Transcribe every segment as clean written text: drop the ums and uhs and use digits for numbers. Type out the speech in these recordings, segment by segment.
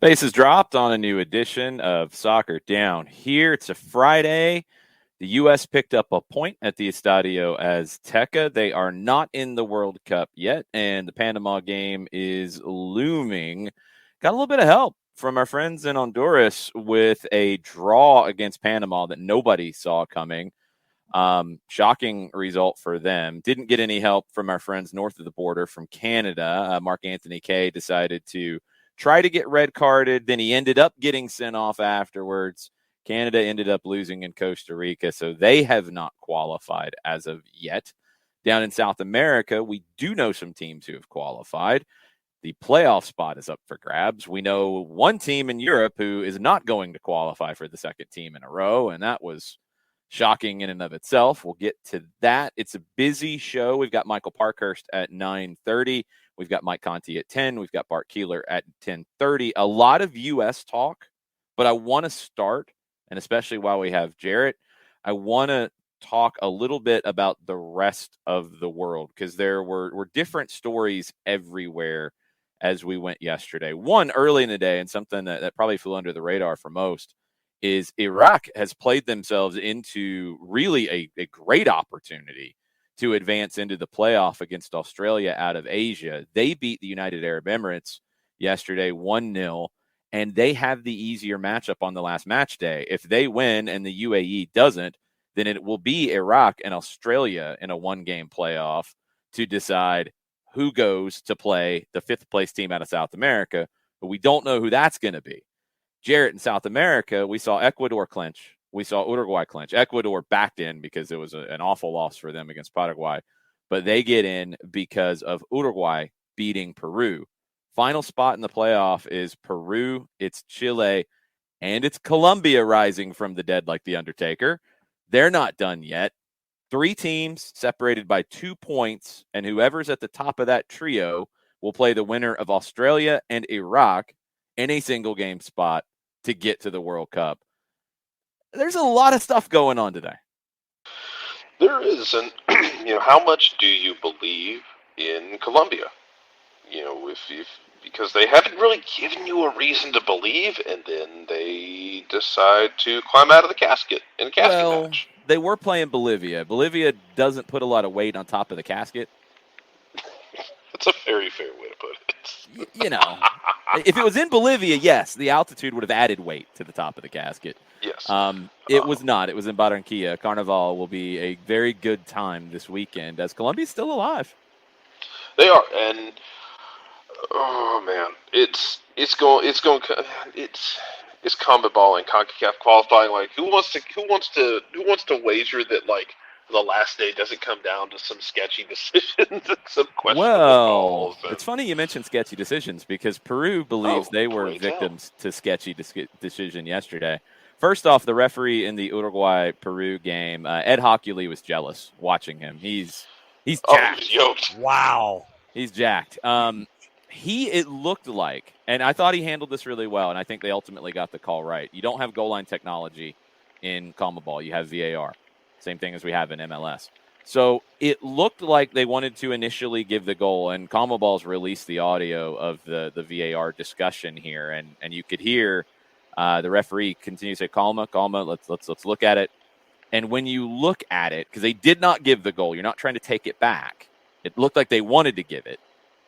Base is dropped on a new edition of Soccer Down Here. It's a Friday. The U.S. picked up a point at the Estadio Azteca. They are not in the World Cup yet, and the Panama game is looming. Got a little bit of help from our friends in Honduras with a draw against Panama that nobody saw coming. Shocking result for them. Didn't get any help from our friends north of the border from Canada. Mark Anthony Kaye decided to try to get red carded. Then he ended up getting sent off afterwards. Canada ended up losing in Costa Rica, so they have not qualified as of yet. Down in South America, we do know some teams who have qualified. The playoff spot is up for grabs. We know one team in Europe who is not going to qualify for the second team in a row, and that was shocking in and of itself. We'll get to that. It's a busy show. We've got Michael Parkhurst at 9:30. We've got Mike Conti at 10. We've got Bart Keeler at 10:30. A lot of U.S. talk, but I want to start, and especially while we have Jarrett, I want to talk a little bit about the rest of the world because there were different stories everywhere as we went yesterday. One early in the day, and something that probably flew under the radar for most, is Iraq has played themselves into really a great opportunity to advance into the playoff against Australia out of Asia. They beat the United Arab Emirates yesterday 1-0, and they have the easier matchup on the last match day. If they win and the UAE doesn't, then it will be Iraq and Australia in a one-game playoff to decide who goes to play the fifth-place team out of South America, but we don't know who that's going to be. Jarrett, in South America, we saw Ecuador clinch. We saw Uruguay clinch. Ecuador backed in because it was an awful loss for them against Paraguay, but they get in because of Uruguay beating Peru. Final spot in the playoff is Peru, it's Chile, and it's Colombia rising from the dead like The Undertaker. They're not done yet. 3 teams separated by 2 points, and whoever's at the top of that trio will play the winner of Australia and Iraq in a single game spot to get to the World Cup. There's a lot of stuff going on today. There is, and how much do you believe in Colombia? If because they haven't really given you a reason to believe, and then they decide to climb out of the casket in a casket match. They were playing Bolivia. Bolivia doesn't put a lot of weight on top of the casket. That's a very fair way to put it. If it was in Bolivia, yes, the altitude would have added weight to the top of the casket. Yes. It was not. It was in Barranquilla. Carnival will be a very good time this weekend as Colombia's still alive. They are, and oh man, it's CONMEBOL and CONCACAF qualifying. Like, who wants to wager that like the last day doesn't come down to some sketchy decisions and some questionable calls? It's funny you mentioned sketchy decisions because Peru believes they were victims to sketchy decision yesterday. First off, the referee in the Uruguay-Peru game, Ed Hockley, was jealous watching him. He's jacked. He's yoked. Wow. He's jacked. It looked like, and I thought he handled this really well, and I think they ultimately got the call right. You don't have goal line technology in CONMEBOL. You have VAR. Same thing as we have in MLS. So it looked like they wanted to initially give the goal, and CONMEBOL's released the audio of the VAR discussion here, and you could hear the referee continue to say, calma, let's look at it. And when you look at it, because they did not give the goal, you're not trying to take it back. It looked like they wanted to give it.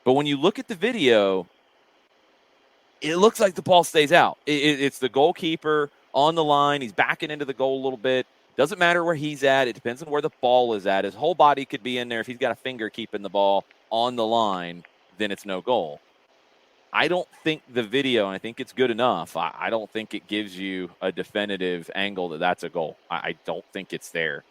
But when you look at the video, it looks like the ball stays out. It's the goalkeeper on the line. He's backing into the goal a little bit. Doesn't matter where he's at. It depends on where the ball is at. His whole body could be in there. If he's got a finger keeping the ball on the line, then it's no goal. I don't think the video, and I think it's good enough, I don't think it gives you a definitive angle that that's a goal. I don't think it's there.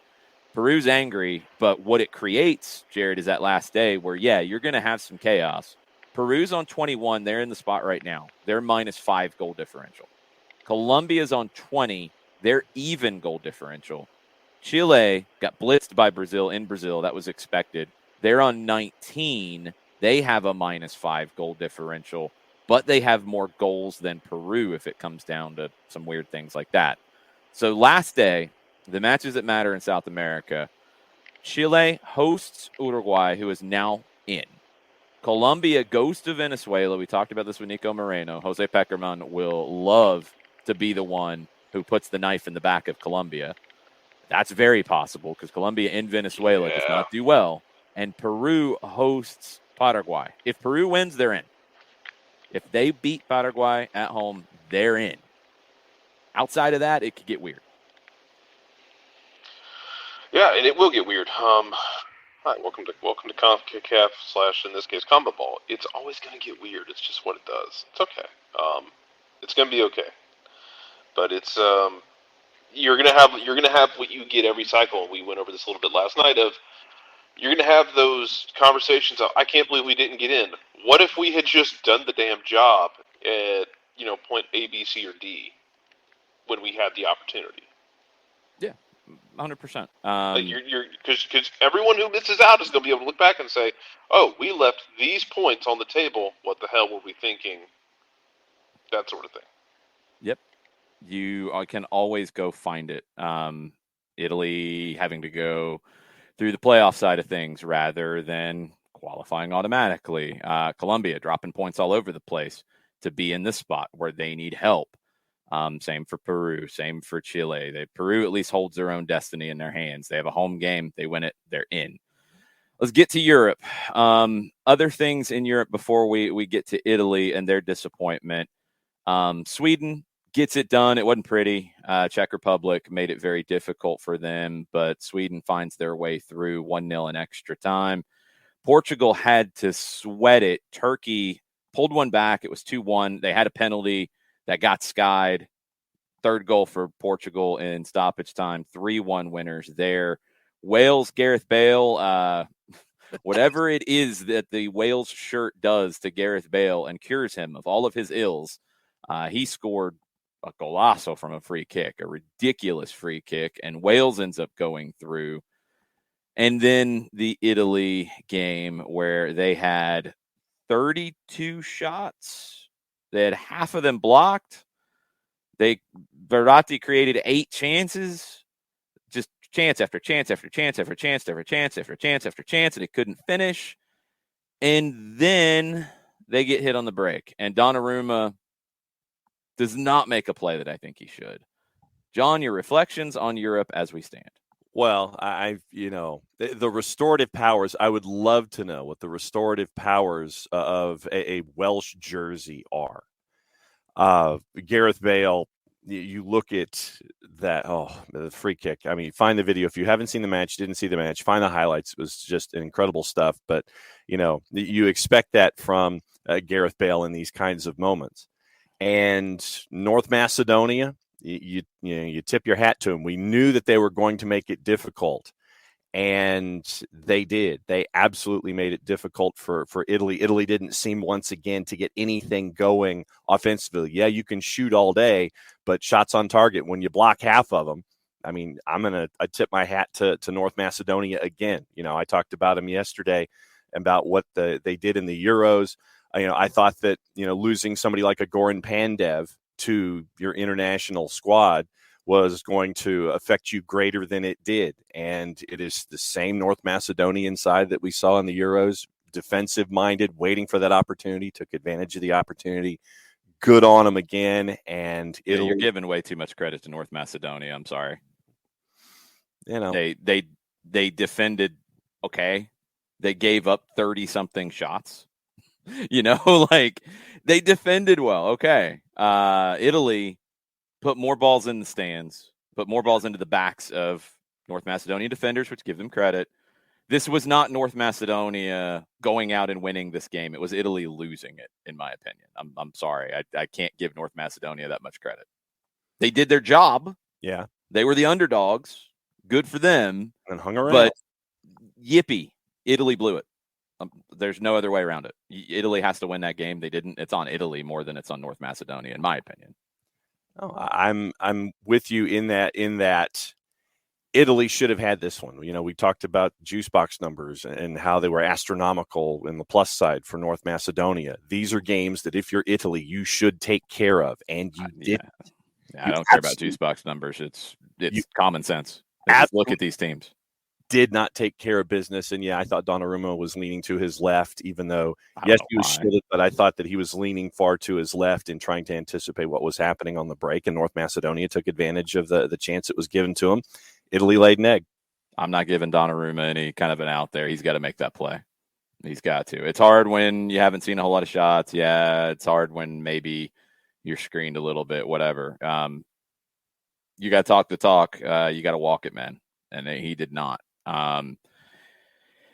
Peru's angry, but what it creates, Jared, is that last day where, you're going to have some chaos. Peru's on 21. They're in the spot right now. They're -5 goal differential. Colombia's on 20. They're even goal differential. Chile got blitzed by Brazil in Brazil. That was expected. They're on 19. They have a -5 goal differential, but they have more goals than Peru if it comes down to some weird things like that. So last day, the matches that matter in South America, Chile hosts Uruguay, who is now in. Colombia goes to Venezuela. We talked about this with Nico Moreno. Jose Peckerman will love to be the one who puts the knife in the back of Colombia. That's very possible because Colombia in Venezuela does not do well. And Peru hosts Paraguay. If Peru wins, they're in. If they beat Paraguay at home, they're in. Outside of that, it could get weird. Yeah, and it will get weird. Hi, welcome to CONCACAF / in this case Combo Ball. It's always going to get weird. It's just what it does. It's okay. It's going to be okay. But it's you're gonna have what you get every cycle. And we went over this a little bit last night. Of you're gonna have those conversations of I can't believe we didn't get in. What if we had just done the damn job at point A, B, C, or D when we had the opportunity? Yeah, 100%. Because everyone who misses out is going to be able to look back and say, "Oh, we left these points on the table. What the hell were we thinking?" That sort of thing. Yep, you can always go find it. Italy having to go through the playoff side of things rather than qualifying automatically. Colombia dropping points all over the place to be in this spot where they need help. Same for Peru, same for Chile. Peru at least holds their own destiny in their hands. They have a home game. They win it. They're in. Let's get to Europe. Other things in Europe before we get to Italy and their disappointment. Sweden gets it done. It wasn't pretty. Czech Republic made it very difficult for them, but Sweden finds their way through 1-0 in extra time. Portugal had to sweat it. Turkey pulled one back. It was 2-1. They had a penalty that got skied. Third goal for Portugal in stoppage time. 3-1 winners there. Wales, Gareth Bale, whatever it is that the Wales shirt does to Gareth Bale and cures him of all of his ills, he scored a golazo from a free kick, a ridiculous free kick, and Wales ends up going through. And then the Italy game where they had 32 shots. They had half of them blocked. Verratti created 8 chances, just chance after chance after chance after chance after chance after chance after chance, and it couldn't finish. And then they get hit on the break, and Donnarumma does not make a play that I think he should. John, your reflections on Europe as we stand. Well, the restorative powers, I would love to know what the restorative powers of a Welsh jersey are. Gareth Bale, you look at that, the free kick. I mean, find the video. If you haven't seen the match, didn't see the match, find the highlights. It was just incredible stuff. But, you expect that from Gareth Bale in these kinds of moments. And North Macedonia, you tip your hat to them. We knew that they were going to make it difficult, and they did. They absolutely made it difficult for Italy. Italy didn't seem once again to get anything going offensively. Yeah, you can shoot all day, but shots on target, when you block half of them, I mean, I tip my hat to North Macedonia again. I talked about them yesterday about what they did in the Euros. I thought that, losing somebody like a Goran Pandev to your international squad was going to affect you greater than it did. And it is the same North Macedonian side that we saw in the Euros, defensive-minded, waiting for that opportunity, took advantage of the opportunity. Good on them again. And you're giving way too much credit to North Macedonia. I'm sorry. They defended okay. They gave up 30-something shots. They defended well. Okay. Italy put more balls in the stands, put more balls into the backs of North Macedonian defenders, which give them credit. This was not North Macedonia going out and winning this game. It was Italy losing it, in my opinion. I'm sorry. I can't give North Macedonia that much credit. They did their job. Yeah. They were the underdogs. Good for them. And hung around. But yippee, Italy blew it. There's no other way around it. Italy has to win that game. They didn't. It's on Italy more than it's on North Macedonia, in my opinion. Oh, I'm with you in that Italy should have had this one. We talked about juice box numbers and how they were astronomical in the plus side for North Macedonia. These are games that if you're Italy, you should take care of, and you did. Yeah, I don't care about juice box numbers. It's common sense. Just look at these teams. did not take care of business. And yeah, I thought Donnarumma was leaning to his left, even though, I yes, don't he know was why. shielded, but I thought that he was leaning far to his left and trying to anticipate what was happening on the break. And North Macedonia took advantage of the chance that was given to him. Italy laid an egg. I'm not giving Donnarumma any kind of an out there. He's got to make that play. He's got to. It's hard when you haven't seen a whole lot of shots. Yeah, it's hard when maybe you're screened a little bit, whatever. You got to talk the talk. You got to walk it, man. And he did not.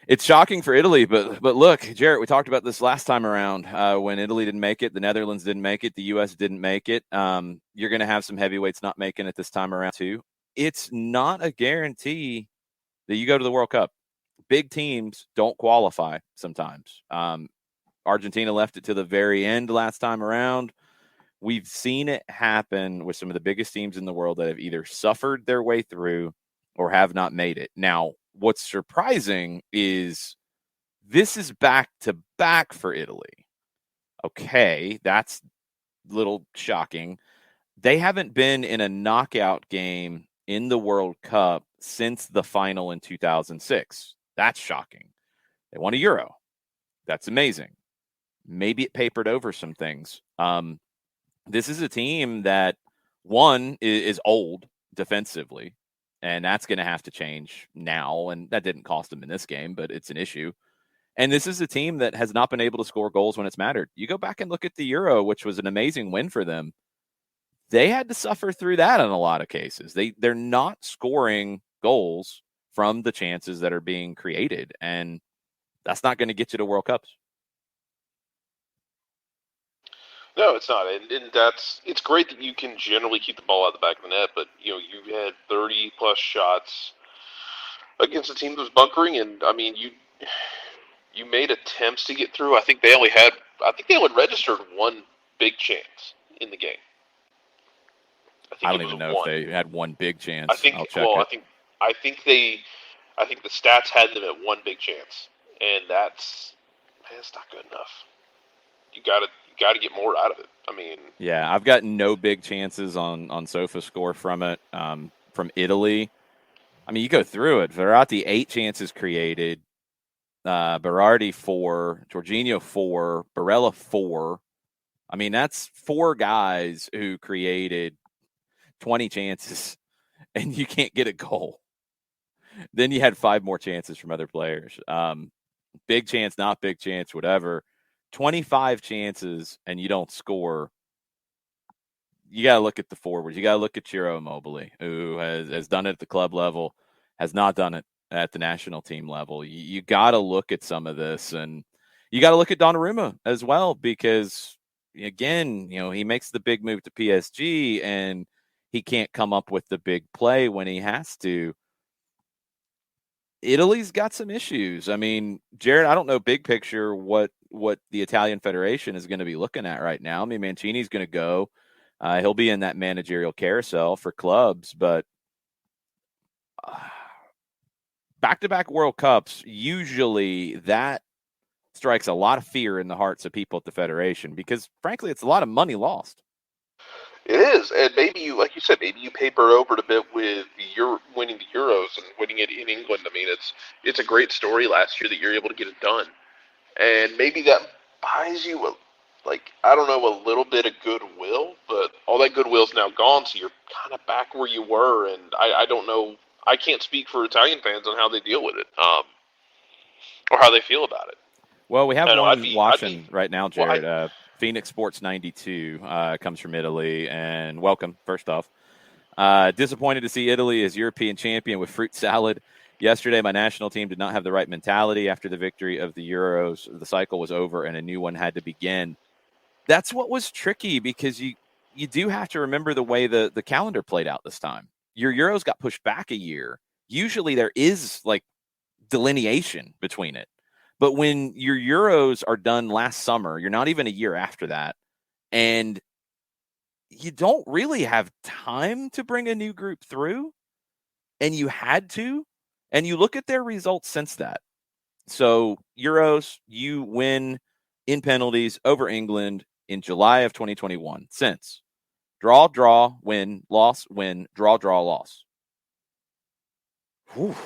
It's shocking for Italy, but look, Jarrett, we talked about this last time around when Italy didn't make it, the Netherlands didn't make it, the U.S. didn't make it. You're going to have some heavyweights not making it this time around too. It's not a guarantee that you go to the World Cup. Big teams don't qualify sometimes. Argentina left it to the very end last time around. We've seen it happen with some of the biggest teams in the world that have either suffered their way through or have not made it. Now, what's surprising is this is back to back for Italy. Okay, that's a little shocking. They haven't been in a knockout game in the World Cup since the final in 2006. That's shocking. They won a Euro. That's amazing. Maybe it papered over some things. This is a team that, one, is old defensively, and that's going to have to change now. And that didn't cost them in this game, but it's an issue. And this is a team that has not been able to score goals when it's mattered. You go back and look at the Euro, which was an amazing win for them. They had to suffer through that in a lot of cases. They're not scoring goals from the chances that are being created, and that's not going to get you to World Cups. No, it's not, and it's great that you can generally keep the ball out of the back of the net, but you had 30 plus shots against a team that was bunkering, and I mean you made attempts to get through. I think they only registered one big chance in the game. I I think don't it was even know if one. they had one big chance. I think I'll check well, it. I think the stats had them at one big chance, and that's not good enough. You got to get more out of it. I mean, Yeah, I've got no big chances on SofaScore from it, from Italy. I mean, you go through it. Verratti, 8 chances created. Berardi, 4. Jorginho, 4. Barella, 4. I mean, that's 4 guys who created 20 chances, and you can't get a goal. Then you had 5 more chances from other players. Big chance, not big chance, whatever. 25 chances, and you don't score. You got to look at the forwards. You got to look at Ciro Immobile, who has done it at the club level, has not done it at the national team level. You got to look at some of this, and you got to look at Donnarumma as well, because again, he makes the big move to PSG, and he can't come up with the big play when he has to. Italy's got some issues. I mean, Jared, I don't know big picture what the Italian Federation is going to be looking at right now. I mean, Mancini's going to go. He'll be in that managerial carousel for clubs, but back-to-back World Cups, usually that strikes a lot of fear in the hearts of people at the Federation because, frankly, it's a lot of money lost. it is, and maybe like you said, maybe you paper over it a bit with winning the Euros and winning it in England. I mean, it's a great story last year that you're able to get it done, and maybe that buys you I don't know, a little bit of goodwill, but all that goodwill's now gone, so you're kind of back where you were, and I don't know. I can't speak for Italian fans on how they deal with it, or how they feel about it. Well, we have I know one watching right now, well, Jared. Phoenix Sports 92 comes from Italy, and welcome, first off. Disappointed to see Italy as European champion with fruit salad. Yesterday, my national team did not have the right mentality after the victory of the Euros. The cycle was over, and a new one had to begin. That's what was tricky because you do have to remember the way the calendar played out this time. Your Euros got pushed back a year. Usually there is delineation between it. But when your Euros are done last summer, you're not even a year after that. And you don't really have time to bring a new group through. And you had to. And you look at their results since that. So Euros, you win in penalties over England in July of 2021. Since draw, win, loss, win, draw, loss. Whew.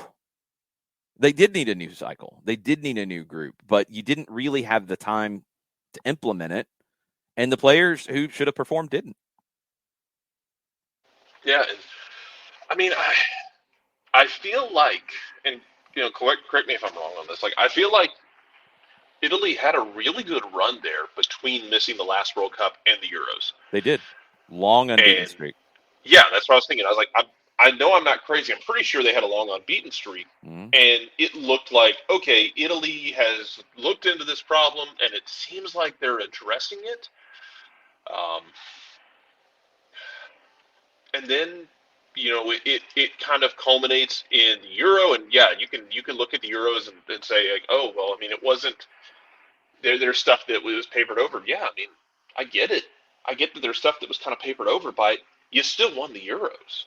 They did need a new cycle. They did need a new group, but you didn't really have the time to implement it. And the players who should have performed didn't. Yeah, and I mean, I feel like, and correct me if I'm wrong on this. Like, I feel like Italy had a really good run there between missing the last World Cup and the Euros. They did. Long unbeaten streak. Yeah, that's what I was thinking. I was like, I know I'm not crazy. I'm pretty sure they had a long unbeaten streak. Mm-hmm. And it looked like, okay, Italy has looked into this problem, and it seems like they're addressing it. And then, it kind of culminates in the Euro. And yeah, you can look at the Euros and say, like, oh, well, I mean, it wasn't there's stuff that was papered over. Yeah, I mean, I get it. I get that there's stuff that was kind of papered over, but you still won the Euros.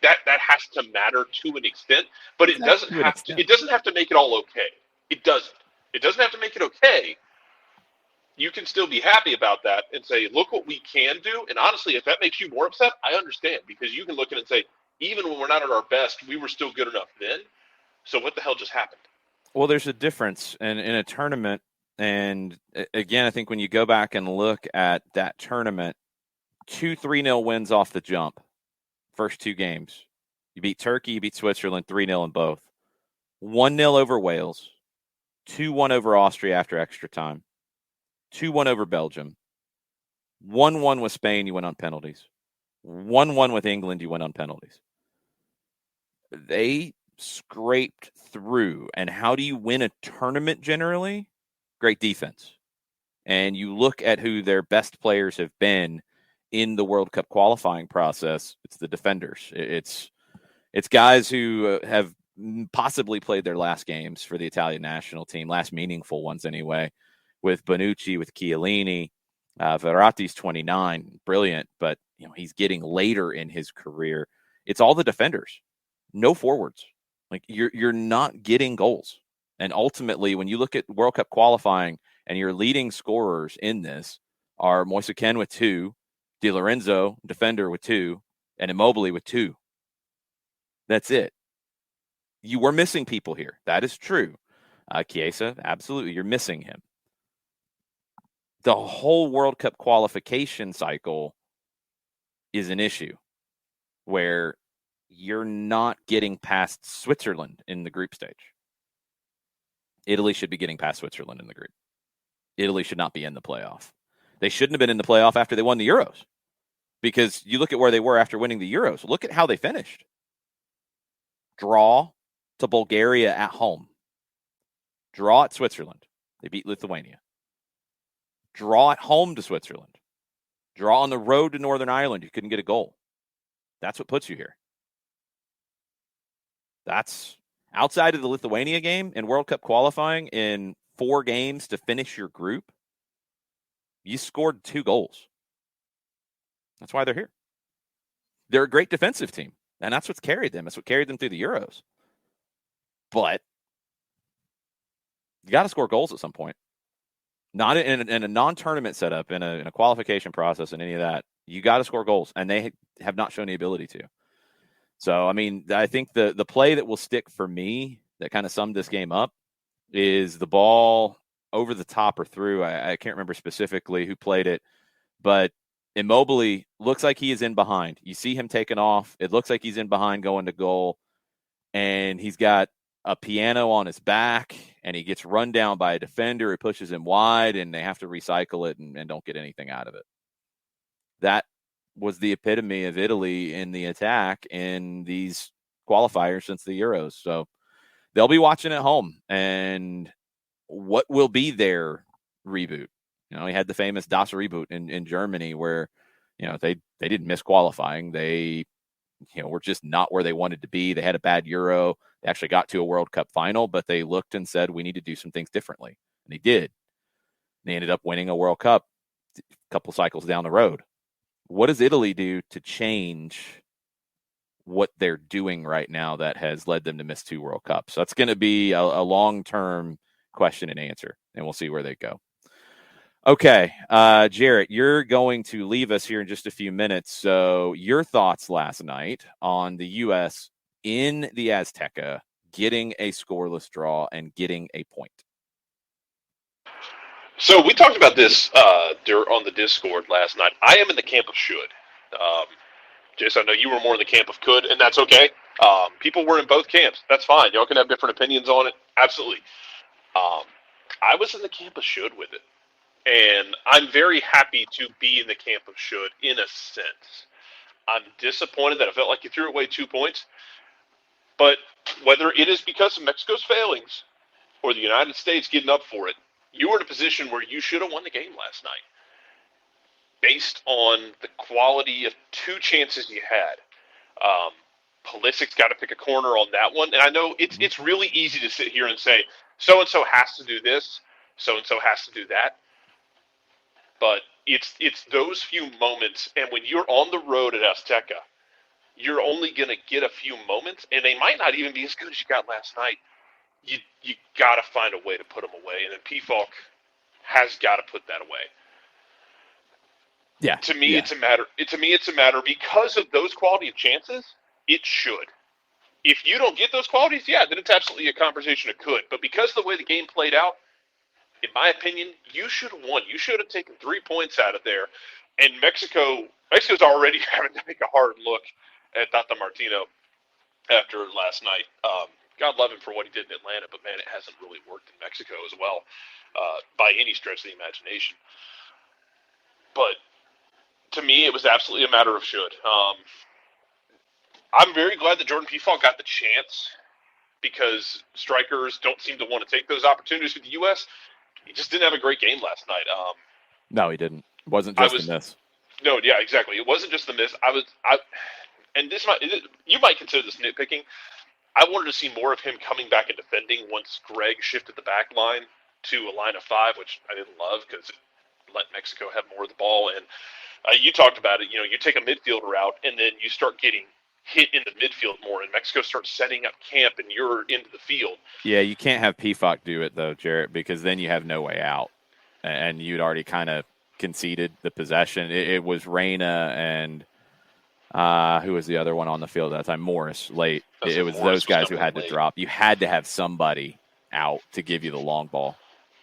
That has to matter to an extent, but it doesn't have to. It doesn't have to make it all okay. It doesn't. It doesn't have to make it okay. You can still be happy about that and say, look what we can do. And honestly, if that makes you more upset, I understand, because you can look at it and say, even when we're not at our best, we were still good enough then. So what the hell just happened? Well, there's a difference in a tournament. And again, I think when you go back and look at that tournament, 2 3-0 wins off the jump, first 2 games. You beat Turkey, you beat Switzerland, 3-0 in both. 1-0 over Wales, 2-1 over Austria after extra time, 2-1 over Belgium, 1-1 with Spain, you went on penalties. 1-1 with England, you went on penalties. They scraped through. And how do you win a tournament generally? Great defense. And you look at who their best players have been in the World Cup qualifying process. It's the defenders. It's guys who have possibly played their last games for the Italian national team, last meaningful ones anyway, with Bonucci, with Chiellini. Verratti's 29, brilliant, but he's getting later in his career. It's all the defenders, no forwards. Like you're not getting goals. And ultimately, when you look at World Cup qualifying and your leading scorers in this are Moise Kean with 2, Di Lorenzo, defender, with 2, and Immobile with 2. That's it. You were missing people here. That is true. Chiesa, absolutely, you're missing him. The whole World Cup qualification cycle is an issue where you're not getting past Switzerland in the group stage. Italy should be getting past Switzerland in the group. Italy should not be in the playoff. They shouldn't have been in the playoff after they won the Euros, because you look at where they were after winning the Euros. Look at how they finished. Draw to Bulgaria at home. Draw at Switzerland. They beat Lithuania. Draw at home to Switzerland. Draw on the road to Northern Ireland. You couldn't get a goal. That's what puts you here. That's outside of the Lithuania game in World Cup qualifying in 4 games to finish your group. You scored 2 goals. That's why they're here. They're a great defensive team, and that's what's carried them. That's what carried them through the Euros. But you got to score goals at some point. Not in a non-tournament setup, in a qualification process, and any of that. You got to score goals, and they have not shown the ability to. So, I mean, I think the play that will stick for me that kind of summed this game up is the ball over the top or through. I can't remember specifically who played it, but Immobile looks like he is in behind. You see him taking off. It looks like he's in behind going to goal, and he's got a piano on his back, and he gets run down by a defender who pushes him wide, and they have to recycle it and don't get anything out of it. That was the epitome of Italy in the attack in these qualifiers since the Euros. So they'll be watching at home, and what will be their reboot? He had the famous Das reboot in Germany where, they didn't miss qualifying. They, were just not where they wanted to be. They had a bad Euro. They actually got to a World Cup final, but they looked and said, we need to do some things differently. And they did. They ended up winning a World Cup a couple cycles down the road. What does Italy do to change what they're doing right now that has led them to miss 2 World Cups? So that's going to be a long-term question and answer, and we'll see where they go. Okay, Jarrett, you're going to leave us here in just a few minutes. So your thoughts last night on the U.S. in the Azteca, getting a scoreless draw and getting a point? So we talked about this on the Discord last night. I am in the camp of should. Jason, I know you were more in the camp of could, and that's okay. People were in both camps. That's fine. Y'all can have different opinions on it. Absolutely. I was in the camp of should with it. And I'm very happy to be in the camp of should in a sense. I'm disappointed that I felt like you threw away 2 points. But whether it is because of Mexico's failings or the United States getting up for it, you were in a position where you should have won the game last night based on the quality of 2 chances you had. Pulisic's got to pick a corner on that one. And I know it's really easy to sit here and say, so-and-so has to do this, so-and-so has to do that. But it's those few moments, and when you're on the road at Azteca, you're only going to get a few moments, and they might not even be as good as you got last night. You got to find a way to put them away, and then PFALK has got to put that away. Yeah. To me, it's a matter. It's a matter because of those quality of chances. It should. If you don't get those qualities, yeah, then it's absolutely a conversation it could. But because of the way the game played out, in my opinion, you should have won. You should have taken 3 points out of there. And Mexico's already having to take a hard look at Tata Martino after last night. God love him for what he did in Atlanta, but man, it hasn't really worked in Mexico as well by any stretch of the imagination. But to me, it was absolutely a matter of should. I'm very glad that Jordan PFALK got the chance because strikers don't seem to want to take those opportunities with the U.S. He just didn't have a great game last night. No, he didn't. It wasn't just a miss. No, yeah, exactly. It wasn't just the miss. And you might consider this nitpicking. I wanted to see more of him coming back and defending once Greg shifted the back line to a line of 5, which I didn't love because it let Mexico have more of the ball. And you talked about it. You take a midfield route and then you start getting hit in the midfield more, and Mexico starts setting up camp, and you're into the field. Yeah, you can't have PFALK do it, though, Jarrett, because then you have no way out. And you'd already kind of conceded the possession. It was Reyna and who was the other one on the field at that time? Morris, late. It was those guys who had to drop. You had to have somebody out to give you the long ball.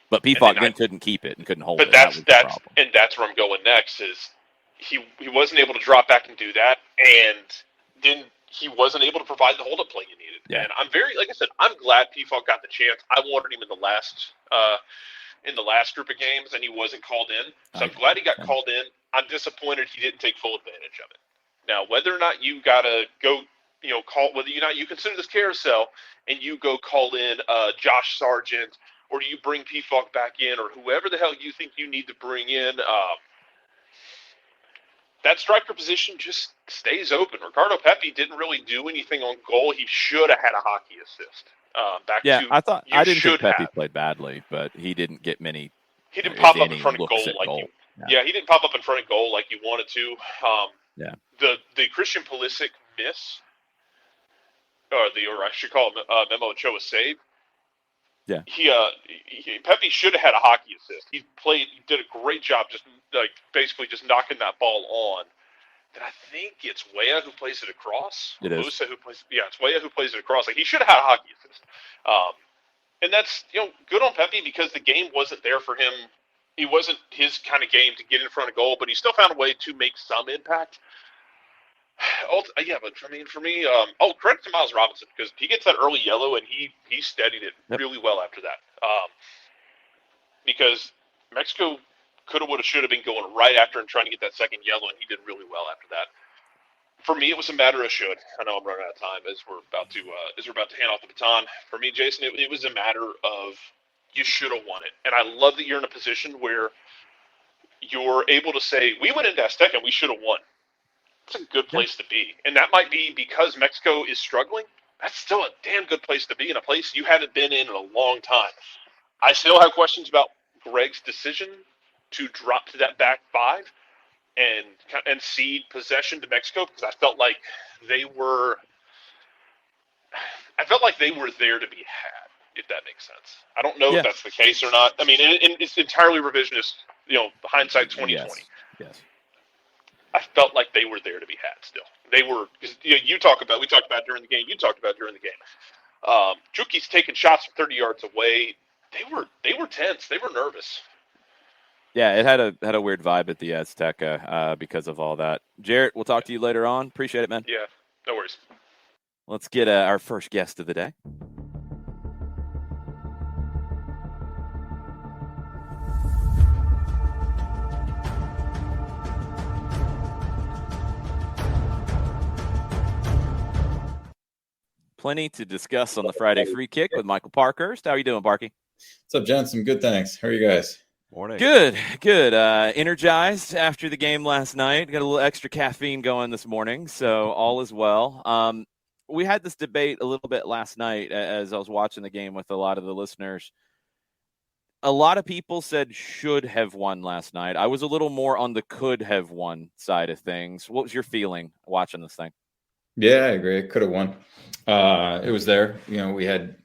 But PFALK then couldn't keep it and couldn't hold it. That's where I'm going next is he wasn't able to drop back and do that, and then he wasn't able to provide the hold-up play you needed. Yeah. And I'm glad PFALK got the chance. I wanted him in the last group of games, and he wasn't called in. So I'm glad he got called in. I'm disappointed he didn't take full advantage of it. Now, whether or not you got to go, whether you consider this carousel and you go call in Josh Sargent, or do you bring PFALK back in, or whoever the hell you think you need to bring in, that striker position just stays open. Ricardo Pepi didn't really do anything on goal. He should have had a hockey assist. I didn't think Pepi played badly, but he didn't get many. He didn't pop up in front of goal he didn't pop up in front of goal like you wanted to. The Christian Pulisic miss, or I should call it Memo Ochoa save. Yeah, Pepi should have had a hockey assist. He did a great job, basically just knocking that ball on. And I think it's Weah who plays it across. It is. It's Weah who plays it across. He should have had a hockey assist. And that's good on Pepi because the game wasn't there for him. It wasn't his kind of game to get in front of goal, but he still found a way to make some impact. But for me, credit to Miles Robinson because he gets that early yellow and he steadied it really well after that. Because Mexico could have, would have, should have been going right after and trying to get that second yellow, and he did really well after that. For me, it was a matter of should. I know I'm running out of time as we're about to hand off the baton. For me, Jason, it was a matter of you should have won it, and I love that you're in a position where you're able to say we went into Azteca and we should have won. That's a good place to be. And that might be because Mexico is struggling. That's still a damn good place to be in a place you haven't been in a long time. I still have questions about Greg's decision to drop to that back 5 and cede possession to Mexico because I felt like they were there to be had, if that makes sense. I don't know if that's the case or not. I mean, it's entirely revisionist, hindsight 2020. Yes. I felt like they were there to be had still. They were, because we talked about during the game, you talked about during the game. Juki's taking shots from 30 yards away. They were tense. They were nervous. Yeah, it had a weird vibe at the Azteca because of all that. Jarrett, we'll talk to you later on. Appreciate it, man. Yeah, no worries. Let's get our first guest of the day. Plenty to discuss on the Friday Free Kick with Michael Parkhurst. How are you doing, Parky? What's up, gents? I'm good, thanks. How are you guys? Morning. Good. Energized after the game last night. Got a little extra caffeine going this morning, so all is well. We had this debate a little bit last night as I was watching the game with a lot of the listeners. A lot of people said should have won last night. I was a little more on the could have won side of things. What was your feeling watching this thing? Yeah, I agree. Could have won. It was there. We had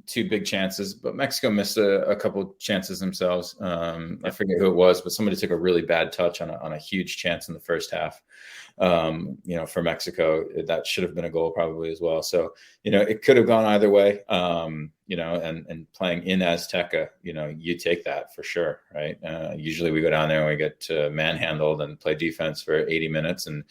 two big chances, but Mexico missed a couple chances themselves. I forget who it was, but somebody took a really bad touch on a huge chance in the first half. For Mexico, that should have been a goal probably as well. So, it could have gone either way. And playing in Azteca, you take that for sure, right? Usually we go down there and we get manhandled and play defense for 80 minutes, and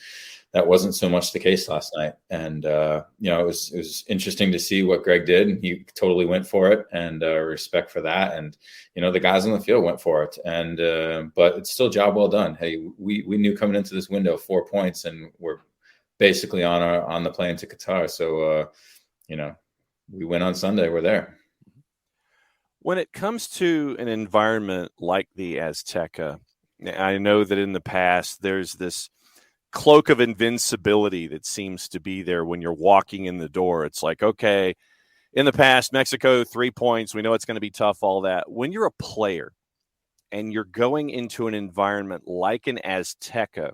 that wasn't so much the case last night. And it was interesting to see what Greg did. He totally went for it, and respect for that. And the guys on the field went for it. And but it's still job well done. Hey, we knew coming into this window 4 points, and we're basically on the plane to Qatar. So we win on Sunday. We're there. When it comes to an environment like the Azteca, I know that in the past there's this cloak of invincibility that seems to be there when you're walking in the door. It's like, okay, in the past, Mexico, 3 points. We know it's going to be tough, all that. When you're a player and you're going into an environment like an Azteca,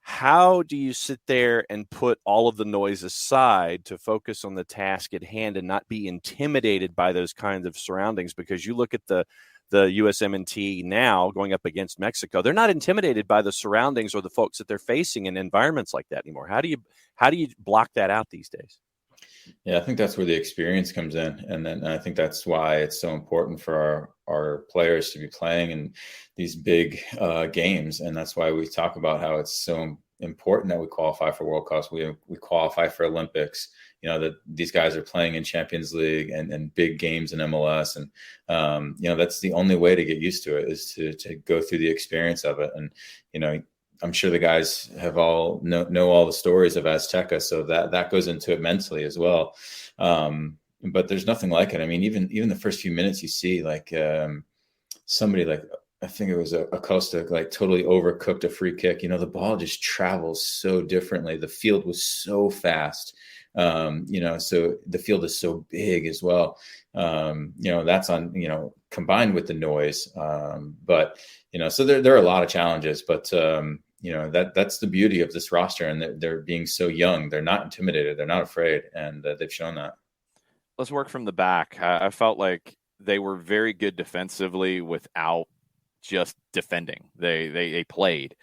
how do you sit there and put all of the noise aside to focus on the task at hand and not be intimidated by those kinds of surroundings? Because you look at the USMNT now going up against Mexico, they're not intimidated by the surroundings or the folks that they're facing in environments like that anymore. How do you block that out these days? Yeah, I think that's where the experience comes in. And then I think that's why it's so important for our players to be playing in these big games. And that's why we talk about how it's so important that we qualify for World Cups. We qualify for Olympics, that these guys are playing in Champions League and big games in MLS. And, that's the only way to get used to it, is to go through the experience of it. And, I'm sure the guys have all know all the stories of Azteca, so that goes into it mentally as well. But there's nothing like it. I mean, even the first few minutes, you see like somebody like, I think it was Acosta, like totally overcooked a free kick. The ball just travels so differently. The field was so fast. So the field is so big as well. That's on, combined with the noise. But so there are a lot of challenges, but that's the beauty of this roster, and they're being so young. They're not intimidated. They're not afraid. And they've shown that. Let's work from the back. I felt like they were very good defensively without just defending. They played.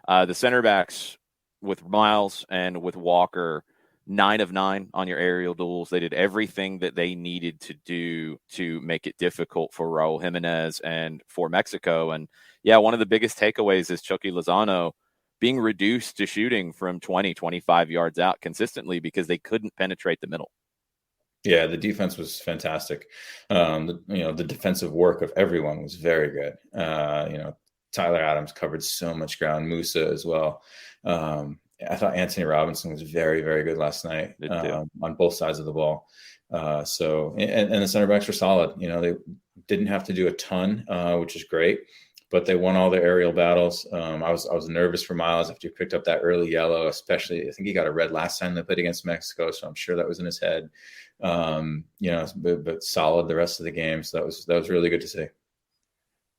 The center backs with Miles and with Walker, 9 of 9 on your aerial duels. They did everything that they needed to do to make it difficult for Raul Jimenez and for Mexico. And yeah, one of the biggest takeaways is Chucky Lozano being reduced to shooting from 20, 25 yards out consistently because they couldn't penetrate the middle. Yeah, the defense was fantastic. The defensive work of everyone was very good. Tyler Adams covered so much ground. Musa as well. I thought Anthony Robinson was very, very good last night on both sides of the ball. And the center backs were solid. They didn't have to do a ton, which is great, but they won all their aerial battles. I was nervous for Miles after he picked up that early yellow, especially. I think he got a red last time they played against Mexico, so I'm sure that was in his head. But solid the rest of the game. So that was really good to see.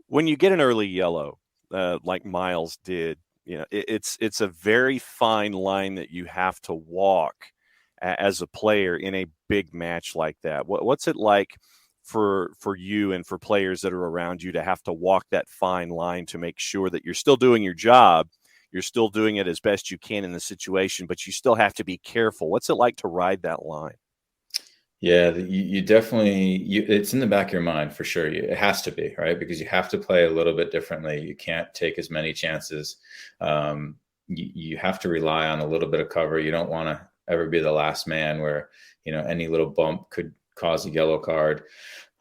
When you get an early yellow, like Miles did, it's a very fine line that you have to walk as a player in a big match like that. What's it like for you and for players that are around you to have to walk that fine line to make sure that you're still doing your job, You're still doing it as best you can in the situation, but you still have to be careful. What's it like to ride that line? Yeah, you definitely, it's in the back of your mind for sure. It has to be, right? Because you have to play a little bit differently. You can't take as many chances. You have to rely on a little bit of cover. You don't want to ever be the last man where, any little bump could cause a yellow card.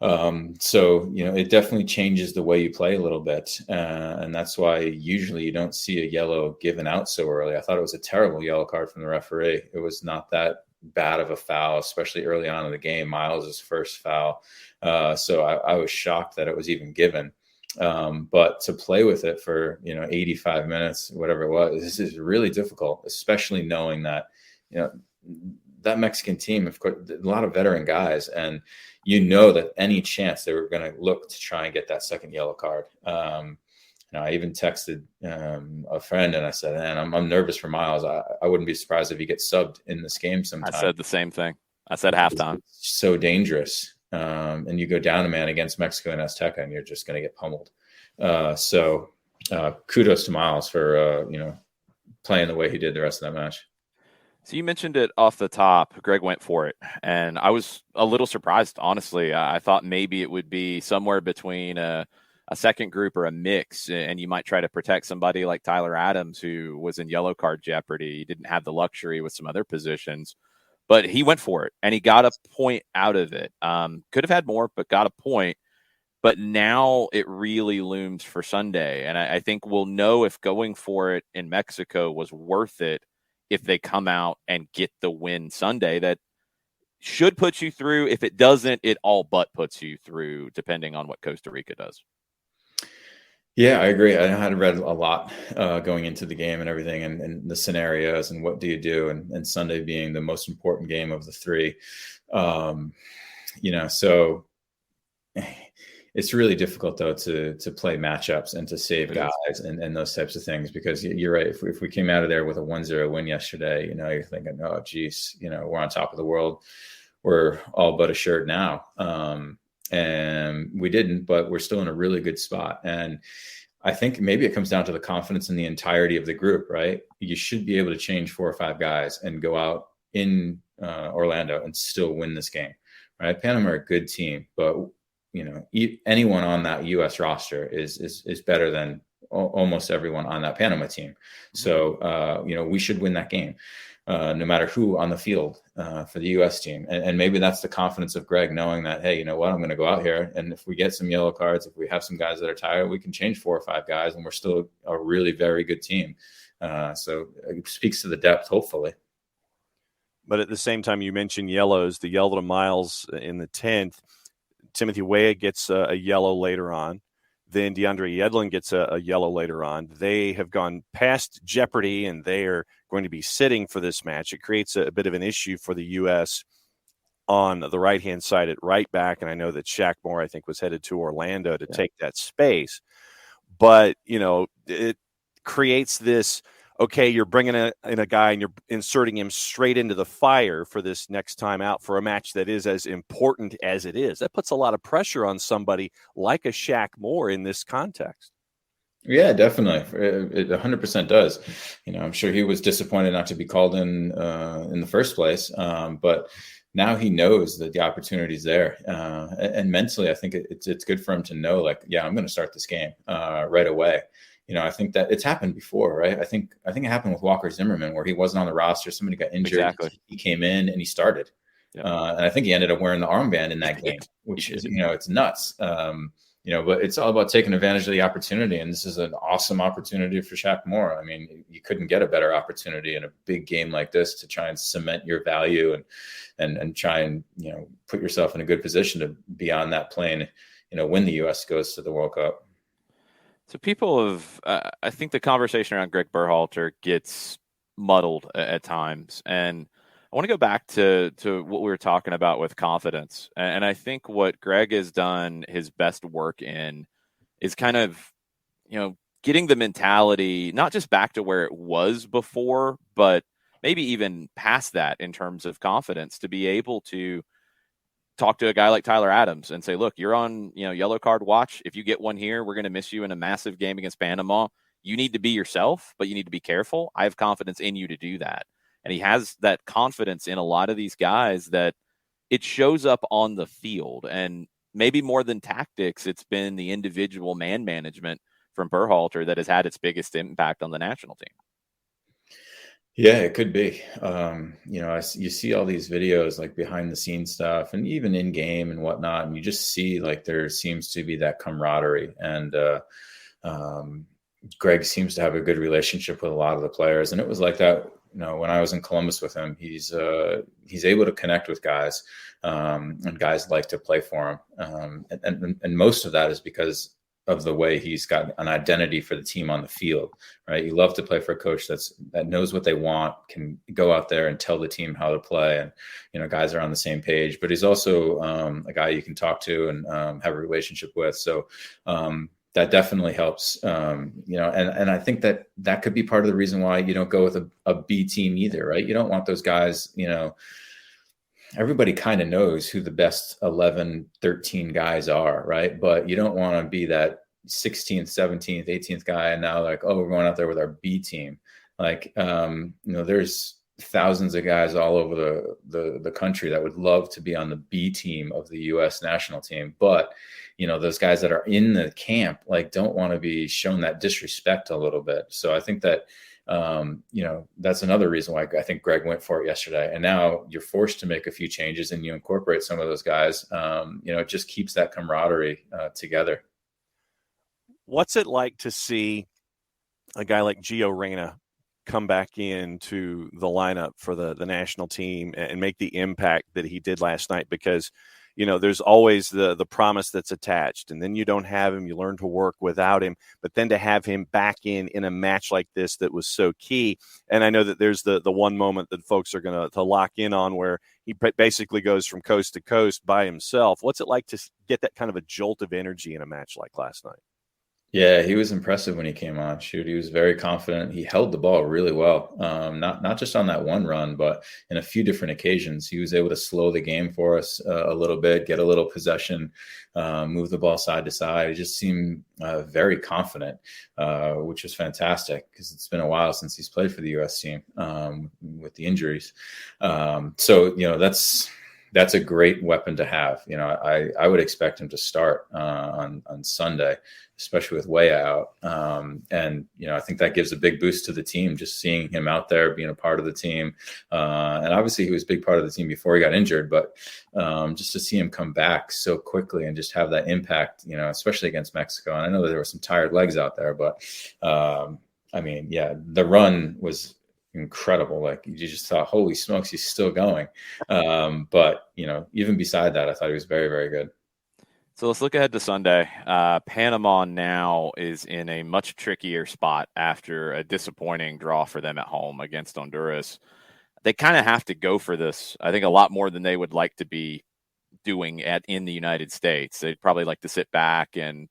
So, it definitely changes the way you play a little bit. And that's why usually you don't see a yellow given out so early. I thought it was a terrible yellow card from the referee. It was not that bad of a foul, especially early on in the game. Miles' first foul. So I was shocked that it was even given. But to play with it for, 85 minutes, whatever it was, this is really difficult, especially knowing that, that Mexican team, of course, a lot of veteran guys, and that any chance they were going to look to try and get that second yellow card. I even texted a friend and I said, man, I'm nervous for Miles. I wouldn't be surprised if he gets subbed in this game sometime. I said the same thing. I said halftime. It's so dangerous. And you go down a man against Mexico and Azteca and you're just going to get pummeled. So kudos to Miles for, playing the way he did the rest of that match. So you mentioned it off the top. Greg went for it. And I was a little surprised, honestly. I thought maybe it would be somewhere between a second group or a mix, and you might try to protect somebody like Tyler Adams, who was in yellow card jeopardy. He didn't have the luxury with some other positions, but he went for it, and he got a point out of it. Could have had more, but got a point. But now it really looms for Sunday, and I think we'll know if going for it in Mexico was worth it if they come out and get the win Sunday. That should put you through. If it doesn't, it all but puts you through, depending on what Costa Rica does. Yeah, I agree. I had read a lot going into the game and everything, and the scenarios and what do you do, and Sunday being the most important game of the three. So it's really difficult though to play matchups and to save guys and those types of things, because you're right. If we came out of there with a 1-0 win yesterday, you're thinking, oh geez, we're on top of the world. We're all but assured now. And we didn't, but we're still in a really good spot. And I think maybe it comes down to the confidence in the entirety of the group, right? You should be able to change 4 or 5 guys and go out in Orlando and still win this game, right? Panama are a good team, but anyone on that U.S. roster is better than almost everyone on that Panama team. So, we should win that game. No matter who on the field for the U.S. team. And maybe that's the confidence of Greg, knowing that, hey, you know what, I'm going to go out here, and if we get some yellow cards, if we have some guys that are tired, we can change 4 or 5 guys, and we're still a really very good team. So it speaks to the depth, hopefully. But at the same time, you mentioned yellows. The yellow to Miles in the 10th. Timothy Weah gets a yellow later on. Then DeAndre Yedlin gets a yellow later on. They have gone past jeopardy, and they are going to be sitting for this match. It creates a bit of an issue for the U.S. on the right-hand side at right back, and I know that Shaq Moore, I think, was headed to Orlando to take that space. But, it creates this, okay, you're bringing in a guy and you're inserting him straight into the fire for this next time out for a match that is as important as it is. That puts a lot of pressure on somebody like a Shaq Moore in this context. Yeah, definitely. It 100% does. I'm sure he was disappointed not to be called in the first place. But now he knows that the opportunity is there. And mentally, I think it's good for him to know, like, yeah, I'm going to start this game right away. I think that it's happened before, right? I think it happened with Walker Zimmerman, where he wasn't on the roster. Somebody got injured. Exactly. He came in and he started. Yep. And I think he ended up wearing the armband in that game, which is, it's nuts. But it's all about taking advantage of the opportunity. And this is an awesome opportunity for Shaq Moore. I mean, you couldn't get a better opportunity in a big game like this to try and cement your value and try and, put yourself in a good position to be on that plane, when the U.S. goes to the World Cup. So people have, I think the conversation around Greg Berhalter gets muddled at times. And I want to go back to what we were talking about with confidence. And I think what Greg has done his best work in is kind of, getting the mentality, not just back to where it was before, but maybe even past that in terms of confidence, to be able to talk to a guy like Tyler Adams and say, look, you're on, yellow card watch. If you get one here, we're going to miss you in a massive game against Panama. you need to be yourself, but you need to be careful. I have confidence in you to do that. And he has that confidence in a lot of these guys that it shows up on the field. And maybe more than tactics, it's been the individual man management from Berhalter that has had its biggest impact on the national team. Yeah, it could be. You see all these videos like behind the scenes stuff and even in game and whatnot, and you just see like there seems to be that camaraderie. And Greg seems to have a good relationship with a lot of the players, and it was like that. When I was in Columbus with him, he's able to connect with guys, and guys like to play for him. And most of that is because of the way he's got an identity for the team on the field, right? You love to play for a coach that knows what they want, can go out there and tell the team how to play, and guys are on the same page. But he's also a guy you can talk to and have a relationship with. So that definitely helps, and I think that could be part of the reason why you don't go with a B team either, right? You don't want those guys, everybody kind of knows who the best 11, 13 guys are, right? But you don't want to be that 16th, 17th, 18th guy. And now like, oh, we're going out there with our B team. Like, there's thousands of guys all over the country that would love to be on the B team of the U.S. national team. But, those guys that are in the camp, like don't want to be shown that disrespect a little bit. So I think that, that's another reason why I think Greg went for it yesterday. And now you're forced to make a few changes and you incorporate some of those guys. It just keeps that camaraderie together. What's it like to see a guy like Gio Reyna come back into the lineup for the national team and make the impact that he did last night? Because there's always the promise that's attached, and then you don't have him. You learn to work without him, but then to have him back in a match like this that was so key. And I know that there's the one moment that folks are going to lock in on where he basically goes from coast to coast by himself. What's it like to get that kind of a jolt of energy in a match like last night? Yeah, he was impressive when he came on. Shoot, he was very confident. He held the ball really well, not just on that one run, but in a few different occasions. He was able to slow the game for us a little bit, get a little possession, move the ball side to side. He just seemed very confident, which was fantastic because it's been a while since he's played for the U.S. team with the injuries. So that's a great weapon to have. I would expect him to start on Sunday, especially with Weah out. And I think that gives a big boost to the team, just seeing him out there, being a part of the team. And obviously he was a big part of the team before he got injured, but just to see him come back so quickly and just have that impact, especially against Mexico. And I know that there were some tired legs out there, but the run was incredible. Like you just thought, holy smokes, he's still going. But even beside that, I thought he was very, very good. So let's look ahead to Sunday. Panama now is in a much trickier spot after a disappointing draw for them at home against Honduras. They kind of have to go for this, I think, a lot more than they would like to be doing in the United States. They'd probably like to sit back and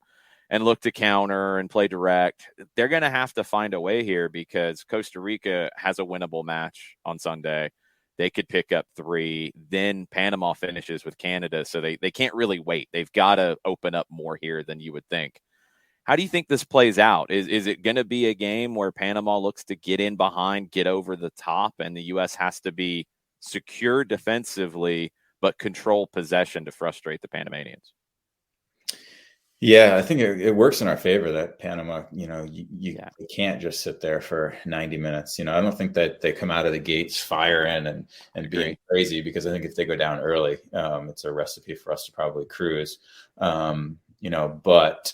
look to counter and play direct. They're going to have to find a way here because Costa Rica has a winnable match on Sunday. They could pick up 3. Then Panama finishes with Canada, so they can't really wait. They've got to open up more here than you would think. How do you think this plays out? Is it going to be a game where Panama looks to get in behind, get over the top, and the U.S. has to be secure defensively but control possession to frustrate the Panamanians? Yeah, I think it works in our favor that Panama, you can't just sit there for 90 minutes. I don't think that they come out of the gates firing and being crazy, because I think if they go down early, it's a recipe for us to probably cruise. But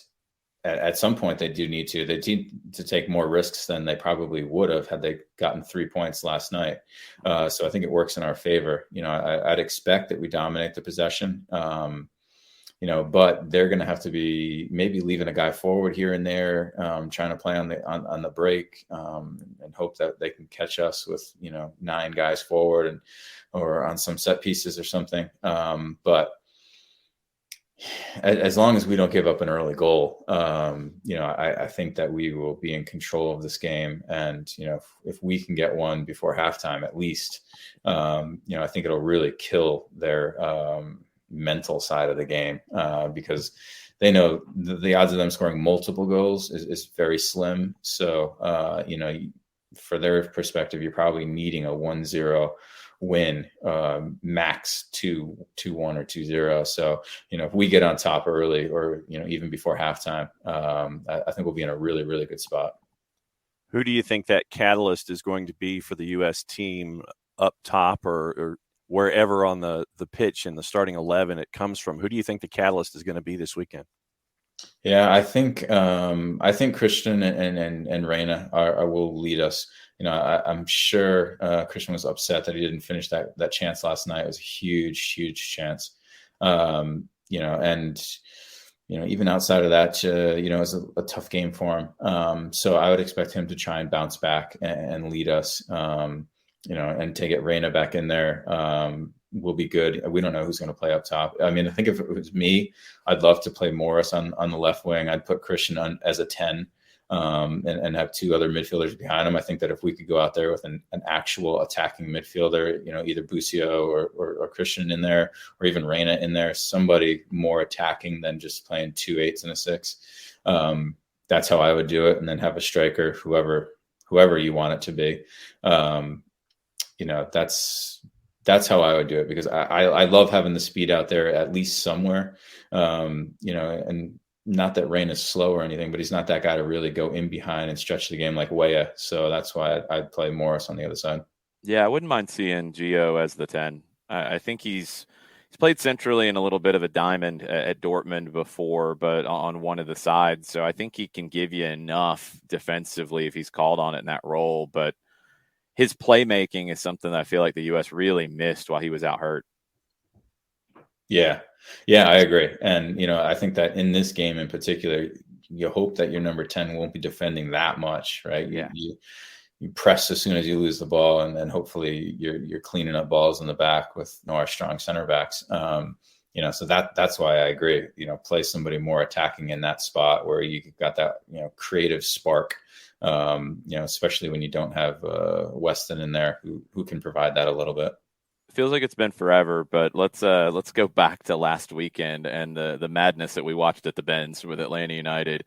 at some point they need to take more risks than they probably would have had they gotten 3 points last night. So I think it works in our favor. I'd expect that we dominate the possession. But they're going to have to be maybe leaving a guy forward here and there, trying to play on the break, and hope that they can catch us with 9 guys forward or on some set pieces or something. But as long as we don't give up an early goal, I think that we will be in control of this game. And if we can get one before halftime, at least, I think it'll really kill their mental side of the game, because they know the odds of them scoring multiple goals is very slim. So, for their perspective, you're probably needing a 1-0 win, max 2-1 or 2-0. So, if we get on top early or, even before halftime, I think we'll be in a really, really good spot. Who do you think that catalyst is going to be for the U.S. team up top or wherever on the pitch in the starting 11 it comes from? Who do you think the catalyst is going to be this weekend? Yeah, I think Christian and Reyna will lead us. I'm sure Christian was upset that he didn't finish that chance last night. It was a huge, huge chance. And even outside of that, it was a tough game for him. So I would expect him to try and bounce back and lead us. And to get Reyna back in there will be good. We don't know who's going to play up top. I mean, I think if it was me, I'd love to play Morris on the left wing. I'd put Christian on as a 10 and have two other midfielders behind him. I think that if we could go out there with an actual attacking midfielder, either Busio or Christian in there, or even Reyna in there, somebody more attacking than just playing 2 8s and a 6. That's how I would do it. And then have a striker, whoever you want it to be. That's how I would do it, because I love having the speed out there at least somewhere, and not that Rain is slow or anything, but he's not that guy to really go in behind and stretch the game like Weah. So that's why I'd play Morris on the other side. Yeah, I wouldn't mind seeing Gio as the 10. I think he's played centrally in a little bit of a diamond at Dortmund before, but on one of the sides. So I think he can give you enough defensively if he's called on it in that role. But his playmaking is something that I feel like the U.S. really missed while he was out hurt. Yeah, I agree. And, I think that in this game in particular, you hope that your number 10 won't be defending that much, right? Yeah. You press as soon as you lose the ball, and then hopefully you're cleaning up balls in the back with our strong center backs. So that's why I agree, play somebody more attacking in that spot where you got that, creative spark. Especially when you don't have Weston in there who can provide that a little bit. It feels like it's been forever, but let's go back to last weekend and the madness that we watched at the Benz with Atlanta United.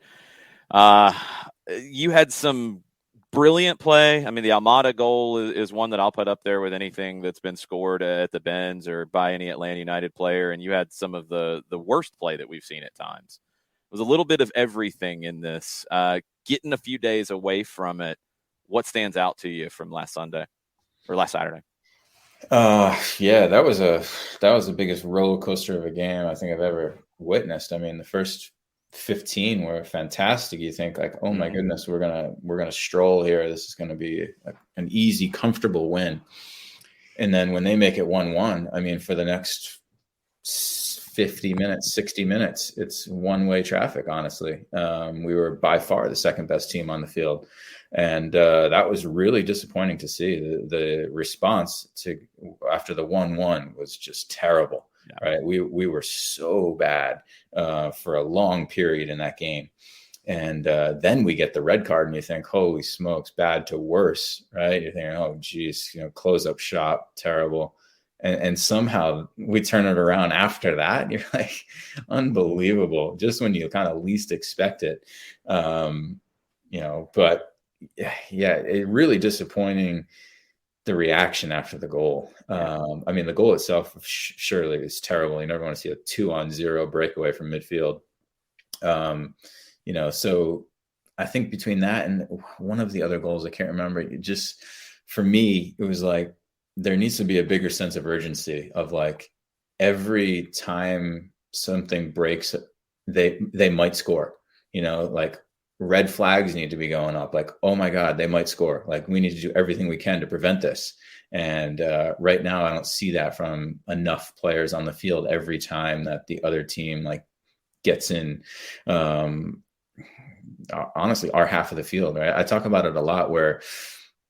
You had some brilliant play. I mean, the Almada goal is one that I'll put up there with anything that's been scored at the Benz or by any Atlanta United player. And you had some of the worst play that we've seen at times. It was a little bit of everything in this. Getting a few days away from it, what stands out to you from last Sunday or last Saturday? Yeah, that was the biggest roller coaster of a game I think I've ever witnessed. I mean, the first 15 were fantastic. You think like, oh my goodness, we're gonna stroll here. This is gonna be an easy, comfortable win. And then when they make it 1-1, I mean, for the next 50 minutes, 60 minutes, it's one-way traffic, honestly. We were by far the second best team on the field. And that was really disappointing to see. The response after the 1-1 was just terrible, right? We were so bad for a long period in that game. And then we get the red card and you think, holy smokes, bad to worse, right? You're thinking, oh, geez, close up shop, terrible. And somehow we turn it around after that. You're like, unbelievable. Just when you kind of least expect it. But yeah, it really disappointing, the reaction after the goal. I mean, the goal itself surely is terrible. You never want to see a 2-on-0 breakaway from midfield. So I think between that and one of the other goals, I can't remember, for me, it was like, there needs to be a bigger sense of urgency of like every time something breaks, they might score, like red flags need to be going up. Like, oh my God, they might score. Like we need to do everything we can to prevent this. And right now I don't see that from enough players on the field every time that the other team like gets in, honestly, our half of the field, right? I talk about it a lot where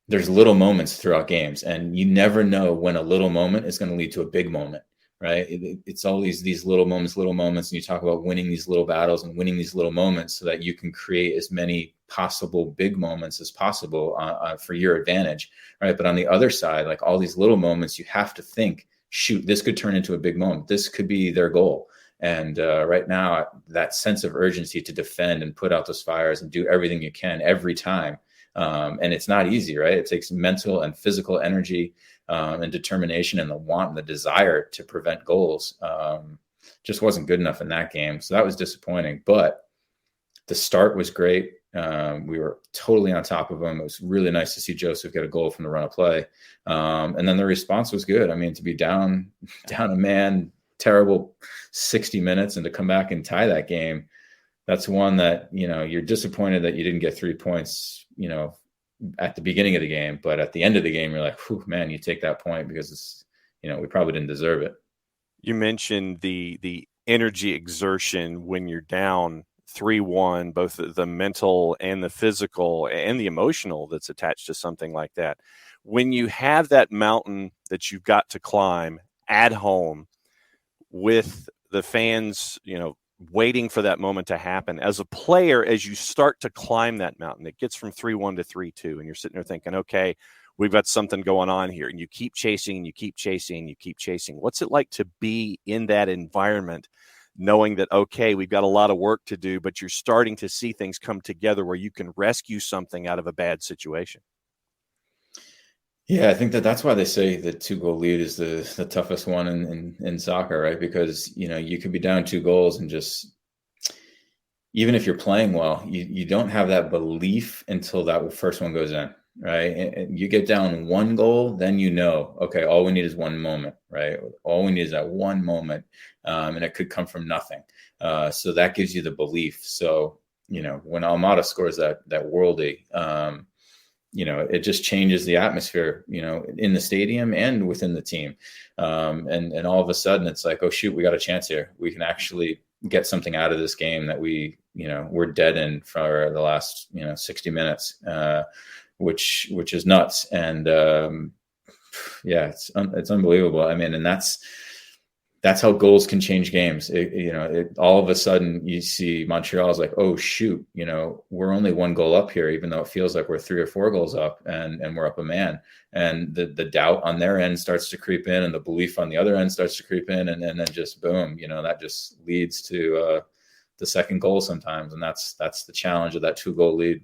there's little moments throughout games and you never know when a little moment is going to lead to a big moment, right? It's always these little moments, and you talk about winning these little battles and winning these little moments so that you can create as many possible big moments as possible for your advantage, right? But on the other side, like all these little moments, you have to think, shoot, this could turn into a big moment. This could be their goal. And right now, that sense of urgency to defend and put out those fires and do everything you can every time. And it's not easy, right? It takes mental and physical energy and determination and the want and the desire to prevent goals. Just wasn't good enough in that game. So that was disappointing. But the start was great. We were totally on top of them. It was really nice to see Joseph get a goal from the run of play. And then the response was good. I mean, to be down a man, terrible 60 minutes, and to come back and tie that game, that's one that, you're disappointed that you didn't get 3 points, at the beginning of the game. But at the end of the game, you're like, whew, man, you take that point because it's, we probably didn't deserve it. You mentioned the energy exertion when you're down 3-1, both the mental and the physical and the emotional that's attached to something like that. When you have that mountain that you've got to climb at home with the fans, waiting for that moment to happen, as a player, as you start to climb that mountain, it gets from 3-1 to 3-2, and you're sitting there thinking, okay, we've got something going on here, and you keep chasing and you keep chasing and you keep chasing. What's it like to be in that environment, knowing that, okay, we've got a lot of work to do, but you're starting to see things come together where you can rescue something out of a bad situation? Yeah, I think that's why they say the 2-goal lead is the toughest one in soccer, right? Because, you could be down 2 goals and just, even if you're playing well, you don't have that belief until that first one goes in, right? And you get down 1 goal, then okay, all we need is one moment, right? All we need is that one moment, and it could come from nothing. So that gives you the belief. So, when Almada scores that worldie, it just changes the atmosphere, in the stadium and within the team. And all of a sudden it's like, oh shoot, we got a chance here. We can actually get something out of this game that we're dead in for the last, 60 minutes, which is nuts. And, yeah, it's unbelievable. I mean, and that's how goals can change games. All of a sudden you see Montreal's like, oh shoot, we're only 1 goal up here, even though it feels like we're 3 or 4 goals up and we're up a man. And the doubt on their end starts to creep in, and the belief on the other end starts to creep in. And then just boom, that just leads to the second goal sometimes. And that's the challenge of that 2-goal lead.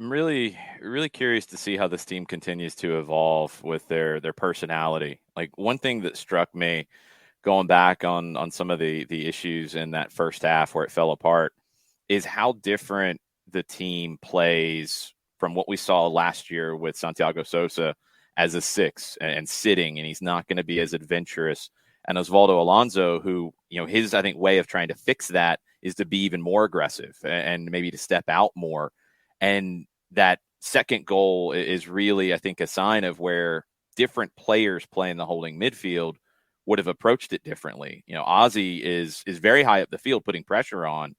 I'm really, really curious to see how this team continues to evolve with their personality. Like, one thing that struck me going back on some of the issues in that first half where it fell apart is how different the team plays from what we saw last year with Santiago Sosa as a 6 and sitting, and he's not going to be as adventurous. And Osvaldo Alonso, who, his, I think, way of trying to fix that is to be even more aggressive and maybe to step out more. And that second goal is really, I think, a sign of where different players playing the holding midfield would have approached it differently. Ozzy is very high up the field, putting pressure on,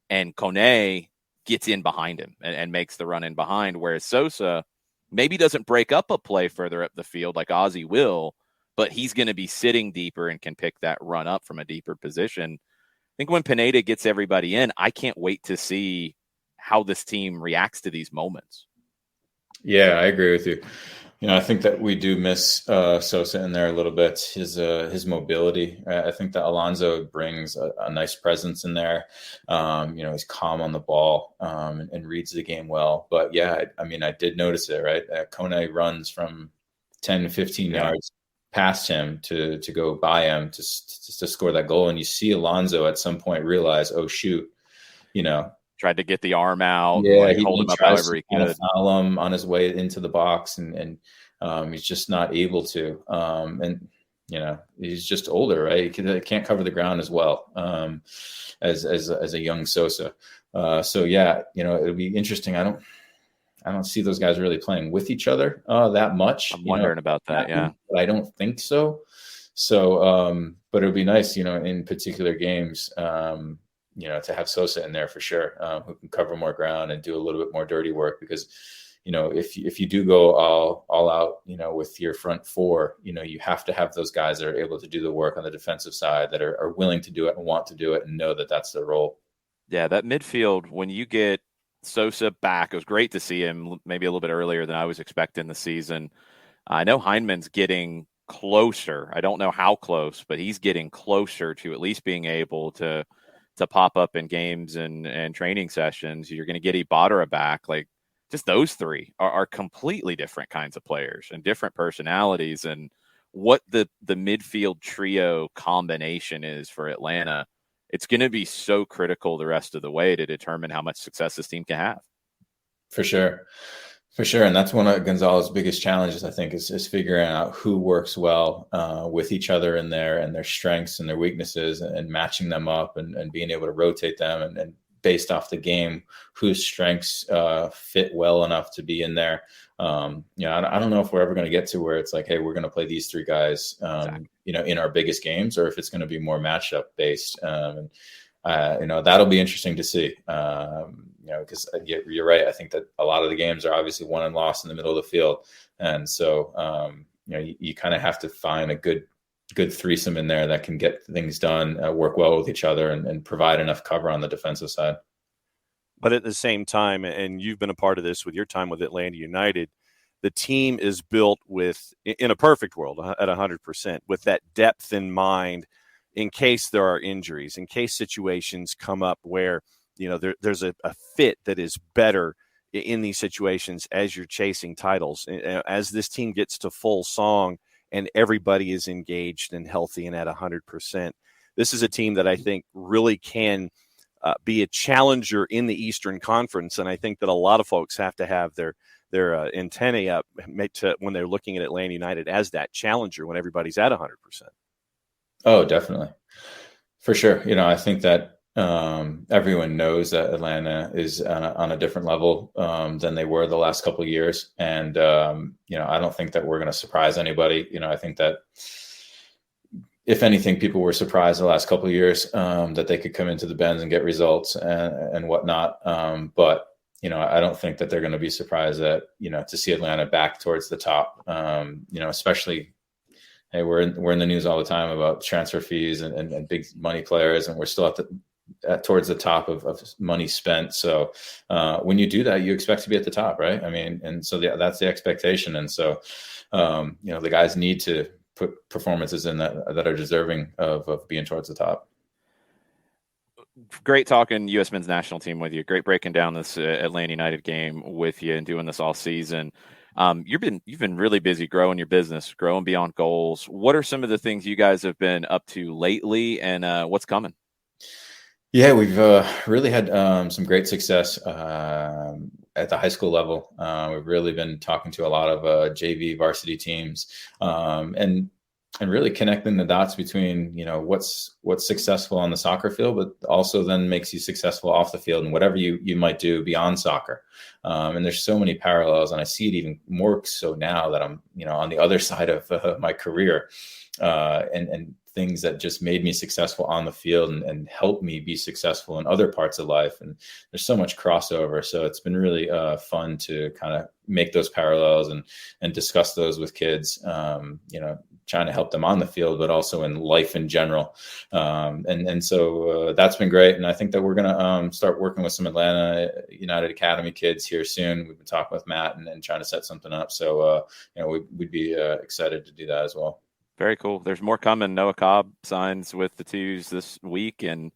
and Kone gets in behind him and makes the run in behind, whereas Sosa maybe doesn't break up a play further up the field like Ozzy will, but he's going to be sitting deeper and can pick that run up from a deeper position. I think when Pineda gets everybody in, I can't wait to see how this team reacts to these moments. Yeah, I agree with you. I think that we do miss Sosa in there a little bit. His mobility. I think that Alonso brings a nice presence in there. He's calm on the ball and reads the game well. But yeah, I did notice it, right? Kone runs from 10, 15 yards past him to go by him to score that goal. And you see Alonso at some point realize, oh shoot, tried to get the arm out, yeah, hold him up however he could. Foul him on his way into the box, and he's just not able to. And he's just older, right? He can't cover the ground as well as a young Sosa. So yeah, it'll be interesting. I don't see those guys really playing with each other that much. I'm wondering about that. Yeah, but I don't think so. So, but it would be nice, in particular games. To have Sosa in there for sure, who can cover more ground and do a little bit more dirty work. Because, if you do go all out, with your front 4, you have to have those guys that are able to do the work on the defensive side, that are willing to do it and want to do it and know that that's their role. Yeah, that midfield, when you get Sosa back, it was great to see him maybe a little bit earlier than I was expecting the season. I know Heineman's getting closer. I don't know how close, but he's getting closer to at least being able to pop up in games and training sessions. You're going to get Ibarra back. Like, just those three are completely different kinds of players and different personalities. And what the midfield trio combination is for Atlanta, it's going to be so critical the rest of the way to determine how much success this team can have. For sure. For sure. And that's one of Gonzalo's biggest challenges, I think, is figuring out who works well with each other in there and their strengths and their weaknesses, and matching them up and being able to rotate them and based off the game, whose strengths fit well enough to be in there. I don't know if we're ever going to get to where it's like, hey, we're going to play these three guys, exactly, in our biggest games, or if it's going to be more matchup based. That'll be interesting to see. Because you're right. I think that a lot of the games are obviously won and lost in the middle of the field. And so, you kind of have to find a good threesome in there that can get things done, work well with each other, and provide enough cover on the defensive side. But at the same time, and you've been a part of this with your time with Atlanta United, the team is built with, in a perfect world, at 100%, with that depth in mind in case there are injuries, in case situations come up where, there's a fit that is better in these situations as you're chasing titles. As this team gets to full song and everybody is engaged and healthy and at 100%, this is a team that I think really can be a challenger in the Eastern Conference. And I think that a lot of folks have to have their antennae up when they're looking at Atlanta United as that challenger when everybody's at 100%. Oh, definitely. For sure. I think that everyone knows that Atlanta is on a different level than they were the last couple of years. And, I don't think that we're going to surprise anybody. I think that if anything, people were surprised the last couple of years that they could come into the Bends and get results and whatnot. But I don't think that they're going to be surprised that, to see Atlanta back towards the top, especially, hey, we're in the news all the time about transfer fees and big money players, and we're still towards the top of money spent. So when you do that, you expect to be at the top, right? I mean, and so that's the expectation. And so, the guys need to put performances in that are deserving of being towards the top. Great talking U.S. men's national team with you. Great breaking down this Atlanta United game with you and doing this all season. You've been really busy growing your business, growing beyond goals. What are some of the things you guys have been up to lately, and what's coming? Yeah, we've really had some great success at the high school level. We've really been talking to a lot of JV varsity teams, and really connecting the dots between what's successful on the soccer field, but also then makes you successful off the field and whatever you might do beyond soccer. And there's so many parallels, and I see it even more so now that I'm on the other side of my career, and things that just made me successful on the field and helped me be successful in other parts of life. And there's so much crossover. So it's been really fun to kind of make those parallels and discuss those with kids, trying to help them on the field, but also in life in general. And so that's been great. And I think that we're going to start working with some Atlanta United Academy kids here soon. We've been talking with Matt and trying to set something up. So, we'd be excited to do that as well. Very cool. There's more coming. Noah Cobb signs with the Twos this week and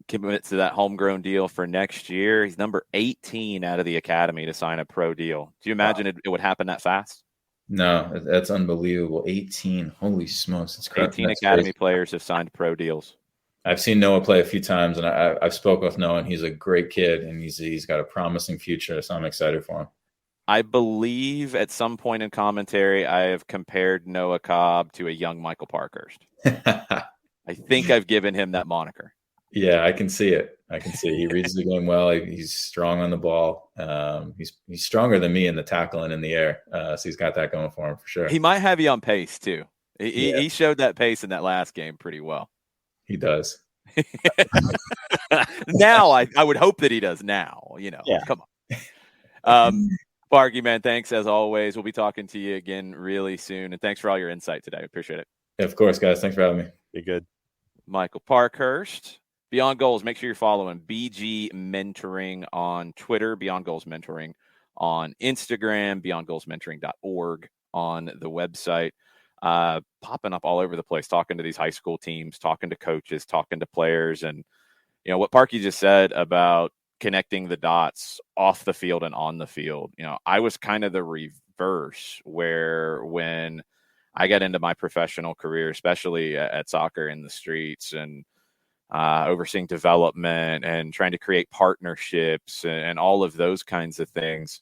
commits to that homegrown deal for next year. He's number 18 out of the academy to sign a pro deal. Do you imagine it would happen that fast? No, that's unbelievable. 18. Holy smokes. It's crazy. 18 academy players have signed pro deals. I've seen Noah play a few times, and I've spoken with Noah, and he's a great kid, and he's got a promising future, so I'm excited for him. I believe at some point in commentary, I have compared Noah Cobb to a young Michael Parkhurst. I think I've given him that moniker. Yeah, I can see it. He reads the game well. He's strong on the ball. He's stronger than me in the tackle and in the air. So he's got that going for him for sure. He might have you on pace too. He showed that pace in that last game pretty well. He does. Now I would hope that he does now. Come on. Parky, man, thanks as always. We'll be talking to you again really soon. And thanks for all your insight today. Appreciate it. Yeah, of course, guys. Thanks for having me. Be good. Michael Parkhurst. Beyond Goals, make sure you're following BG Mentoring on Twitter, Beyond Goals Mentoring on Instagram, beyondgoalsmentoring.org on the website. popping up all over the place, talking to these high school teams, talking to coaches, talking to players. And, what Parky just said about connecting the dots off the field and on the field, I was kind of the reverse, where when I got into my professional career, especially at soccer in the streets and overseeing development and trying to create partnerships and all of those kinds of things,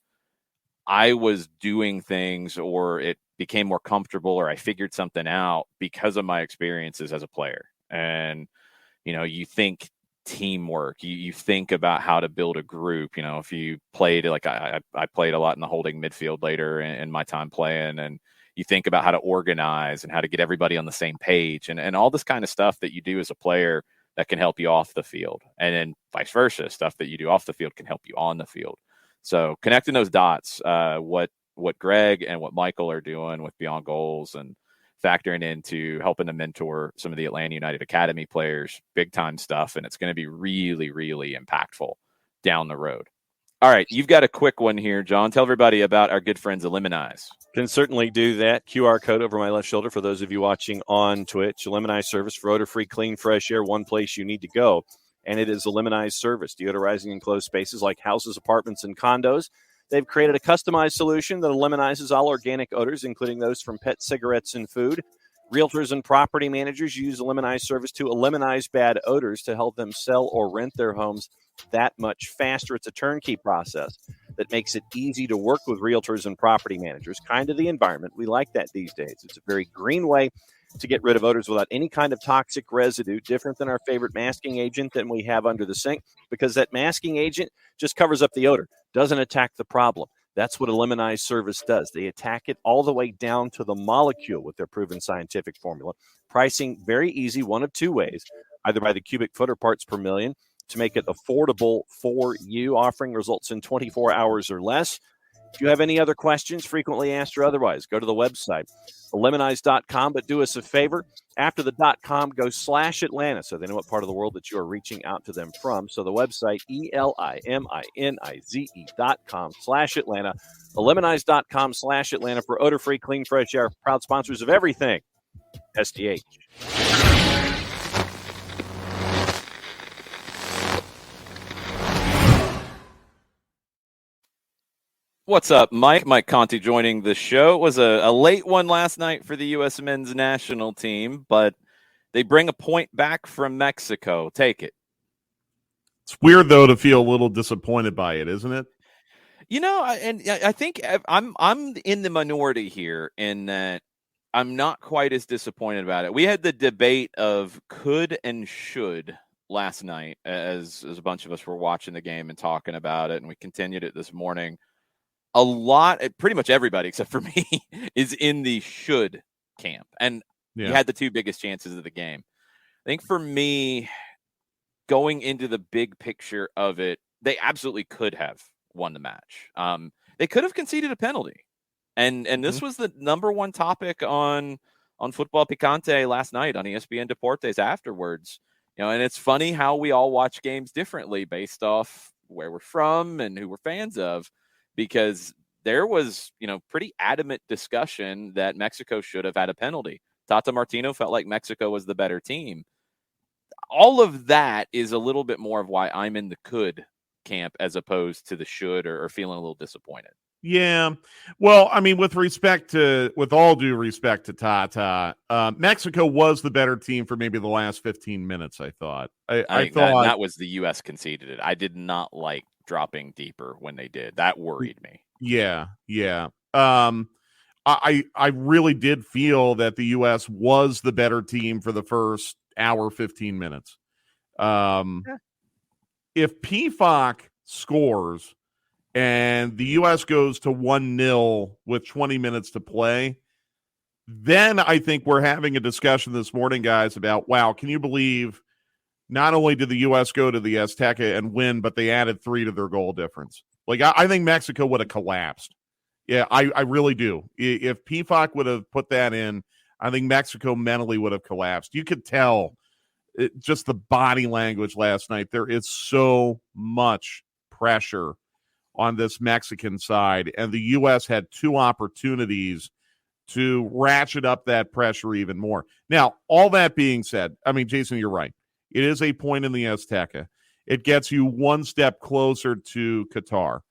I was doing things, or it became more comfortable, or I figured something out because of my experiences as a player. And, you think teamwork, you think about how to build a group. If you played, like I played a lot in the holding midfield later in my time playing, and you think about how to organize and how to get everybody on the same page and all this kind of stuff that you do as a player that can help you off the field. And then vice versa, stuff that you do off the field can help you on the field. So connecting those dots, what Greg and what Michael are doing with Beyond Goals and factoring into helping to mentor some of the Atlanta United Academy players, big time stuff. And it's going to be really, really impactful down the road. All right, you've got a quick one here, John. Tell everybody about our good friends at Lemonize. Can certainly do that. QR code over my left shoulder for those of you watching on Twitch. Lemonize service for odor-free, clean, fresh air, one place you need to go. And it is a Lemonize service, deodorizing enclosed spaces like houses, apartments, and condos. They've created a customized solution that lemonizes all organic odors, including those from pet cigarettes and food. Realtors and property managers use the Lemonize service to eliminate bad odors to help them sell or rent their homes that much faster. It's a turnkey process that makes it easy to work with realtors and property managers. Kind of the environment. We like that these days. It's a very green way to get rid of odors without any kind of toxic residue, different than our favorite masking agent that we have under the sink, because that masking agent just covers up the odor, doesn't attack the problem. That's what a Lemonize service does. They attack it all the way down to the molecule with their proven scientific formula. Pricing very easy, one of two ways, either by the cubic foot or parts per million, to make it affordable for you. Offering results in 24 hours or less. If you have any other questions, frequently asked or otherwise, go to the website, lemonize.com, but do us a favor. After the .com, go /Atlanta so they know what part of the world that you are reaching out to them from. So the website, ELIMINIZE.com /Atlanta, lemonize.com /Atlanta for odor-free, clean, fresh air, proud sponsors of everything SDH. What's up, Mike? Mike Conti joining the show. It was a late one last night for the U.S. men's national team, but they bring a point back from Mexico. Take it. It's weird, though, to feel a little disappointed by it, isn't it? I think I'm in the minority here in that I'm not quite as disappointed about it. We had the debate of could and should last night as a bunch of us were watching the game and talking about it, and we continued it this morning. A lot, pretty much everybody except for me, is in the should camp. And you had the two biggest chances of the game. I think for me, going into the big picture of it, they absolutely could have won the match. They could have conceded a penalty. And this was the number one topic on Football Picante last night on ESPN Deportes afterwards. And it's funny how we all watch games differently based off where we're from and who we're fans of. Because there was, pretty adamant discussion that Mexico should have had a penalty. Tata Martino felt like Mexico was the better team. All of that is a little bit more of why I'm in the could camp as opposed to the should or feeling a little disappointed. Yeah. Well, I mean, with all due respect to Tata, Mexico was the better team for maybe the last 15 minutes, I thought. I thought that was the U.S. conceded it. I did not like dropping deeper when they did. That worried me. Yeah. I really did feel that the U.S. was the better team for the first hour, 15 minutes. If PFOC scores and the U.S. goes to 1-0 with 20 minutes to play, then I think we're having a discussion this morning, guys, about, wow, can you believe not only did the U.S. go to the Azteca and win, but they added 3 to their goal difference. Like, I think Mexico would have collapsed. Yeah, I really do. If PFOC would have put that in, I think Mexico mentally would have collapsed. You could tell just the body language last night. There is so much pressure on this Mexican side, and the U.S. had 2 opportunities to ratchet up that pressure even more. Now, all that being said, I mean, Jason, you're right. It is a point in the Azteca. It gets you one step closer to Qatar.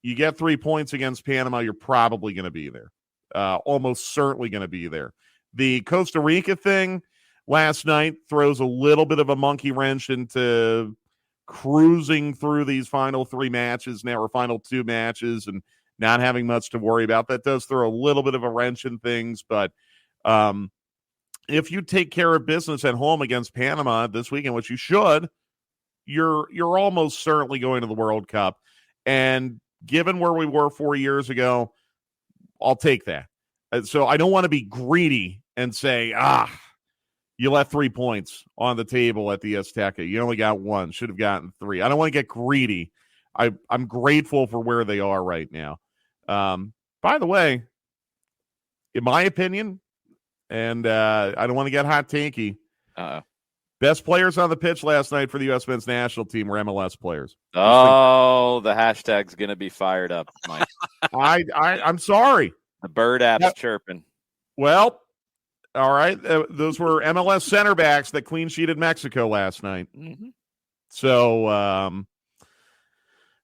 You get 3 points against Panama, you're probably going to be there. Almost certainly going to be there. The Costa Rica thing last night throws a little bit of a monkey wrench into cruising through these final 3 matches now, or final 2 matches, and not having much to worry about. That does throw a little bit of a wrench in things, but if you take care of business at home against Panama this weekend, which you should, you're almost certainly going to the World Cup. And given where we were 4 years ago, I'll take that. So I don't want to be greedy and say, you left 3 points on the table at the Azteca. You only got 1, should have gotten 3. I don't want to get greedy. I'm grateful for where they are right now. By the way, in my opinion, and I don't want to get hot takey, best players on the pitch last night for the U.S. men's national team were MLS players. Oh, the hashtag's going to be fired up, Mike. I'm sorry. The bird app's chirping. Well, all right. Those were MLS center backs that clean sheeted Mexico last night. Mm-hmm. So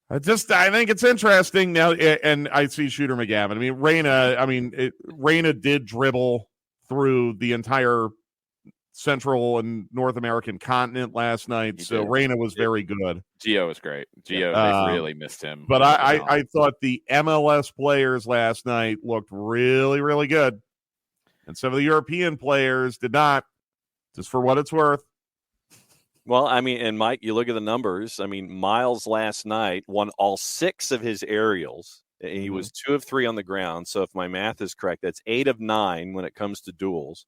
I think it's interesting now. And I see Shooter McGavin. I mean, Reyna did dribble through the entire Central and North American continent last night. So Reyna was very good. Gio was great. Gio, they really missed him. But I thought the MLS players last night looked really, really good. And some of the European players did not, just for what it's worth. Well, I mean, and Mike, you look at the numbers. I mean, Miles last night won all 6 of his aerials. And he was 2 of 3 on the ground. So if my math is correct, that's 8 of 9 when it comes to duels.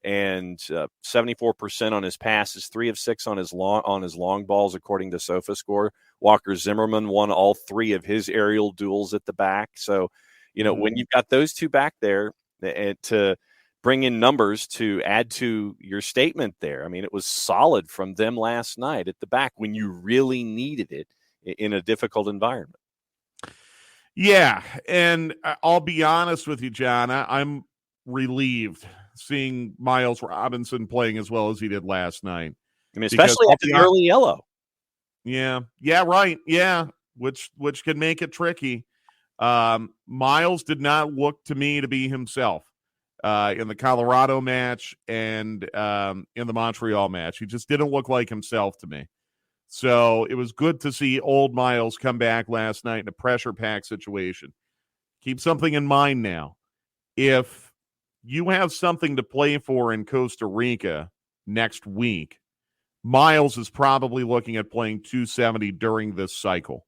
And 74% on his passes, 3 of 6 on his long balls, according to SofaScore. Walker Zimmerman won all 3 of his aerial duels at the back. So, when you've got those 2 back there, to bring in numbers to add to your statement there, I mean, it was solid from them last night at the back when you really needed it in a difficult environment. Yeah, and I'll be honest with you, John, I'm relieved seeing Miles Robinson playing as well as he did last night. I mean, especially after the early yellow. Yeah, right. Yeah, which can make it tricky. Miles did not look to me to be himself in the Colorado match and in the Montreal match. He just didn't look like himself to me. So it was good to see old Miles come back last night in a pressure-packed situation. Keep something in mind now. If you have something to play for in Costa Rica next week, Miles is probably looking at playing 270 during this cycle.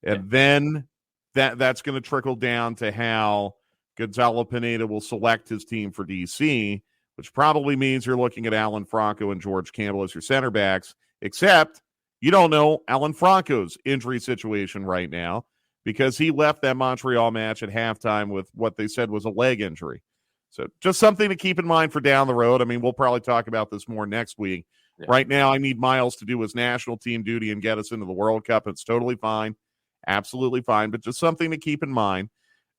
And then that's going to trickle down to how Gonzalo Pineda will select his team for DC, which probably means you're looking at Alan Franco and George Campbell as your center backs, except you don't know Alan Franco's injury situation right now because he left that Montreal match at halftime with what they said was a leg injury. So just something to keep in mind for down the road. I mean, we'll probably talk about this more next week. Yeah. Right now, I need Miles to do his national team duty and get us into the World Cup. It's totally fine. Absolutely fine. But just something to keep in mind.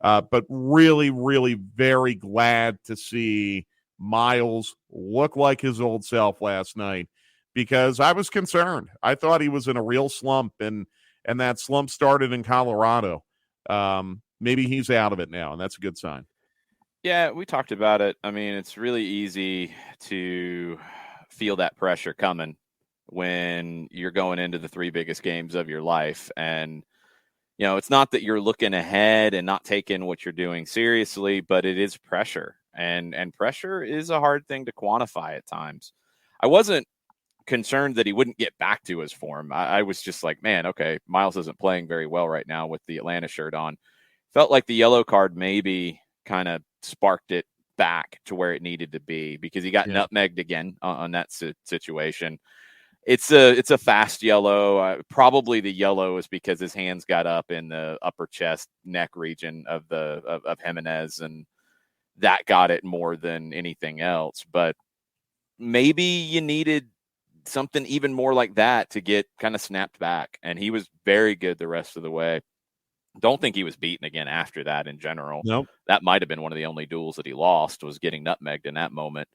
But really, really very glad to see Miles look like his old self last night because I was concerned. I thought he was in a real slump, and that slump started in Colorado. Maybe he's out of it now, and that's a good sign. Yeah, we talked about it. I mean, it's really easy to feel that pressure coming when you're going into the 3 biggest games of your life. And, it's not that you're looking ahead and not taking what you're doing seriously, but it is pressure. And pressure is a hard thing to quantify at times. I wasn't concerned that he wouldn't get back to his form. I was just like, man, okay, Miles isn't playing very well right now with the Atlanta shirt on. Felt like the yellow card maybe kind of sparked it back to where it needed to be because he got nutmegged again on that situation. It's a fast yellow. Probably the yellow is because his hands got up in the upper chest neck region of Jimenez, and that got it more than anything else. But maybe you needed something even more like that to get kind of snapped back, and he was very good the rest of the way. Don't think he was beaten again after that in general. Nope. That might have been one of the only duels that he lost, was getting nutmegged in that moment.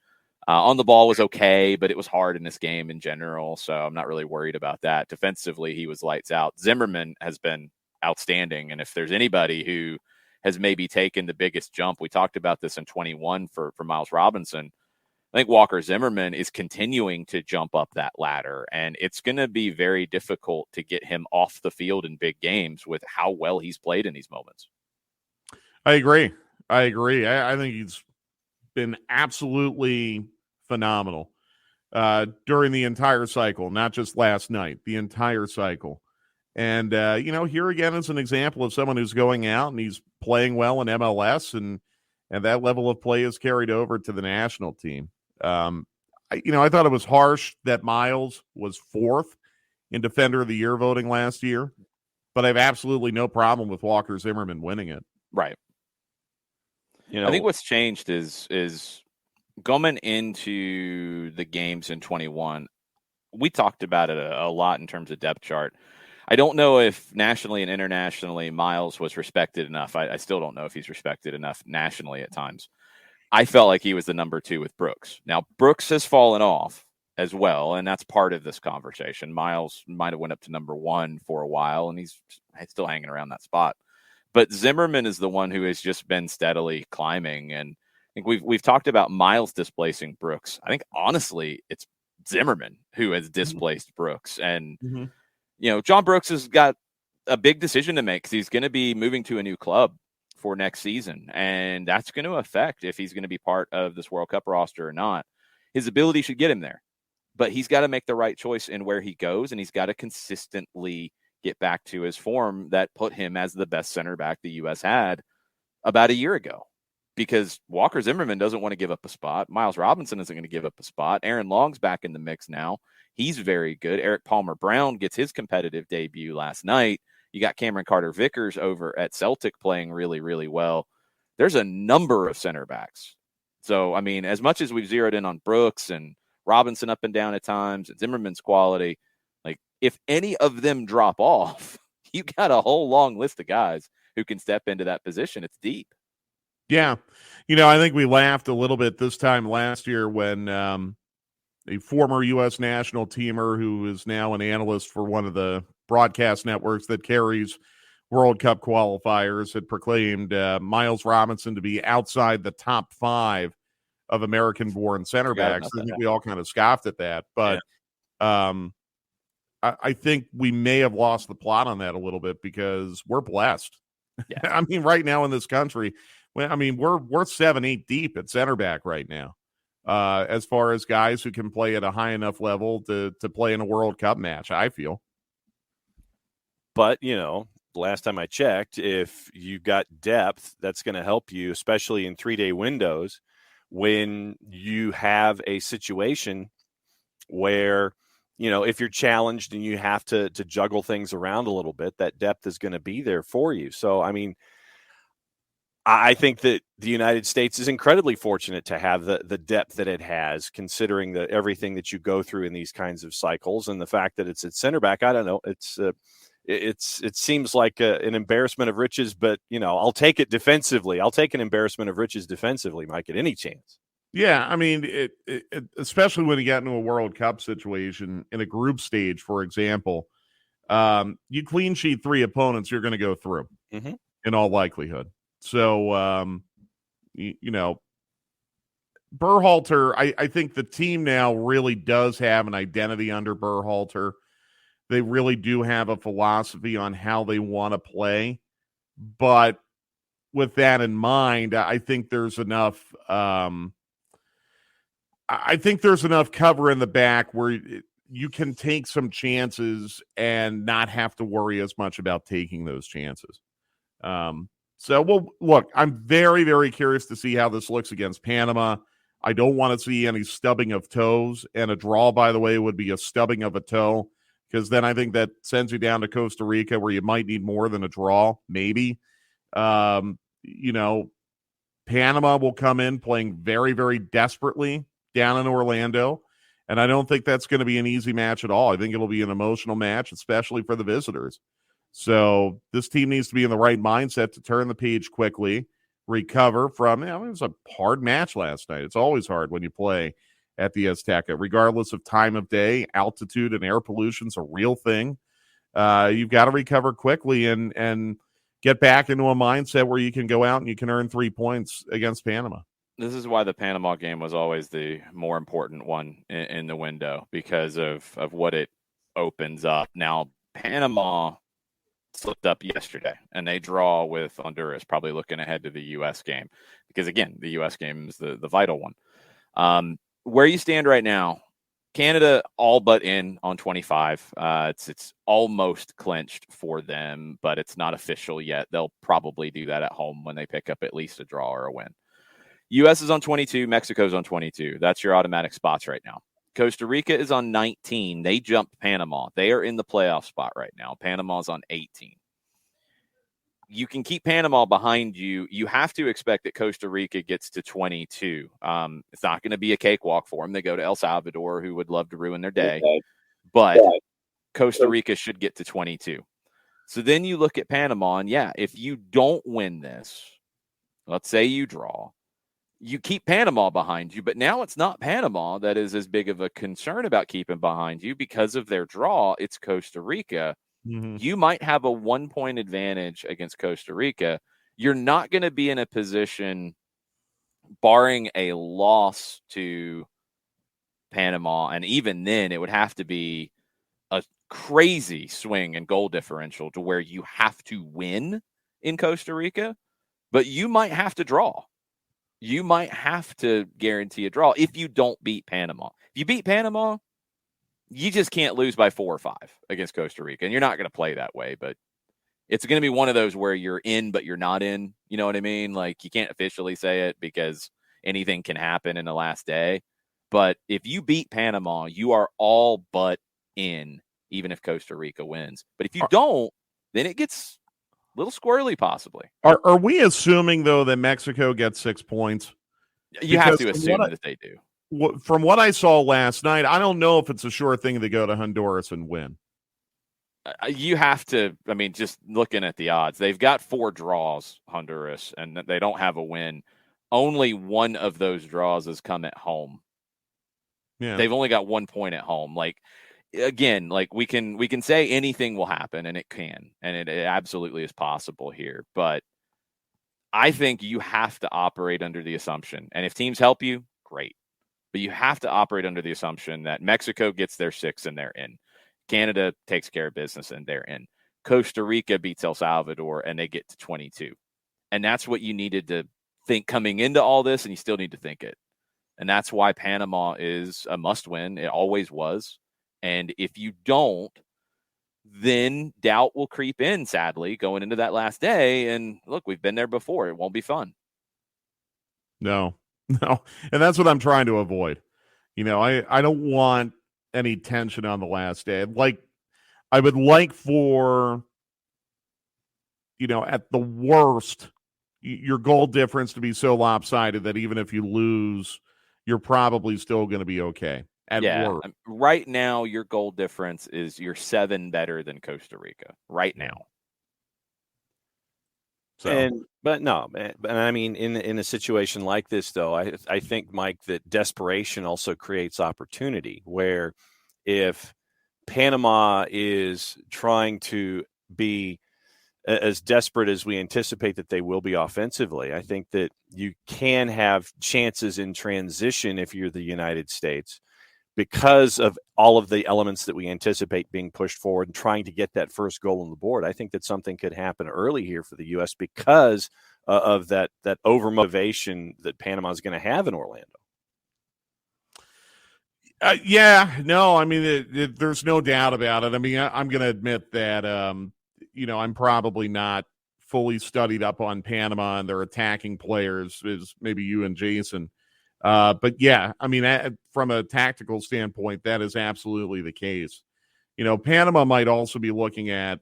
On the ball was okay, but it was hard in this game in general, so I'm not really worried about that. Defensively, he was lights out. Zimmerman has been outstanding, and if there's anybody who has maybe taken the biggest jump, we talked about this in 21 for Miles Robinson. I think Walker Zimmerman is continuing to jump up that ladder, and it's going to be very difficult to get him off the field in big games with how well he's played in these moments. I agree. I think he's been absolutely phenomenal during the entire cycle, not just last night, the entire cycle. And, here again is an example of someone who's going out and he's playing well in MLS, and that level of play is carried over to the national team. I thought it was harsh that Miles was 4th in Defender of the Year voting last year, but I have absolutely no problem with Walker Zimmerman winning it. Right. I think what's changed is going into the games in 21, we talked about it a lot in terms of depth chart. I don't know if nationally and internationally Miles was respected enough. I still don't know if he's respected enough nationally at times. I felt like he was the number 2 with Brooks. Now, Brooks has fallen off as well, and that's part of this conversation. Miles might have went up to number 1 for a while, and he's still hanging around that spot. But Zimmerman is the one who has just been steadily climbing, and I think we've talked about Miles displacing Brooks. I think, honestly, it's Zimmerman who has displaced Brooks, and John Brooks has got a big decision to make because he's going to be moving to a new club for next season, and that's going to affect if he's going to be part of this World Cup roster or not. His ability should get him there, but he's got to make the right choice in where he goes, and he's got to consistently get back to his form that put him as the best center back the U.S. had about a year ago, because Walker Zimmerman doesn't want to give up a spot. Miles Robinson isn't going to give up a spot. Aaron Long's back in the mix now. He's very good. Eric Palmer-Brown gets his competitive debut last night. You got Cameron Carter-Vickers over at Celtic playing really, really well. There's a number of center backs. So, I mean, as much as we've zeroed in on Brooks and Robinson up and down at times and Zimmerman's quality, like, if any of them drop off, you got a whole long list of guys who can step into that position. It's deep. Yeah. I think we laughed a little bit this time last year when a former U.S. national teamer who is now an analyst for one of the broadcast networks that carries World Cup qualifiers had proclaimed Miles Robinson to be outside the top 5 of American-born center backs. I think we all kind of scoffed at that. But I think we may have lost the plot on that a little bit because we're blessed. Yeah. I mean, right now in this country, we're 7-8 deep at center back right now. As far as guys who can play at a high enough level to play in a World Cup match, I feel. But, last time I checked, if you've got depth, that's going to help you, especially in 3-day windows, when you have a situation where, if you're challenged and you have to juggle things around a little bit, that depth is going to be there for you. So, I mean, I think that the United States is incredibly fortunate to have the depth that it has, considering everything that you go through in these kinds of cycles, and the fact that it's at center back. I don't know. It seems like an embarrassment of riches, but I'll take it defensively. I'll take an embarrassment of riches defensively, Mike, at any chance. Yeah, I mean, it especially when you get into a World Cup situation in a group stage, for example, you clean sheet 3 opponents, you're going to go through in all likelihood. So, Berhalter, I think the team now really does have an identity under Berhalter. They really do have a philosophy on how they want to play. But with that in mind, I think there's enough cover in the back where you can take some chances and not have to worry as much about taking those chances. So, well, look, I'm very, very curious to see how this looks against Panama. I don't want to see any stubbing of toes, and a draw, by the way, would be a stubbing of a toe, because then I think that sends you down to Costa Rica where you might need more than a draw, maybe. Panama will come in playing very, very desperately down in Orlando, and I don't think that's going to be an easy match at all. I think it'll be an emotional match, especially for the visitors. So this team needs to be in the right mindset to turn the page quickly, recover from, it was a hard match last night. It's always hard when you play at the Azteca, regardless of time of day. Altitude and air pollution is a real thing. You've got to recover quickly and get back into a mindset where you can go out and you can earn 3 points against Panama. This is why the Panama game was always the more important one in the window, because of what it opens up. Now, Panama slipped up yesterday, and they draw with Honduras, probably looking ahead to the U.S. game, because, again, the U.S. game is the vital one. Where you stand right now, Canada all but in on 25. It's almost clinched for them, but it's not official yet. They'll probably do that at home when they pick up at least a draw or a win. U.S. is on 22. Mexico's on 22. That's your automatic spots right now. Costa Rica is on 19. They jumped Panama. They are in the playoff spot right now. Panama's on 18. You can keep Panama behind you. You have to expect that Costa Rica gets to 22. It's not going to be a cakewalk for them. They go to El Salvador, who would love to ruin their day. But Costa Rica should get to 22. So then you look at Panama, and if you don't win this, let's say you draw, you keep Panama behind you, but now it's not Panama that is as big of a concern about keeping behind you because of their draw. It's Costa Rica. Mm-hmm. You might have a 1 point advantage against Costa Rica. You're not going to be in a position, barring a loss to Panama, and even then it would have to be a crazy swing in goal differential to where you have to win in Costa Rica, but you might have to draw. You might have to guarantee a draw if you don't beat Panama. If you beat Panama, you just can't lose by 4 or 5 against Costa Rica. And you're not going to play that way, but it's going to be one of those where you're in, but you're not in. You know what I mean? Like, you can't officially say it because anything can happen in the last day. But if you beat Panama, you are all but in, even if Costa Rica wins. But if you don't, then it gets a little squirrely, possibly. Are we assuming, though, that Mexico gets 6 points? You have to assume that they do. From what I saw last night, I don't know if it's a sure thing to go to Honduras and win. You have to, just looking at the odds, they've got 4 draws, Honduras, and they don't have a win. Only one of those draws has come at home. Yeah. They've only got 1 point at home. Like, again, like we can say anything will happen, and it can, and it absolutely is possible here. But I think you have to operate under the assumption, and if teams help you, great. But you have to operate under the assumption that Mexico gets their 6 and they're in. Canada takes care of business and they're in. Costa Rica beats El Salvador and they get to 22. And that's what you needed to think coming into all this, and you still need to think it. And that's why Panama is a must-win. It always was. And if you don't, then doubt will creep in, sadly, going into that last day. And look, we've been there before. It won't be fun. No. And that's what I'm trying to avoid. I don't want any tension on the last day. I would like for, at the worst, your goal difference to be so lopsided that even if you lose, you're probably still going to be okay. Right now, your goal difference is you're 7 better than Costa Rica right now. So. In a situation like this, though, I think, Mike, that desperation also creates opportunity, where if Panama is trying to be as desperate as we anticipate that they will be offensively, I think that you can have chances in transition if you're the United States, because of all of the elements that we anticipate being pushed forward and trying to get that first goal on the board. I think that something could happen early here for the U.S. because of that over-motivation that Panama is going to have in Orlando. There's no doubt about it. I'm going to admit that, I'm probably not fully studied up on Panama and their attacking players as maybe you and Jason. But from a tactical standpoint, that is absolutely the case. Panama might also be looking at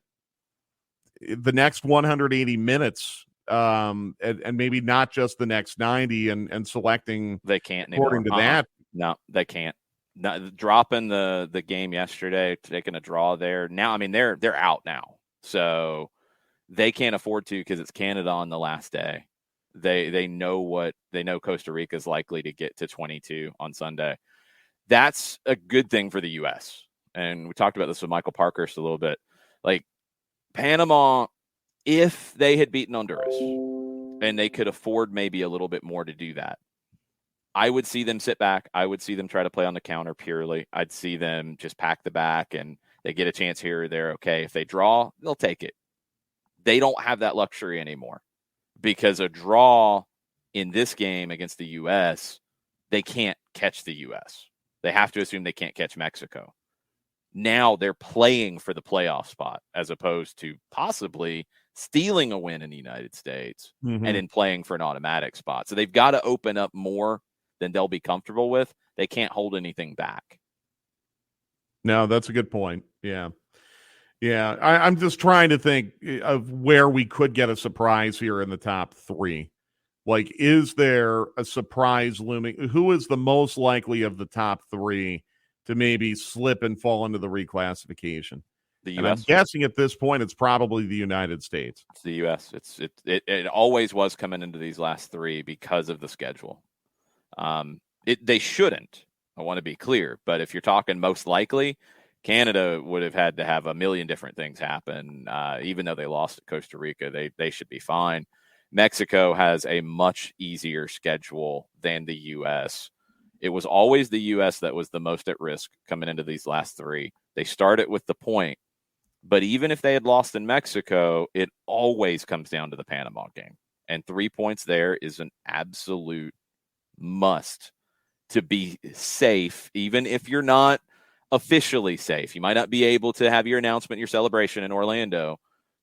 the next 180 minutes, and maybe not just the next 90 and selecting. They can't according anymore. To that. No, they can't. Dropping the game yesterday, taking a draw there. Now, they're out now. So they can't afford to because it's Canada on the last day. They know Costa Rica is likely to get to 22 on Sunday. That's a good thing for the U.S. And we talked about this with Michael Parkhurst a little bit. Like Panama, if they had beaten Honduras and they could afford maybe a little bit more to do that, I would see them sit back. I would see them try to play on the counter purely. I'd see them just pack the back and they get a chance here or there. Okay, if they draw, they'll take it. They don't have that luxury anymore because a draw in this game against the U.S., they can't catch the U.S. They have to assume they can't catch Mexico. Now they're playing for the playoff spot as opposed to possibly stealing a win in the United States and then playing for an automatic spot. So they've got to open up more than they'll be comfortable with. They can't hold anything back. No, that's a good point. Yeah. Yeah. I'm just trying to think of where we could get a surprise here in the top three. Like, is there a surprise looming? Who is the most likely of the top three to maybe slip and fall into the reclassification? The And U.S. I'm guessing at this point it's probably the United States. It's the U.S. It always was coming into these last three because of the schedule. They shouldn't. I want to be clear, but if you're talking most likely, Canada would have had to have a million different things happen. Even though they lost at Costa Rica, they should be fine. Mexico has a much easier schedule than the U.S. It was always the U.S. that was the most at risk coming into these last three. They started with the point, but even if they had lost in Mexico, it always comes down to the Panama game. And 3 points there is an absolute must to be safe, even if you're not officially safe. You might not be able to have your announcement, your celebration in Orlando,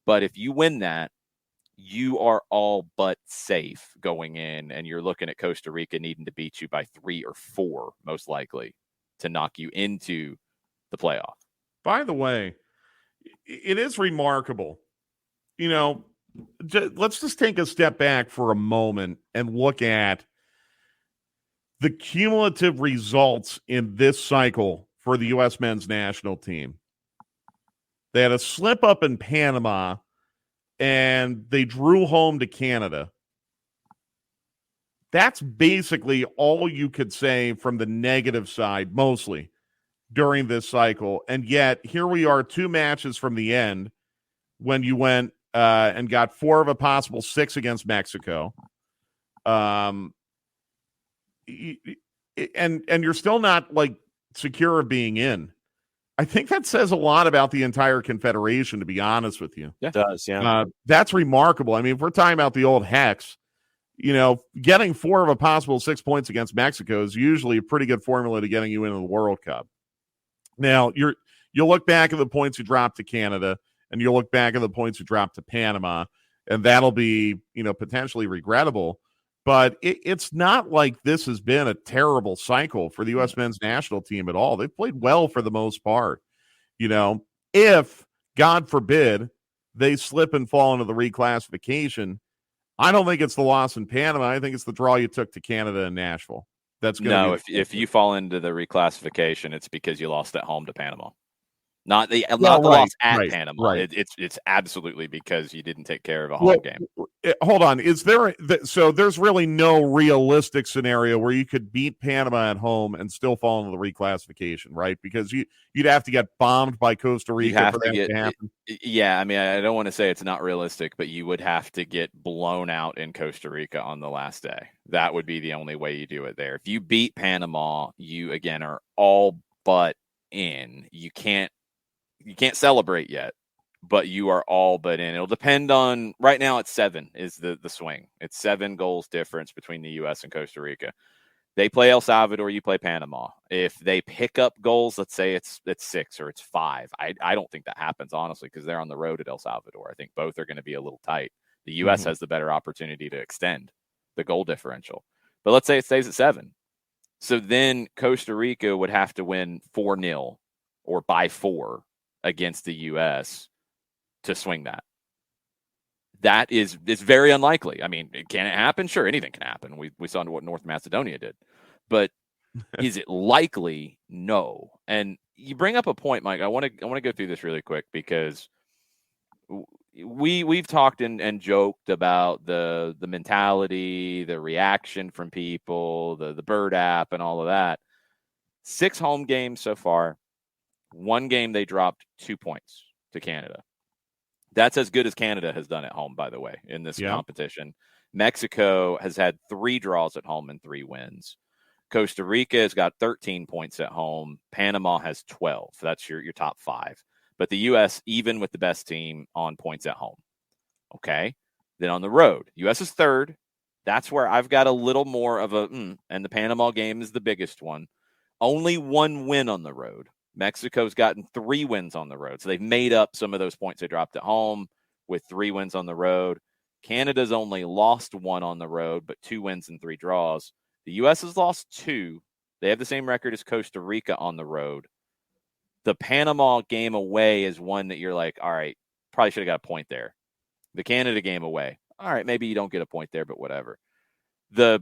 but if you win that, you are all but safe going in, and you're looking at Costa Rica needing to beat you by 3 or 4, most likely, to knock you into the playoff. By the way, it is remarkable. You know, let's just take a step back for a moment and look at the cumulative results in this cycle for the U.S. men's national team. They had a slip up in Panama, and they drew home to Canada. That's basically all you could say from the negative side, mostly, during this cycle. And yet, here we are 2 matches from the end when you went and got 4 of a possible 6 against Mexico. And you're still not, like, secure of being in. I think that says a lot about the entire confederation, to be honest with you. Yeah. It does, yeah. That's remarkable. I mean, if we're talking about the old Hex, you know, getting 4 of a possible 6 points against Mexico is usually a pretty good formula to getting you into the World Cup. Now, you'll look back at the points you dropped to Canada, and you'll look back at the points you dropped to Panama, and that'll be, you know, potentially regrettable. But it's not like this has been a terrible cycle for the U.S. men's national team at all. They've played well for the most part. You know, if, God forbid, they slip and fall into the reclassification, I don't think it's the loss in Panama. I think it's the draw you took to Canada and Nashville. That's going to be if you fall into the reclassification, it's because you lost at home to Panama. Not the loss at Panama. Right. It's absolutely because you didn't take care of a home game. Hold on. Is there so there's really no realistic scenario where you could beat Panama at home and still fall into the reclassification, right? Because you'd have to get bombed by Costa Rica for that to happen. Yeah, I mean, I don't want to say it's not realistic, but you would have to get blown out in Costa Rica on the last day. That would be the only way you do it there. If you beat Panama, you again are all but in. You can't celebrate yet, but you are all but in. It'll depend on, right now it's 7 is the swing. It's 7 goals difference between the U.S. and Costa Rica. They play El Salvador, you play Panama. If they pick up goals, let's say it's 6 or it's 5. I don't think that happens, honestly, because they're on the road at El Salvador. I think both are going to be a little tight. The U.S. has the better opportunity to extend the goal differential. But let's say it stays at 7. So then Costa Rica would have to win 4-0 or by 4 against the U.S. to swing that. That is very unlikely. I mean, can it happen? Sure, anything can happen. We saw what North Macedonia did. But is it likely? No. And you bring up a point, Mike. I want to go through this really quick because we've talked and joked about the mentality, the reaction from people, the Bird app, and all of that. 6 home games so far. 1 game they dropped 2 points to Canada. That's as good as Canada has done at home, by the way, in this competition. Mexico has had 3 draws at home and 3 wins. Costa Rica has got 13 points at home. Panama has 12. That's your top 5. But the U.S., even with the best team, on points at home. Okay. Then on the road, U.S. is 3rd. That's where I've got a little more of and the Panama game is the biggest one. Only 1 win on the road. Mexico's gotten 3 wins on the road. So they've made up some of those points they dropped at home with 3 wins on the road. Canada's only lost 1 on the road, but 2 wins and 3 draws. The U.S. has lost 2. They have the same record as Costa Rica on the road. The Panama game away is one that you're like, all right, probably should have got a point there. The Canada game away, all right, maybe you don't get a point there, but whatever. The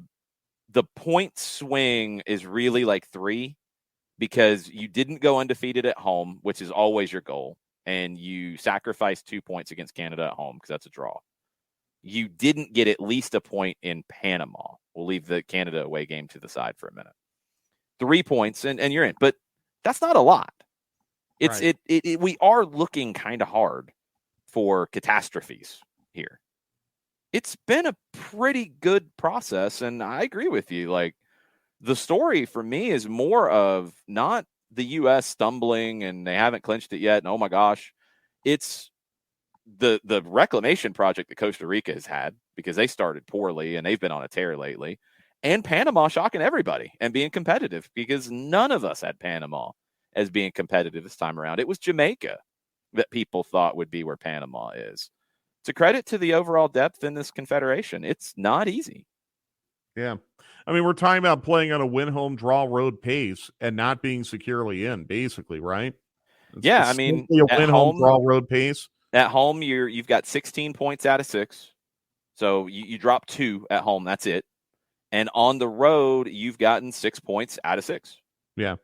point swing is really like 3 because you didn't go undefeated at home, which is always your goal, and you sacrificed 2 points against Canada at home because that's a draw. You didn't get at least a point in Panama. We'll leave the Canada away game to the side for a minute. 3 points, and you're in. But that's not a lot. It's right. We are looking kind of hard for catastrophes here. It's been a pretty good process, and I agree with you. Like, the story for me is more of not the U.S. stumbling and they haven't clinched it yet, and oh my gosh, it's the reclamation project that Costa Rica has had because they started poorly and they've been on a tear lately, and Panama shocking everybody and being competitive because none of us had Panama as being competitive this time around. It was Jamaica that people thought would be where Panama is. It's a credit to the overall depth in this confederation. It's not easy. Yeah. I mean, we're talking about playing on a win-home, draw-road pace and not being securely in, basically, right? It's I mean, a win-home, draw-road pace. At home, you've got 16 points out of 6. So you drop 2 at home. That's it. And on the road, you've gotten 6 points out of 6. Yeah.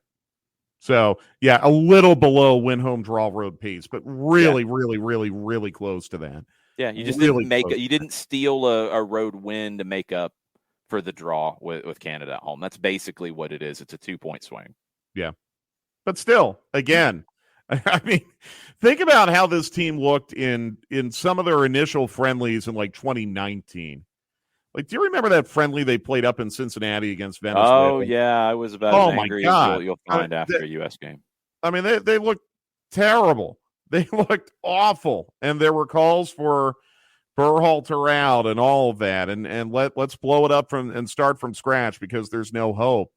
So, yeah, a little below win-home, draw-road pace, but really, really, really, really close to that. Yeah, you just didn't you didn't steal a road win to make up for the draw with Canada at home. That's basically what it is. It's a 2-point swing. Yeah. But still, again, I mean, think about how this team looked in some of their initial friendlies in like 2019. Like, do you remember that friendly they played up in Cincinnati against Venezuela? Oh, yeah. I was about as angry as you'll find after a U.S. game. I mean, they looked terrible. They looked awful. And there were calls for Berhalter out and all of that. And let's blow it up and start from scratch because there's no hope.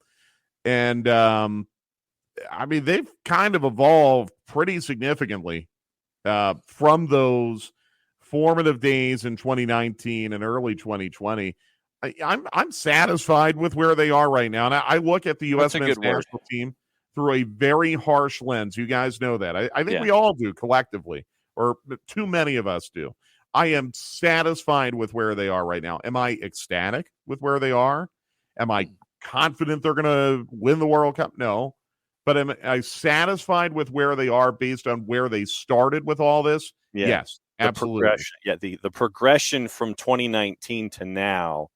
And, I mean, they've kind of evolved pretty significantly from those formative days in 2019 and early 2020. I'm satisfied with where they are right now. And I look at the U.S. men's national team through a very harsh lens. You guys know that. I think we all do collectively, or too many of us do. I am satisfied with where they are right now. Am I ecstatic with where they are? Am I confident they're going to win the World Cup? No. But am I satisfied with where they are based on where they started with all this? Yeah. Yes, absolutely. The progression from 2019 to now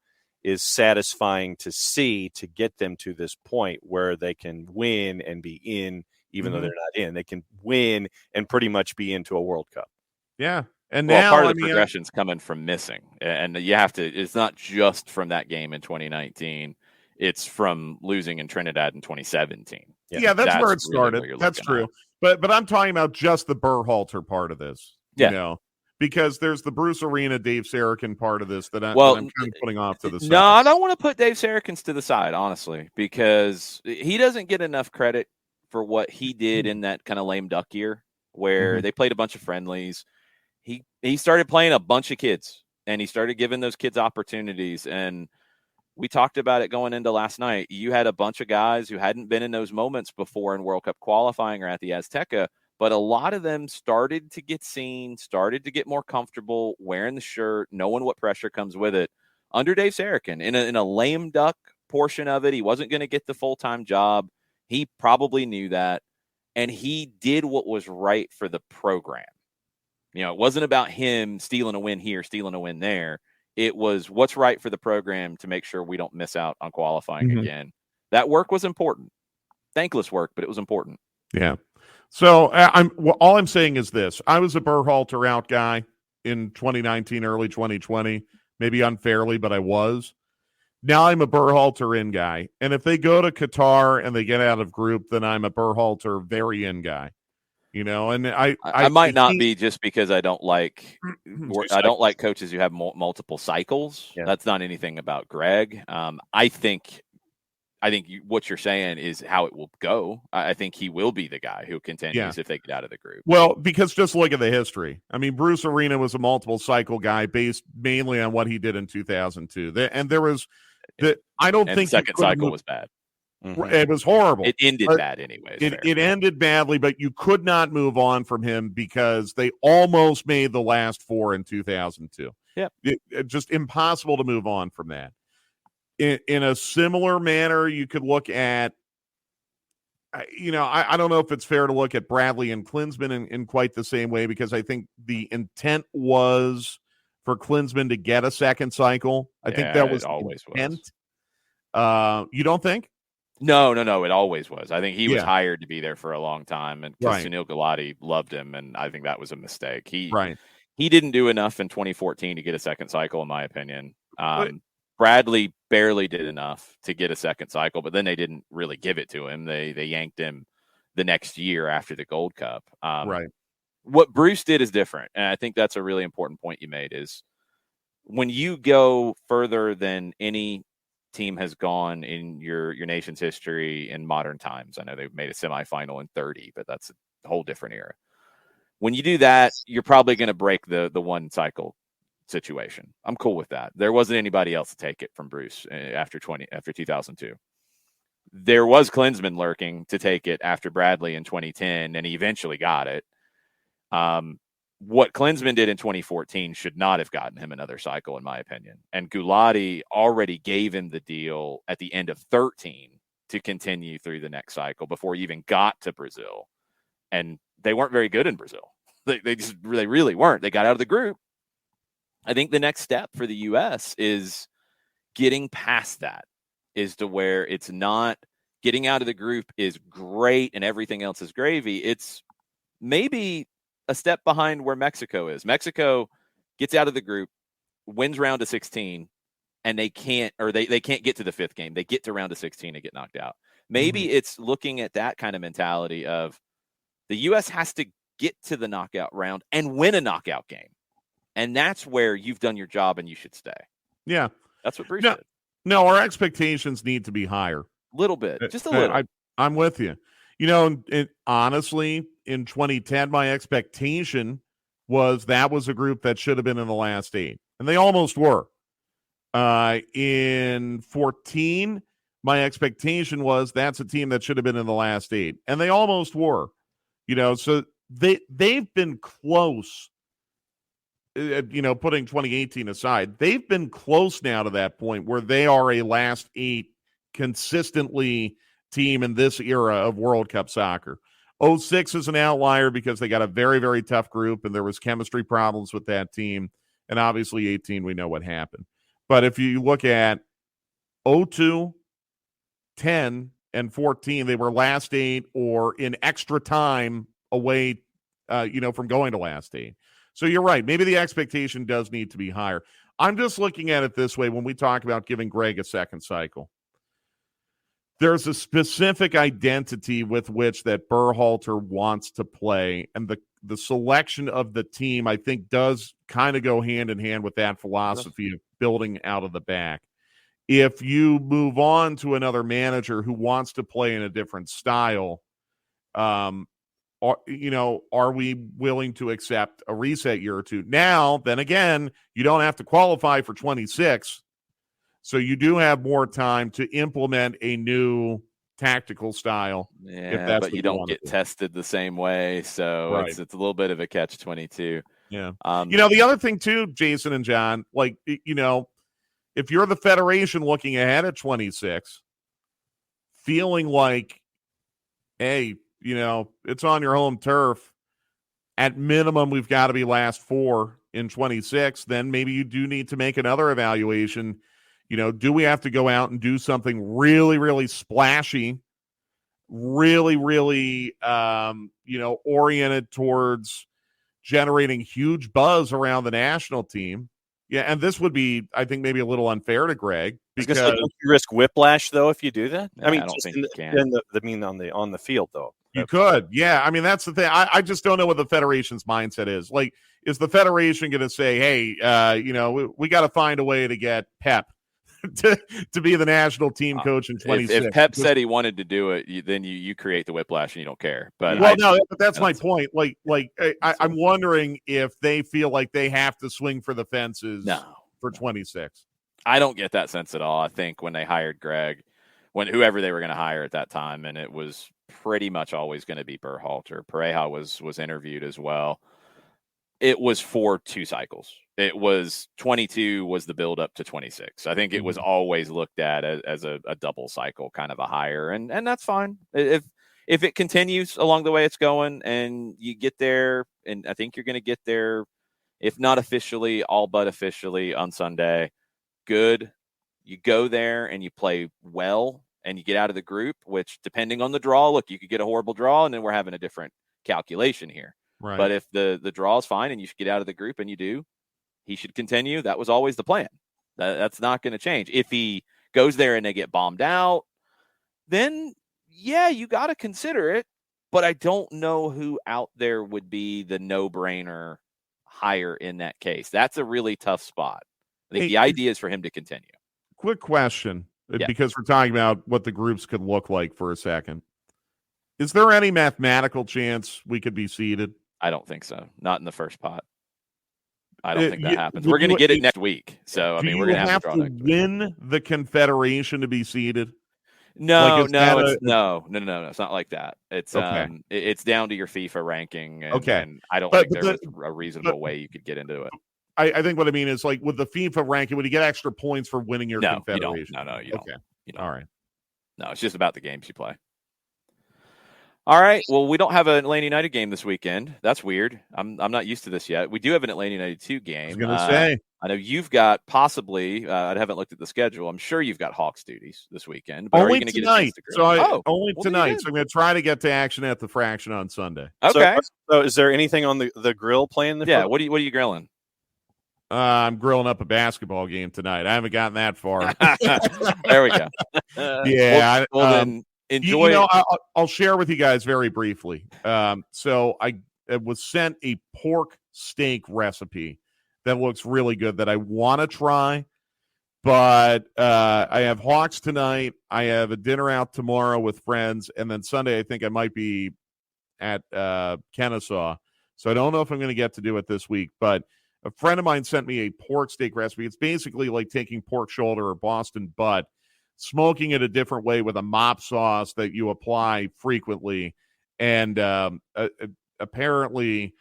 is satisfying to see, to get them to this point where they can win and be in, even though they're not in. They can win and pretty much be into a World Cup. Yeah. And now, part of the progression's coming from missing. And you have to, it's not just from that game in 2019. It's from losing in Trinidad in 2017. Yeah, that's where it started. Really that's true. But I'm talking about just the Berhalter part of this. You know, because there's the Bruce Arena, Dave Sarakin part of this that I'm kind of putting off to the side. No, I don't want to put Dave Sarakin's to the side, honestly, because he doesn't get enough credit for what he did in that kind of lame duck year where they played a bunch of friendlies. He started playing a bunch of kids, and he started giving those kids opportunities. And we talked about it going into last night. You had a bunch of guys who hadn't been in those moments before in World Cup qualifying or at the Azteca, but a lot of them started to get seen, started to get more comfortable wearing the shirt, knowing what pressure comes with it. Under Dave Sarakin, in a lame duck portion of it, he wasn't going to get the full-time job. He probably knew that, and he did what was right for the program. You know, it wasn't about him stealing a win here, stealing a win there. It was what's right for the program to make sure we don't miss out on qualifying again. That work was important. Thankless work, but it was important. Yeah. So all I'm saying is this. I was a Berhalter out guy in 2019, early 2020, maybe unfairly, but I was. Now I'm a Berhalter in guy. And if they go to Qatar and they get out of group, then I'm a Berhalter very in guy. You know, and I might not be just because I don't like coaches who have multiple cycles. Yeah. That's not anything about Greg. I think what you're saying is how it will go. I think he will be the guy who continues if they get out of the group. Well, because just look at the history. I mean, Bruce Arena was a multiple cycle guy based mainly on what he did in 2002. And there was I don't think the second cycle was bad. It was horrible. It ended bad anyways. It ended badly, but you could not move on from him because they almost made the last four in 2002. Yeah, it just impossible to move on from that. In a similar manner, you could look at, I don't know if it's fair to look at Bradley and Klinsmann in quite the same way, because I think the intent was for Klinsmann to get a second cycle. I think that was always intent. You don't think? No. It always was. I think he was hired to be there for a long time, and Sunil Gulati loved him, and I think that was a mistake. He didn't do enough in 2014 to get a second cycle, in my opinion. Bradley barely did enough to get a second cycle, but then they didn't really give it to him. They yanked him the next year after the Gold Cup. What Bruce did is different, and I think that's a really important point you made, is when you go further than any team has gone in your nation's history in modern times. I know they've made a semifinal in 30, but that's a whole different era. When you do that, you're probably going to break the one cycle situation. I'm cool with that. There wasn't anybody else to take it from Bruce after 2002. There was Klinsmann lurking to take it after Bradley in 2010, and he eventually got it. What Klinsmann did in 2014 should not have gotten him another cycle, in my opinion. And Gulati already gave him the deal at the end of 13 to continue through the next cycle before he even got to Brazil. And they weren't very good in Brazil. They really weren't. They got out of the group. I think the next step for the U.S. is getting past that, is to where it's not getting out of the group is great and everything else is gravy. It's maybe a step behind where Mexico is. Mexico gets out of the group, wins round of 16, and they can't get to the fifth game. They get to round of 16 and get knocked out. Maybe it's looking at that kind of mentality of the U.S. has to get to the knockout round and win a knockout game. And that's where you've done your job and you should stay. Yeah. That's what Bruce did. No, our expectations need to be higher. A little bit. Just a little. I'm with you. Honestly, in 2010, my expectation was that was a group that should have been in the last 8. And they almost were. In 14, my expectation was that's a team that should have been in the last 8. And they almost were. So they've been close. Putting 2018 aside, they've been close now to that point where they are a last 8 consistently team in this era of World Cup soccer. 06 is an outlier because they got a very, very tough group and there was chemistry problems with that team. And obviously 18, we know what happened. But if you look at 02, 10, and 14, they were last 8 or in extra time away, from going to last 8. So you're right. Maybe the expectation does need to be higher. I'm just looking at it this way when we talk about giving Greg a second cycle. There's a specific identity with which that Berhalter wants to play, and the selection of the team, I think, does kind of go hand in hand with that philosophy of building out of the back. If you move on to another manager who wants to play in a different style, are we willing to accept a reset year or two? Now, then again, you don't have to qualify for 26. So you do have more time to implement a new tactical style. Yeah, but you don't get tested the same way. So it's a little bit of a catch-22. Yeah. The other thing too, Jason and John, if you're the Federation looking ahead at 26, feeling like, hey, it's on your home turf, at minimum, we've got to be last 4 in 26. Then maybe you do need to make another evaluation. Do we have to go out and do something really, really splashy, really, really, oriented towards generating huge buzz around the national team? Yeah, and this would be, I think, maybe a little unfair to Greg because don't you risk whiplash though if you do that? Yeah, I don't think you can. On the field though. You could, yeah. I mean, that's the thing. I just don't know what the Federation's mindset is. Like, is the Federation going to say, "Hey, we got to find a way to get Pep to be the national team coach in 26"? If Pep said he wanted to do it, then you create the whiplash and you don't care. But but that's my point. I'm wondering if they feel like they have to swing for the fences for 26. I don't get that sense at all. I think when they hired Greg, whoever they were going to hire at that time, and it was pretty much always going to be Berhalter. Pareja was interviewed as well. It was for 2 cycles. It was 22 was the build up to 26. I think it was always looked at as a double cycle kind of a hire, and that's fine. If it continues along the way it's going and you get there, and I think you're going to get there, if not officially, all but officially on Sunday, good. You go there and you play well and you get out of the group, which depending on the draw, look, you could get a horrible draw and then we're having a different calculation here. Right. But if the draw is fine and you should get out of the group and you do, he should continue. That was always the plan. That's not going to change. If he goes there and they get bombed out, then yeah, you got to consider it. But I don't know who out there would be the no-brainer hire in that case. That's a really tough spot. I think the idea is for him to continue. Quick question, because we're talking about what the groups could look like for a second. Is there any mathematical chance we could be seeded? I don't think so. Not in the first pot. I don't think that happens. We're going to get it next week. So, I mean, we're going to have to draw next week. Win the Confederation to be seeded? No, it's not like that. It's it's down to your FIFA ranking. And I don't think there's a reasonable way you could get into it. I think what I mean is, like, with the FIFA ranking, would you get extra points for winning your Confederation? No, you don't. Okay. All right. No, it's just about the games you play. All right. Well, we don't have an Atlanta United game this weekend. That's weird. I'm not used to this yet. We do have an Atlanta United 2 game. I was going to say. I know you've got possibly. I haven't looked at the schedule. I'm sure you've got Hawks duties this weekend. But only are you going to tonight. Get only tonight. So I'm going to try to get to action at the Fraction on Sunday. Okay. So is there anything on the grill playing? What are you grilling? I'm grilling up a basketball game tonight. I haven't gotten that far. There we go. Yeah. Then enjoy. I'll share with you guys very briefly. So I was sent a pork steak recipe that looks really good that I want to try, but I have Hawks tonight. I have a dinner out tomorrow with friends, and then Sunday I think I might be at Kennesaw. So I don't know if I'm going to get to do it this week, but a friend of mine sent me a pork steak recipe. It's basically like taking pork shoulder or Boston butt, smoking it a different way with a mop sauce that you apply frequently. And apparently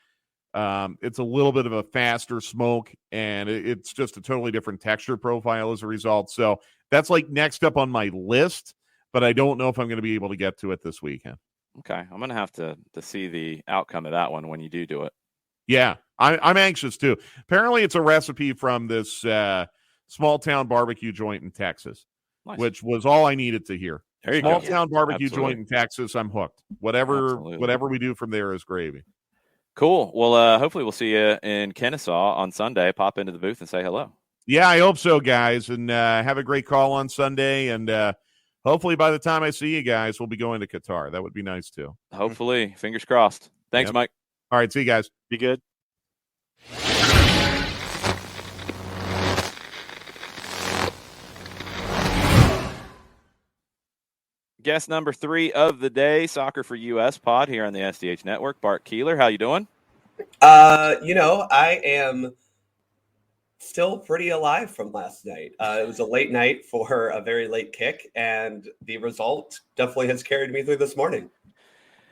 it's a little bit of a faster smoke, and it's just a totally different texture profile as a result. So that's like next up on my list, but I don't know if I'm going to be able to get to it this weekend. Okay. I'm going to have to see the outcome of that one when you do it. Yeah, I'm anxious too. Apparently, it's a recipe from this small town barbecue joint in Texas, which was all I needed to hear. There you small go. Town barbecue joint in Texas. I'm hooked. Whatever we do from there is gravy. Cool. Well, hopefully we'll see you in Kennesaw on Sunday. Pop into the booth and say hello. Yeah, I hope so, guys. And have a great call on Sunday. And hopefully by the time I see you guys, we'll be going to Qatar. That would be nice too. Hopefully. Fingers crossed. Thanks, Mike. All right. See you guys. Be good. Guest number 3 of the day, Soccer for US pod here on the SDH Network. Bart Keeler, how you doing? I am still pretty alive from last night. It was a late night for a very late kick, and the result definitely has carried me through this morning.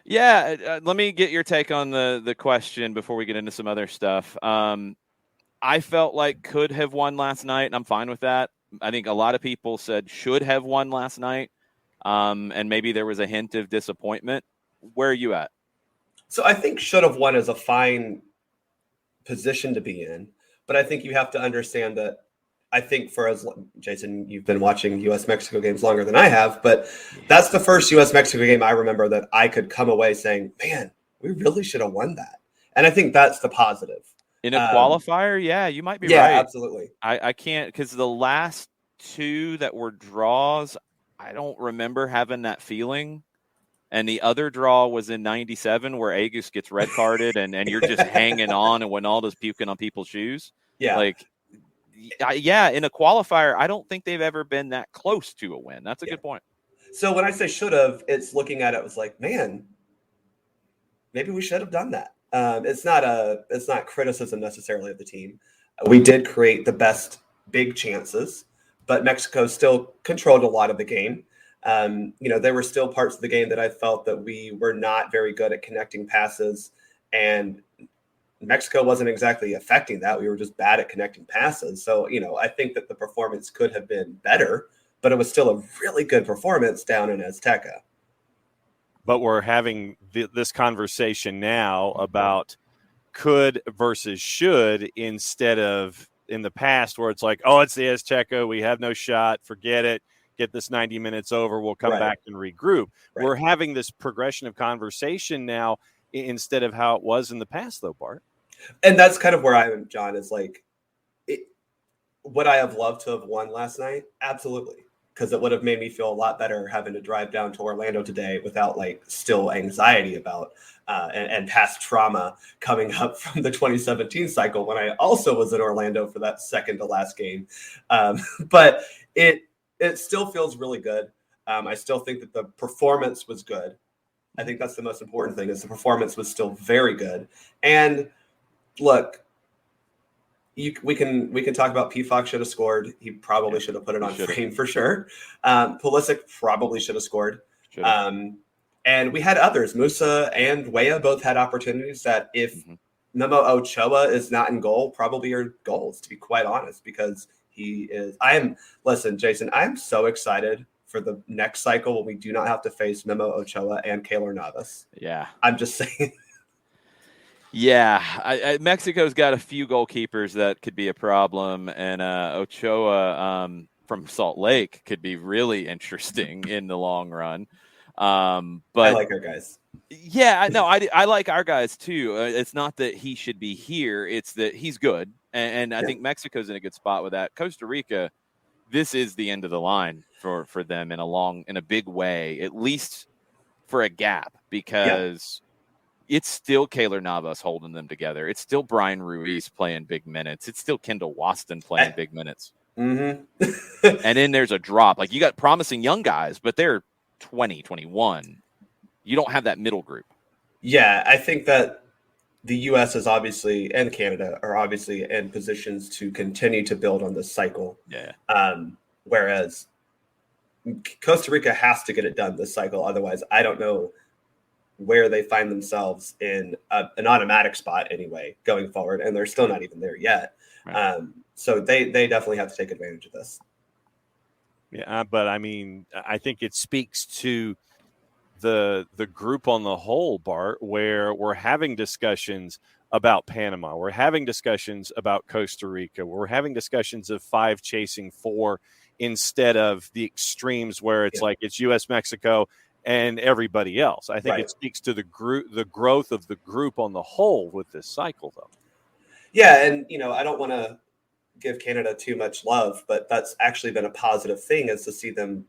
Yeah, let me get your take on the question before we get into some other stuff. I felt like could have won last night, and I'm fine with that. I think a lot of people said should have won last night, and maybe there was a hint of disappointment. Where are you at? So I think should have won is a fine position to be in, but I think you have to understand that. I think Jason, you've been watching U.S.-Mexico games longer than I have, but that's the first U.S.-Mexico game I remember that I could come away saying, man, we really should have won that. And I think that's the positive. In a qualifier, yeah, you might be right. Yeah, absolutely. I can't, because the last two that were draws, I don't remember having that feeling. And the other draw was in 97 where Agus gets red carded and you're just hanging on and Winaldo's puking on people's shoes. Yeah. In a qualifier, I don't think they've ever been that close to a win. That's a good point. So when I say should have, it's looking at it was like, man, maybe we should have done that. It's not criticism necessarily of the team. We did create the best big chances, but Mexico still controlled a lot of the game. There were still parts of the game that I felt that we were not very good at connecting passes, and Mexico wasn't exactly affecting that. We were just bad at connecting passes. So, I think that the performance could have been better, but it was still a really good performance down in Azteca. But we're having this conversation now about could versus should, instead of in the past where it's like, oh, it's the Azteca, we have no shot, forget it, get this 90 minutes over, we'll come back and regroup. Right. We're having this progression of conversation now instead of how it was in the past, though, Bart. And that's kind of where I am, John, is like, would I have loved to have won last night? Absolutely. Because it would have made me feel a lot better having to drive down to Orlando today without still anxiety about and past trauma coming up from the 2017 cycle when I also was in Orlando for that second to last game. But it still feels really good. I still think that the performance was good. I think that's the most important thing, is the performance was still very good. And look, we can talk about PFOC should have scored. He probably should have put it on frame for sure. Pulisic probably should have scored. And we had others. Musa and Weah both had opportunities that if Memo Ochoa is not in goal, probably are goals, to be quite honest, because he is. Listen, Jason, I'm so excited for the next cycle when we do not have to face Memo Ochoa and Keylor Navas. Yeah. I'm just saying. Yeah, Mexico's got a few goalkeepers that could be a problem, and Ochoa from Salt Lake could be really interesting in the long run. But I like our guys. Yeah, I like our guys too. It's not that he should be here; it's that he's good, and I think Mexico's in a good spot with that. Costa Rica, this is the end of the line for them in a big way, at least for a gap, because it's still Keylor Navas holding them together. It's still Brian Ruiz playing big minutes. It's still Kendall Waston playing big minutes. Mm-hmm. And then there's a drop. You got promising young guys, but they're 20, 21. You don't have that middle group. Yeah, I think that the U.S. is obviously, and Canada are obviously in positions to continue to build on this cycle. Yeah. Whereas Costa Rica has to get it done this cycle. Otherwise, I don't know where they find themselves in an automatic spot anyway going forward. And they're still not even there yet. Right. So they definitely have to take advantage of this. Yeah, but I mean, I think it speaks to the group on the whole, Bart, where we're having discussions about Panama. We're having discussions about Costa Rica. We're having discussions of 5 chasing 4 instead of the extremes where it's like it's U.S., Mexico, and everybody else. I think it speaks to the growth of the group on the whole with this cycle, though. Yeah, and, I don't want to give Canada too much love, but that's actually been a positive thing, is to see them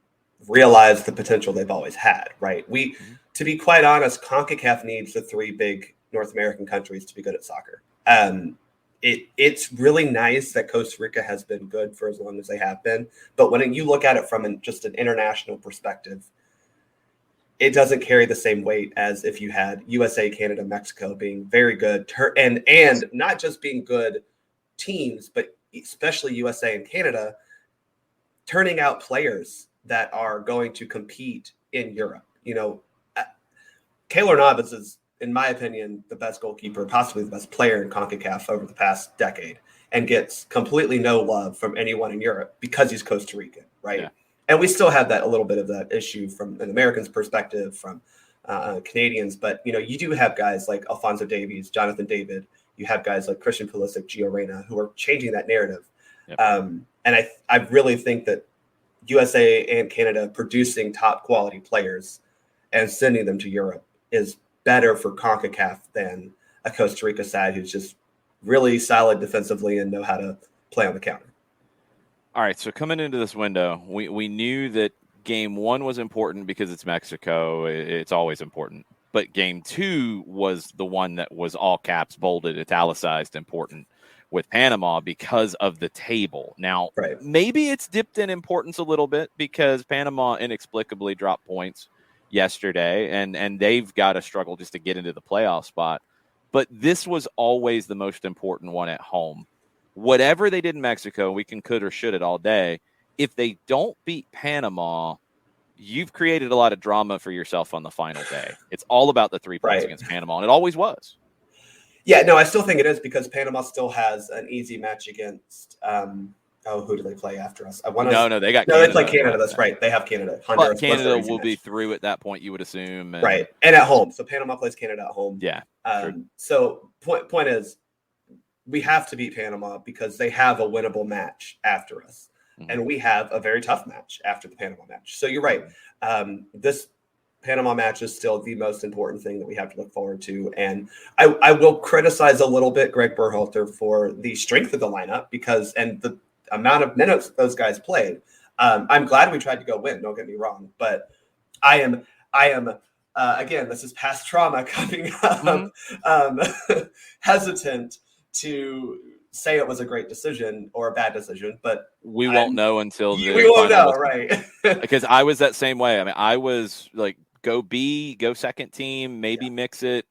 realize the potential they've always had, right? To be quite honest, CONCACAF needs the 3 big North American countries to be good at soccer. It's really nice that Costa Rica has been good for as long as they have been, but when you look at it from just an international perspective, it doesn't carry the same weight as if you had USA, Canada, Mexico being very good, and not just being good teams, but especially USA and Canada turning out players that are going to compete in Europe. Keylor Navas is, in my opinion, the best goalkeeper, possibly the best player in CONCACAF over the past decade, and gets completely no love from anyone in Europe because he's Costa Rican, right? Yeah. And we still have that, a little bit of that issue from an American's perspective, from Canadians, but you do have guys like Alphonso Davies, Jonathan David. You have guys like Christian Pulisic, Gio Reyna, who are changing that narrative. Yep. And I really think that USA and Canada producing top quality players and sending them to Europe is better for CONCACAF than a Costa Rica side who's just really solid defensively and know how to play on the counter. All right, so coming into this window, we knew that game 1 was important because it's Mexico. It's always important. But game 2 was the one that was all caps, bolded, italicized, important with Panama because of the table. Now, right. Maybe it's dipped in importance a little bit because Panama inexplicably dropped points yesterday, and they've got to struggle just to get into the playoff spot. But this was always the most important one at home. Whatever they did in Mexico, we can could or should it all day. If they don't beat Panama, you've created a lot of drama for yourself on the final day. It's all about the 3 points against Panama, and it always was. Yeah, no, I still think it is because Panama still has an easy match against. Who do they play after us? No, they got. No, Canada. They play Canada. That's right. They have Canada. Honduras, but Canada will be through at that point, you would assume. Right, and at home. So Panama plays Canada at home. Yeah. So point is, we have to beat Panama because they have a winnable match after us, and we have a very tough match after the Panama match. So you're right. This Panama match is still the most important thing that we have to look forward to. And I will criticize a little bit Greg Berhalter for the strength of the lineup and the amount of minutes those guys played. I'm glad we tried to go win. Don't get me wrong, but I am again, this is past trauma coming up. Hesitant to say it was a great decision or a bad decision, but we won't know until we won't know, right? Because I was that same way. I mean, I was like, go second team, maybe mix it,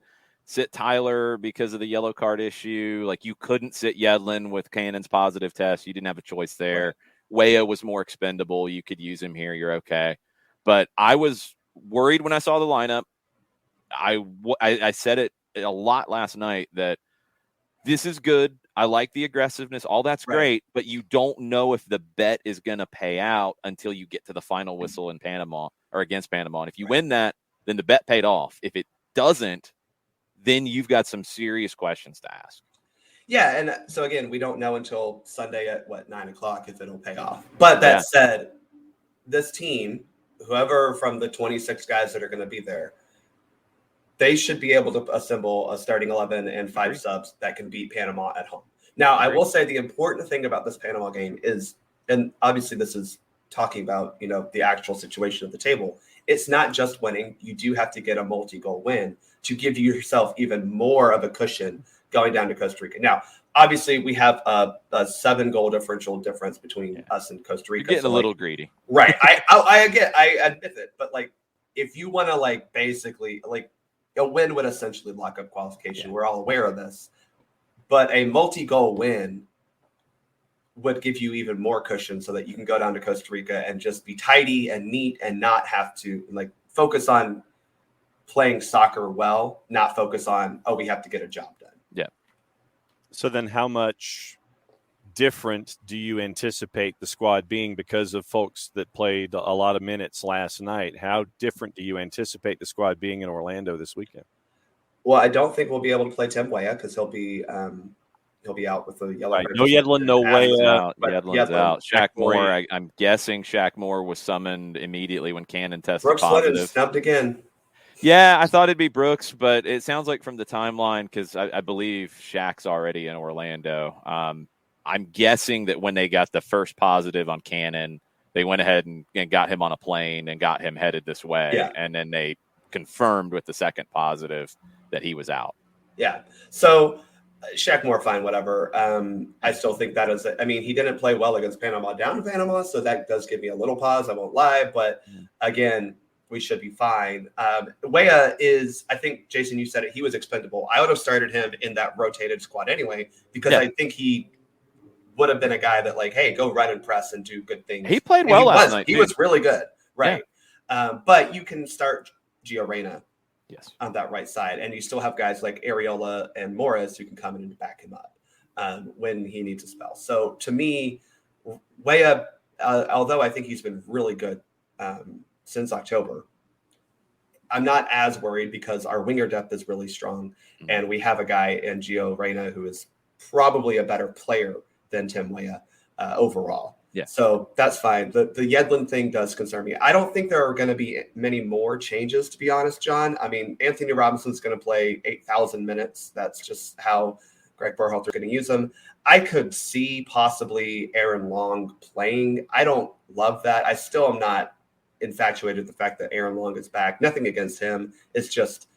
sit Tyler because of the yellow card issue. Like you couldn't sit Yedlin with Cannon's positive test. You didn't have a choice there. Right. Weah was more expendable. You could use him here. You're okay. But I was worried when I saw the lineup. I said it a lot last night that this is good. I like the aggressiveness. All that's great, but you don't know if the bet is going to pay out until you get to the final whistle in Panama or against Panama. And if you win that, then the bet paid off. If it doesn't, then you've got some serious questions to ask. Yeah, and so again, we don't know until Sunday at 9:00 if it'll pay off. But that said, this team, whoever from the 26 guys that are going to be there, they should be able to assemble a starting 11 and 5 subs that can beat Panama at home. Now, I will say the important thing about this Panama game is, and obviously this is talking about, the actual situation of the table. It's not just winning. You do have to get a multi-goal win to give yourself even more of a cushion going down to Costa Rica. Now, obviously we have a 7-goal differential difference between us and Costa Rica. You're getting a little greedy. Right. I admit it, but if you want to basically a win would essentially lock up qualification. Yeah. We're all aware of this, but a multi-goal win would give you even more cushion so that you can go down to Costa Rica and just be tidy and neat and not have to focus on playing soccer well, not focus on, we have to get a job done. Yeah. So then how much different do you anticipate the squad being because of folks that played a lot of minutes last night? How different do you anticipate the squad being in Orlando this weekend? Well, I don't think we'll be able to play Tim Weah because he'll be out with the yellow. Right. No Yedlin, no Weah. Yedlin's out. Shaq Moore, I'm guessing Shaq Moore was summoned immediately when Cannon tested Brooks positive. Lennon snubbed again. Yeah, I thought it'd be Brooks, but it sounds like from the timeline, because I believe Shaq's already in Orlando. I'm guessing that when they got the first positive on Cannon, they went ahead and got him on a plane and got him headed this way. Yeah. And then they confirmed with the second positive that he was out. Yeah. So Shaq Moore, fine, whatever. I still think that is, he didn't play well against Panama down in Panama, so that does give me a little pause. I won't lie, but again, we should be fine. Weah is, I think, Jason, you said it, he was expendable. I would have started him in that rotated squad anyway, because I think he would have been a guy that hey, go run and press and do good things. He played well last night. He was really good. Right. Yeah. But you can start Gio Reyna on that right side. And you still have guys like Areola and Morris who can come in and back him up when he needs a spell. So to me, although I think he's been really good since October, I'm not as worried because our winger depth is really strong, and we have a guy in Gio Reyna who is probably a better player than Tim Weah overall. Yeah. So that's fine. The Yedlin thing does concern me. I don't think there are going to be many more changes, to be honest, John. I mean, Anthony Robinson's going to play 8,000 minutes. That's just how Greg Berhalter going to use him. I could see possibly Aaron Long playing. I don't love that. I still am not infatuated with the fact that Aaron Long is back. Nothing against him. It's just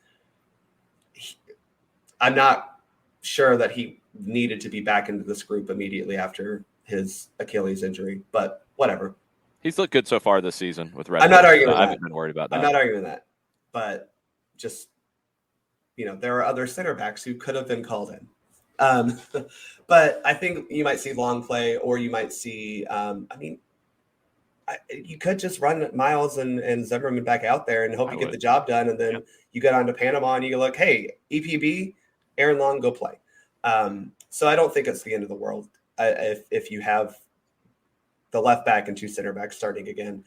I'm not sure that he needed to be back into this group immediately after his Achilles injury, but whatever. He's looked good so far this season with Red. I'm not arguing with I that. haven't been worried about that. I'm not arguing that, but just there are other center backs who could have been called in. But I think you might see Long play, or you might see. You could just run Miles and Zimmerman back out there and hope you get the job done, and then you get on to Panama and you go look, hey, EPB, Aaron Long, go play. So I don't think it's the end of the world if you have the left back and two center backs starting again.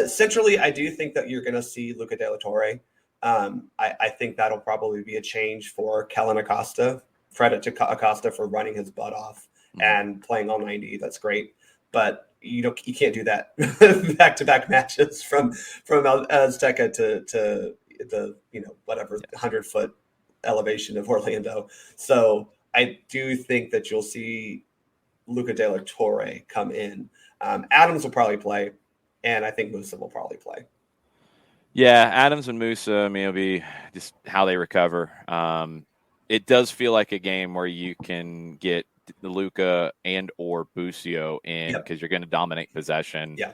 Centrally, I do think that you're going to see Luca De La Torre. I think that'll probably be a change for Kellen Acosta. Credit to Acosta for running his butt off and playing all 90. That's great. But you can't do that back-to-back matches from Azteca to the 100-foot elevation of Orlando. So I do think that you'll see Luca De La Torre come in. Adams will probably play, and I think Musa will probably play. Yeah, Adams and Musa, I mean, it'll be just how they recover. It does feel like a game where you can get Luca and or Busio in because you're going to dominate possession. Yeah.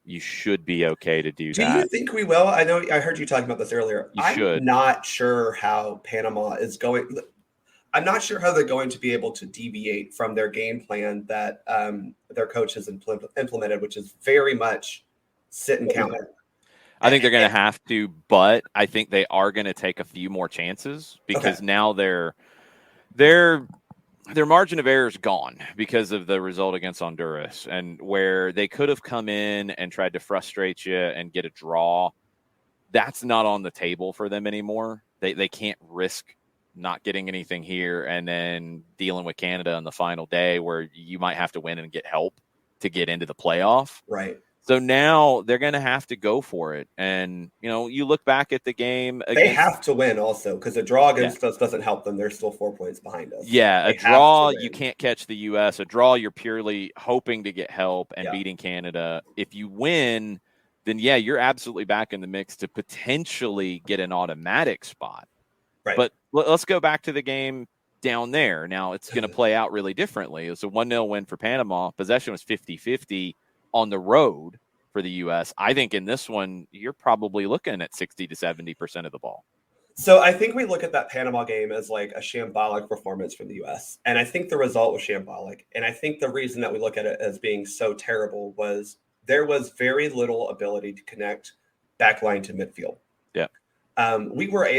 You should be okay to do that. Do you think we will? I know I heard you talking about this earlier. I'm not sure how Panama is going. I'm not sure how they're going to be able to deviate from their game plan that their coach has implemented, which is very much sit and counter. I think they're going to have to, but I think they are going to take a few more chances because now their margin of error is gone because of the result against Honduras, and where they could have come in and tried to frustrate you and get a draw. That's not on the table for them anymore. They can't risk not getting anything here and then dealing with Canada on the final day where you might have to win and get help to get into the playoff. Right. So now they're going to have to go for it. And, you look back at the game. They have to win also because a draw against us doesn't help them. They're still 4 points behind us. Yeah, a draw, you can't catch the U.S. A draw, you're purely hoping to get help and beating Canada. If you win, then, you're absolutely back in the mix to potentially get an automatic spot. Right. But let's go back to the game down there. Now, it's going to play out really differently. It was a 1-0 win for Panama. Possession was 50-50. On the road for the U.S., I think in this one, you're probably looking at 60 to 70% of the ball. So I think we look at that Panama game as like a shambolic performance from the U.S. And I think the result was shambolic. And I think the reason that we look at it as being so terrible was there was very little ability to connect backline to midfield. Yeah. We were not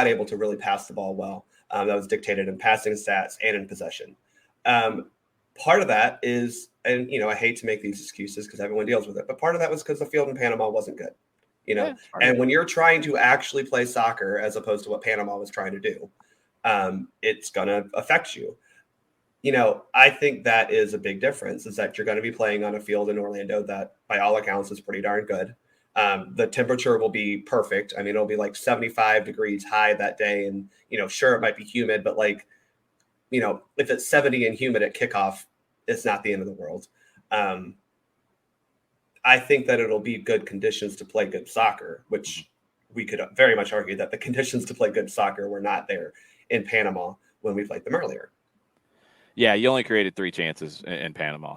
able to really pass the ball well. That was dictated in passing stats and in possession. Part of that is, and I hate to make these excuses because everyone deals with it, but part of that was because the field in Panama wasn't good, and when you're trying to actually play soccer as opposed to what Panama was trying to do, it's going to affect you. I think that is a big difference is that you're going to be playing on a field in Orlando that by all accounts is pretty darn good. The temperature will be perfect. I mean, it'll be like 75 degrees high that day. And, sure, it might be humid, but if it's 70 and humid at kickoff, it's not the end of the world. I think that it'll be good conditions to play good soccer, which we could very much argue that the conditions to play good soccer were not there in Panama when we played them earlier. Yeah, you only created 3 chances in Panama.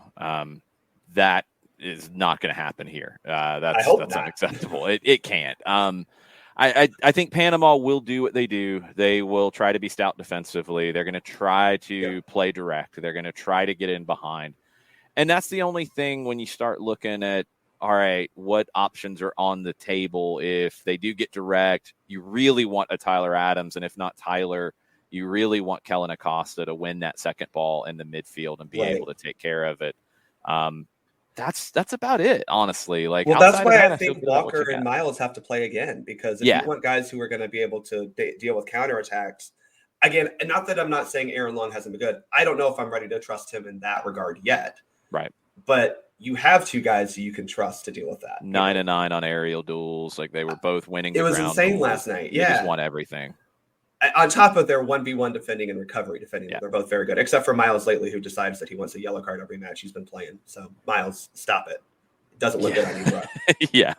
That is not going to happen here. That's unacceptable. It can't. I think Panama will do what they do. They will try to be stout defensively. They're going to try to play direct. They're going to try to get in behind. And that's the only thing when you start looking at, all right, what options are on the table if they do get direct. You really want a Tyler Adams, and if not Tyler, you really want Kellen Acosta to win that second ball in the midfield and be able to take care of it. That's about it, honestly. Like, Well, that's outside of why that, I I feel think good about what Walker you and got. Miles have to play again, because if Yeah. you want guys who are going to be able to deal with counterattacks, again, and not that I'm not saying Aaron Long hasn't been good. I don't know if I'm ready to trust him in that regard yet. Right. But you have two guys who you can trust to deal with that. 9 and 9 on aerial duels. Like, they were both winning. It was ground insane duels. last night. They just Yeah. won everything. On top of their 1v1 defending and recovery defending, Yeah. they're both very good, except for Miles lately, who decides that he wants a yellow card every match he's been playing. So, Miles, stop it. It doesn't look good on you, bro. Yeah.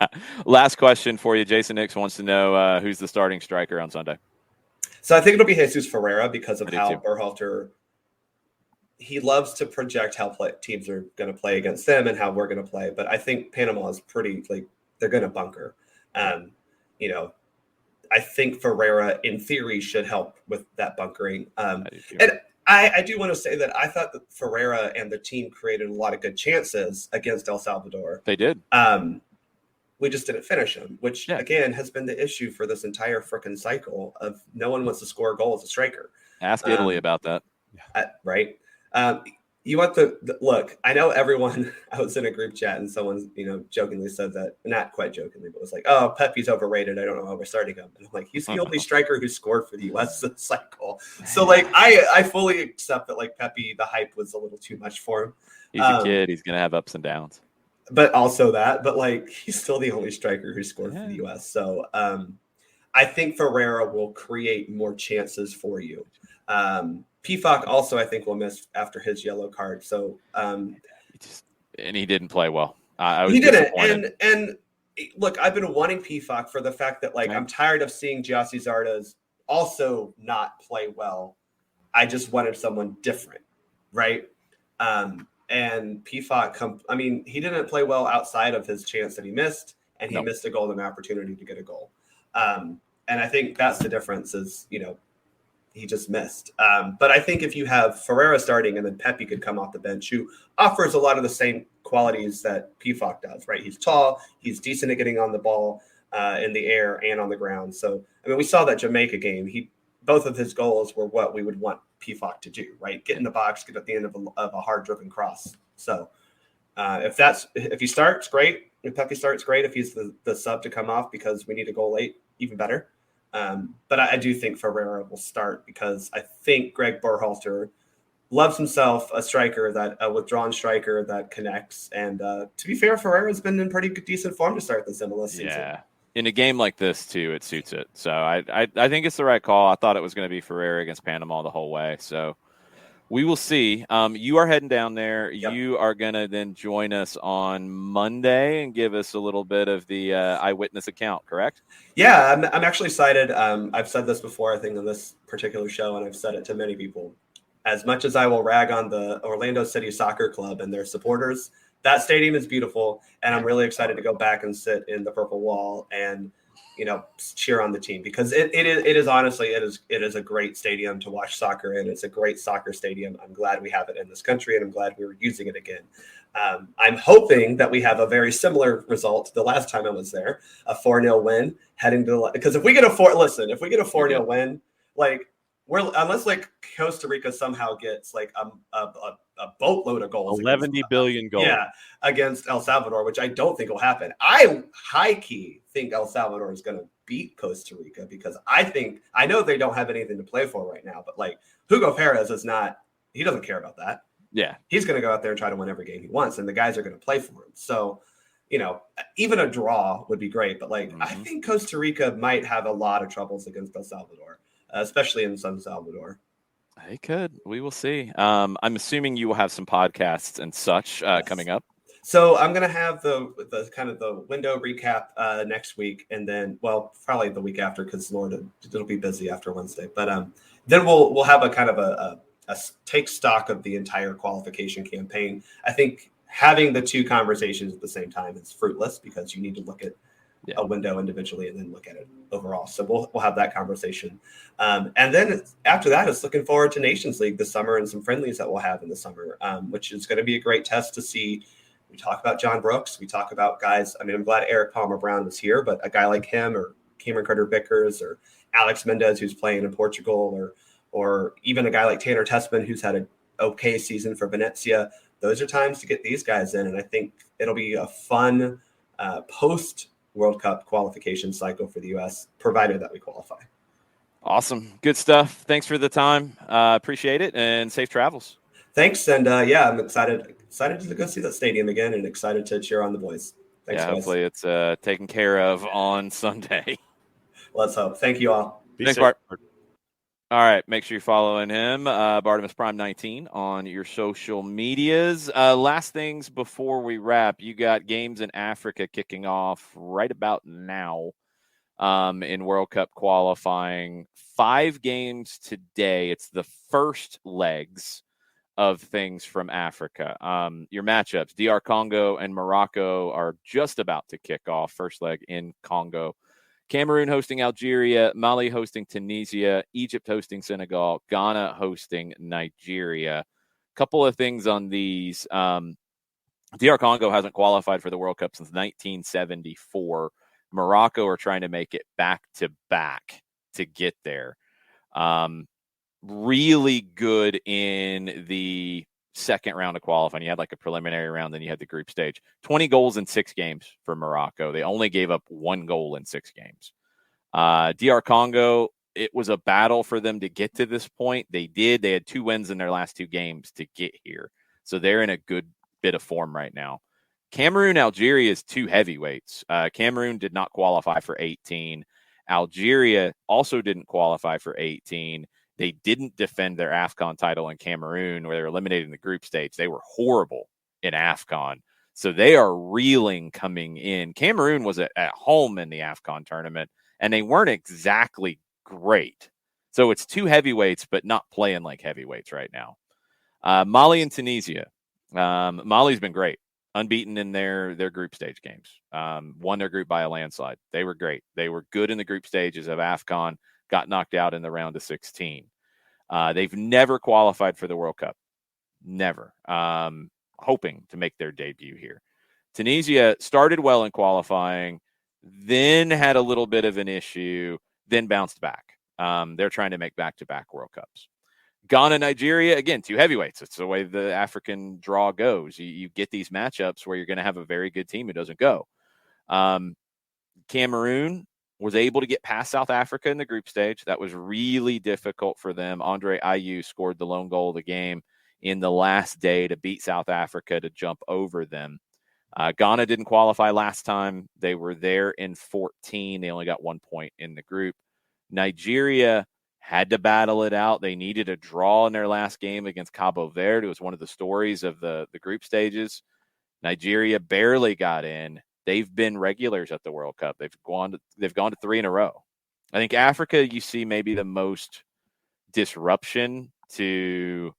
Last question for you. Jason Nix wants to know who's the starting striker on Sunday. So I think it'll be Jesus Ferreira because of I do how too. Berhalter, he loves to project how teams are going to play against them and how we're going to play. But I think Panama is pretty, like, they're going to bunker. You know, I think Ferreira, in theory, should help with that bunkering. And I do want to say that I thought that Ferreira and the team created a lot of good chances against El Salvador. They did. We just didn't finish them, which, again, has been the issue for this entire frickin' cycle of no one wants to score a goal as a striker. Ask Italy about that. Right? You want the look, I know everyone, I was in a group chat and someone, jokingly said that, not quite jokingly, but was like, oh, Pepe's overrated. I don't know why we're starting him. And I'm like, he's the only striker who scored for the U.S. this cycle. So, like, I fully accept that, like, Pepe, the hype was a little too much for him. He's a kid. He's going to have ups and downs. But also that, but, like, he's still the only striker who scored for the U.S. So, I think Ferreira will create more chances for you. PFOC also, I think, will miss after his yellow card. So, and he didn't play well. I was he didn't. disappointed. And look, I've been wanting PFOC for the fact that, like, I'm tired of seeing Gyasi Zardes also not play well. I just wanted someone different, right? And PFOC, he didn't play well outside of his chance that he missed, and he missed a golden opportunity to get a goal. And I think that's the difference is, he just missed. But I think if you have Ferreira starting and then Pepe could come off the bench, who offers a lot of the same qualities that PFOC does, right? He's tall, he's decent at getting on the ball in the air and on the ground. So, we saw that Jamaica game. Both of his goals were what we would want PFOC to do, right? Get in the box, get at the end of a hard-driven cross. So if he starts, great. If Pepe starts, great. If he's the sub to come off because we need a goal late, even better. But I do think Ferreira will start because I think Greg Berhalter loves himself a striker, a withdrawn striker that connects. And to be fair, Ferreira's been in pretty decent form to start this MLS season. Yeah. In a game like this, too, it suits it. So I think it's the right call. I thought it was going to be Ferreira against Panama the whole way. So we will see. You are heading down there. Yep. You are going to then join us on Monday and give us a little bit of the eyewitness account, correct? Yeah, I'm actually excited. I've said this before, I think, on this particular show, and I've said it to many people. As much as I will rag on the Orlando City Soccer Club and their supporters, that stadium is beautiful, and I'm really excited to go back and sit in the purple wall and cheer on the team because it is honestly it is a great stadium to watch soccer in. It's a great soccer stadium. I'm glad we have it in this country, and I'm glad we were using it again. I'm hoping that we have a very similar result to the last time I was there, a 4-0 win heading to because if we get a 4-0 win, like unless like Costa Rica somehow gets like a boatload of goals, 11 billion goals, against El Salvador, which I don't think will happen. I high key think El Salvador is going to beat Costa Rica because I know they don't have anything to play for right now, but like Hugo Perez he doesn't care about that. Yeah, he's going to go out there and try to win every game he wants, and the guys are going to play for him. So, even a draw would be great, but like I think Costa Rica might have a lot of troubles against El Salvador. Especially in San Salvador. They could. We will see. I'm assuming you will have some podcasts and such coming up. So I'm going to have the kind of the window recap next week, and then probably the week after because Lord, it'll be busy after Wednesday. But then we'll have a kind of a take stock of the entire qualification campaign. I think having the two conversations at the same time is fruitless because you need to look at a window individually and then look at it overall. So we'll have that conversation. And then after that, it's looking forward to Nations League this summer and some friendlies that we'll have in the summer, which is going to be a great test to see. We talk about John Brooks. We talk about guys. I'm glad Eric Palmer Brown was here, but a guy like him or Cameron Carter-Vickers or Alex Mendez, who's playing in Portugal, or even a guy like Tanner Tessman, who's had an okay season for Venezia. those are times to get these guys in. And I think it'll be a fun post World Cup qualification cycle for the U.S., provided that we qualify. Awesome. Good stuff. Thanks for the time. Appreciate it, and safe travels. Thanks. And I'm excited to go see that stadium again, and excited to cheer on the boys. Thanks, guys. Hopefully it's taken care of on Sunday. Let's hope. Thank you all. Thanks, Bart. All right. Make sure you're following him, Bartimus Prime 19, on your social medias. Last things before we wrap, you got games in Africa kicking off right about now. In World Cup qualifying, 5 games today. It's the first legs of things from Africa. Your matchups, DR Congo and Morocco, are just about to kick off. First leg in Congo. Cameroon hosting Algeria, Mali hosting Tunisia, Egypt hosting Senegal, Ghana hosting Nigeria. Couple of things on these. DR Congo hasn't qualified for the World Cup since 1974. Morocco are trying to make it back-to-back to get there. Really good in the second round of qualifying. You had like a preliminary round, then you had the group stage. 20 goals in 6 games for Morocco. They only gave up 1 goal in 6 games. DR Congo, it was a battle for them to get to this point. They did. They had 2 wins in their last 2 games to get here. So they're in a good bit of form right now. Cameroon, Algeria is 2 heavyweights. Cameroon did not qualify for 18. Algeria also didn't qualify for 18. They didn't defend their AFCON title in Cameroon, where they were eliminated in the group stage. They were horrible in AFCON. So they are reeling coming in. Cameroon was at home in the AFCON tournament, and they weren't exactly great. So it's 2 heavyweights, but not playing like heavyweights right now. Mali and Tunisia. Mali's been great. Unbeaten in their group stage games. Won their group by a landslide. They were great. They were good in the group stages of AFCON, got knocked out in the round of 16. They've never qualified for the World Cup. Never. Hoping to make their debut here. Tunisia started well in qualifying, then had a little bit of an issue, then bounced back. They're trying to make back-to-back World Cups. Ghana, Nigeria, again, 2 heavyweights. It's the way the African draw goes. You get these matchups where you're going to have a very good team who doesn't go. Cameroon was able to get past South Africa in the group stage. That was really difficult for them. Andre Ayew scored the lone goal of the game in the last day to beat South Africa to jump over them. Ghana didn't qualify last time. They were there in 14. They only got 1 point in the group. Nigeria had to battle it out. They needed a draw in their last game against Cabo Verde. It was one of the stories of the group stages. Nigeria barely got in. They've been regulars at the World Cup. They've gone to 3 in a row. I think Africa, you see maybe the most disruption to,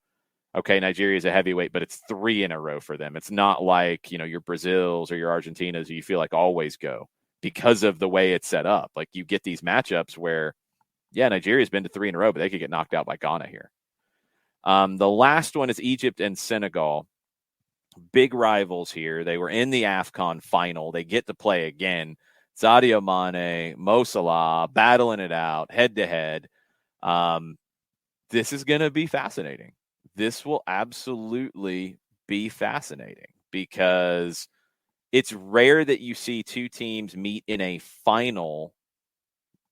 okay, Nigeria is a heavyweight, but it's 3 in a row for them. It's not like, your Brazils or your Argentinas who you feel like always go because of the way it's set up. Like you get these matchups where, yeah, Nigeria's been to 3 in a row, but they could get knocked out by Ghana here. The last one is Egypt and Senegal. Big rivals here. They were in the AFCON final. They get to play again. Sadio Mane, Mo Salah, battling it out, head-to-head. This is going to be fascinating. This will absolutely be fascinating because it's rare that you see 2 teams meet in a final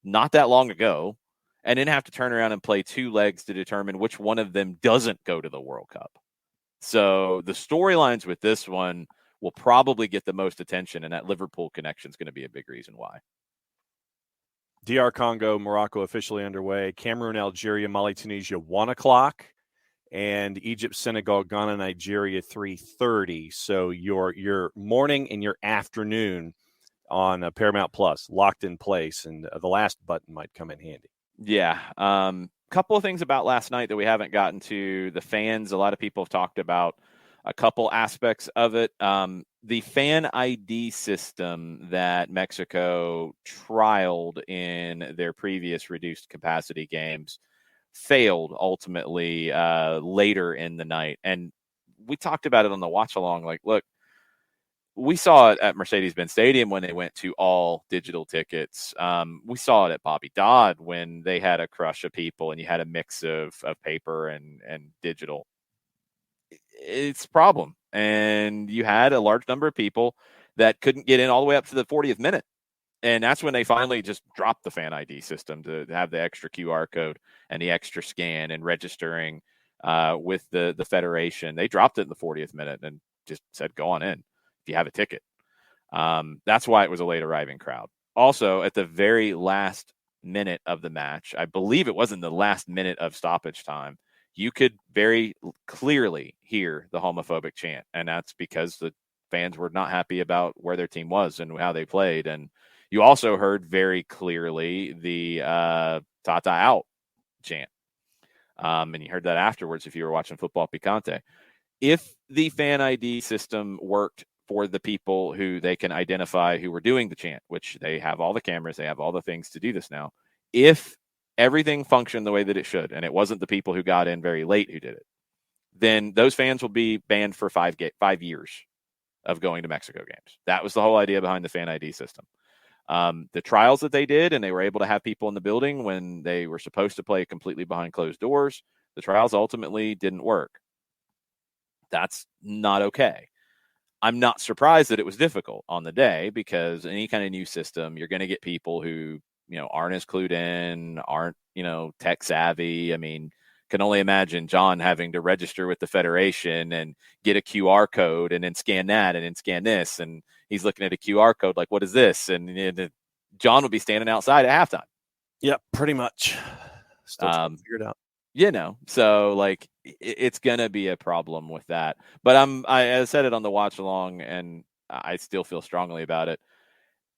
not that long ago and then have to turn around and play 2 legs to determine which one of them doesn't go to the World Cup. So the storylines with this one will probably get the most attention, and that Liverpool connection is going to be a big reason why. DR Congo, Morocco officially underway. Cameroon, Algeria, Mali, Tunisia, 1 o'clock. And Egypt, Senegal, Ghana, Nigeria, 3:30. So your morning and your afternoon on Paramount Plus locked in place, and the last button might come in handy. Yeah. Couple of things about last night that we haven't gotten to. The fans, a lot of people have talked about a couple aspects of it. The fan ID system that Mexico trialed in their previous reduced capacity games failed ultimately later in the night. And we talked about it on the watch along. Like, look, we saw it at Mercedes-Benz Stadium when they went to all digital tickets. We saw it at Bobby Dodd when they had a crush of people and you had a mix of paper and digital. It's a problem. And you had a large number of people that couldn't get in all the way up to the 40th minute. And that's when they finally just dropped the fan ID system to have the extra QR code and the extra scan and registering with the federation. They dropped it in the 40th minute and just said, go on in if you have a ticket. That's why it was a late arriving crowd. Also, at the very last minute of the match, I believe it was in the last minute of stoppage time, you could very clearly hear the homophobic chant. And that's because the fans were not happy about where their team was and how they played. And you also heard very clearly the Tata out chant. And you heard that afterwards if you were watching Football Picante. If the fan ID system worked for the people who they can identify who were doing the chant, which they have all the cameras, they have all the things to do this now. If everything functioned the way that it should, and it wasn't the people who got in very late who did it, then those fans will be banned for 5 years of going to Mexico games. That was the whole idea behind the fan ID system. The trials that they did, and they were able to have people in the building when they were supposed to play completely behind closed doors, the trials ultimately didn't work. That's not okay. I'm not surprised that it was difficult on the day, because any kind of new system, you're going to get people who, aren't as clued in, aren't, tech savvy. I mean, can only imagine John having to register with the federation and get a QR code and then scan that and then scan this. And he's looking at a QR code like, what is this? And John would be standing outside at halftime. Yep, pretty much. Still trying to figure it out. So like it's going to be a problem with that. But I said it on the watch along, and I still feel strongly about it.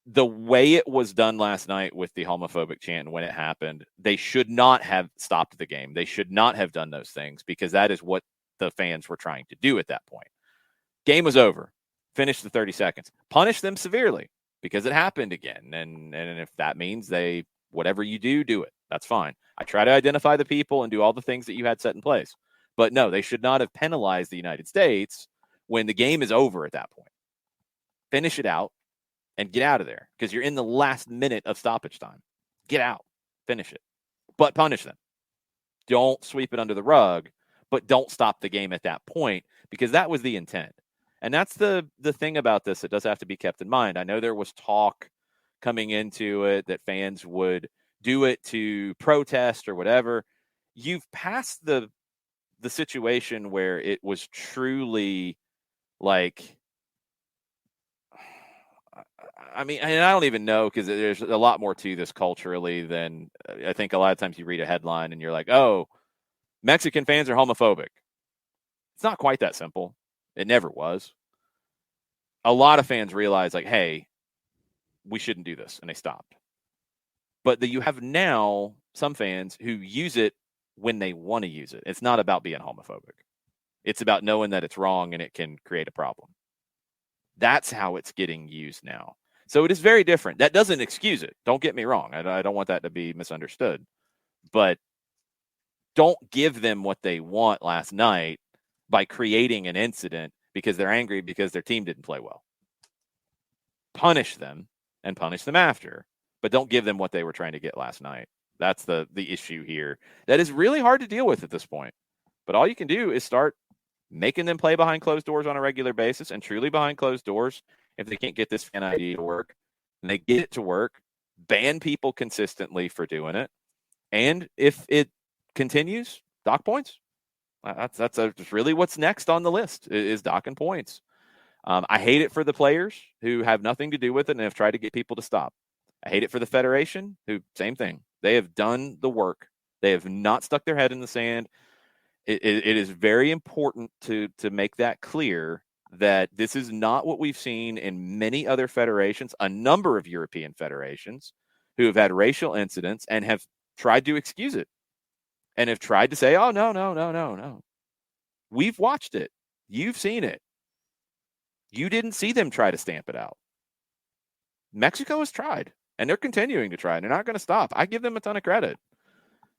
The way it was done last night with the homophobic chant and when it happened, they should not have stopped the game. They should not have done those things, because that is what the fans were trying to do at that point. Game was over. Finish the 30 seconds. Punish them severely, because it happened again. And if that means whatever you do it. That's fine. I try to identify the people and do all the things that you had set in place. But no, they should not have penalized the United States when the game is over at that point. Finish it out and get out of there, because you're in the last minute of stoppage time. Get out. Finish it. But punish them. Don't sweep it under the rug, but don't stop the game at that point, because that was the intent. And that's the thing about this that does have to be kept in mind. I know there was talk coming into it that fans would do it to protest or whatever. You've passed the situation where it was truly like, I mean, and I don't even know, because there's a lot more to this culturally than I think a lot of times you read a headline and you're like, oh, Mexican fans are homophobic. It's not quite that simple. It never was. A lot of fans realize, like, hey, we shouldn't do this, and they stopped. But you have now some fans who use it when they want to use it. It's not about being homophobic. It's about knowing that it's wrong and it can create a problem. That's how it's getting used now. So it is very different. That doesn't excuse it. Don't get me wrong. I don't want that to be misunderstood. But don't give them what they want last night by creating an incident because they're angry because their team didn't play well. Punish them and punish them after. But don't give them what they were trying to get last night. That's the issue here. That is really hard to deal with at this point. But all you can do is start making them play behind closed doors on a regular basis, and truly behind closed doors. If they can't get this fan ID to work, and they get it to work, ban people consistently for doing it. And if it continues, dock points. That's really what's next on the list is docking points. I hate it for the players who have nothing to do with it and have tried to get people to stop. I hate it for the federation who, same thing. They have done the work. They have not stuck their head in the sand. It is very important to make that clear that this is not what we've seen in many other federations, a number of European federations who have had racial incidents and have tried to excuse it and have tried to say, oh, no. We've watched it. You've seen it. You didn't see them try to stamp it out. Mexico has tried, and they're continuing to try, and they're not going to stop. I give them a ton of credit.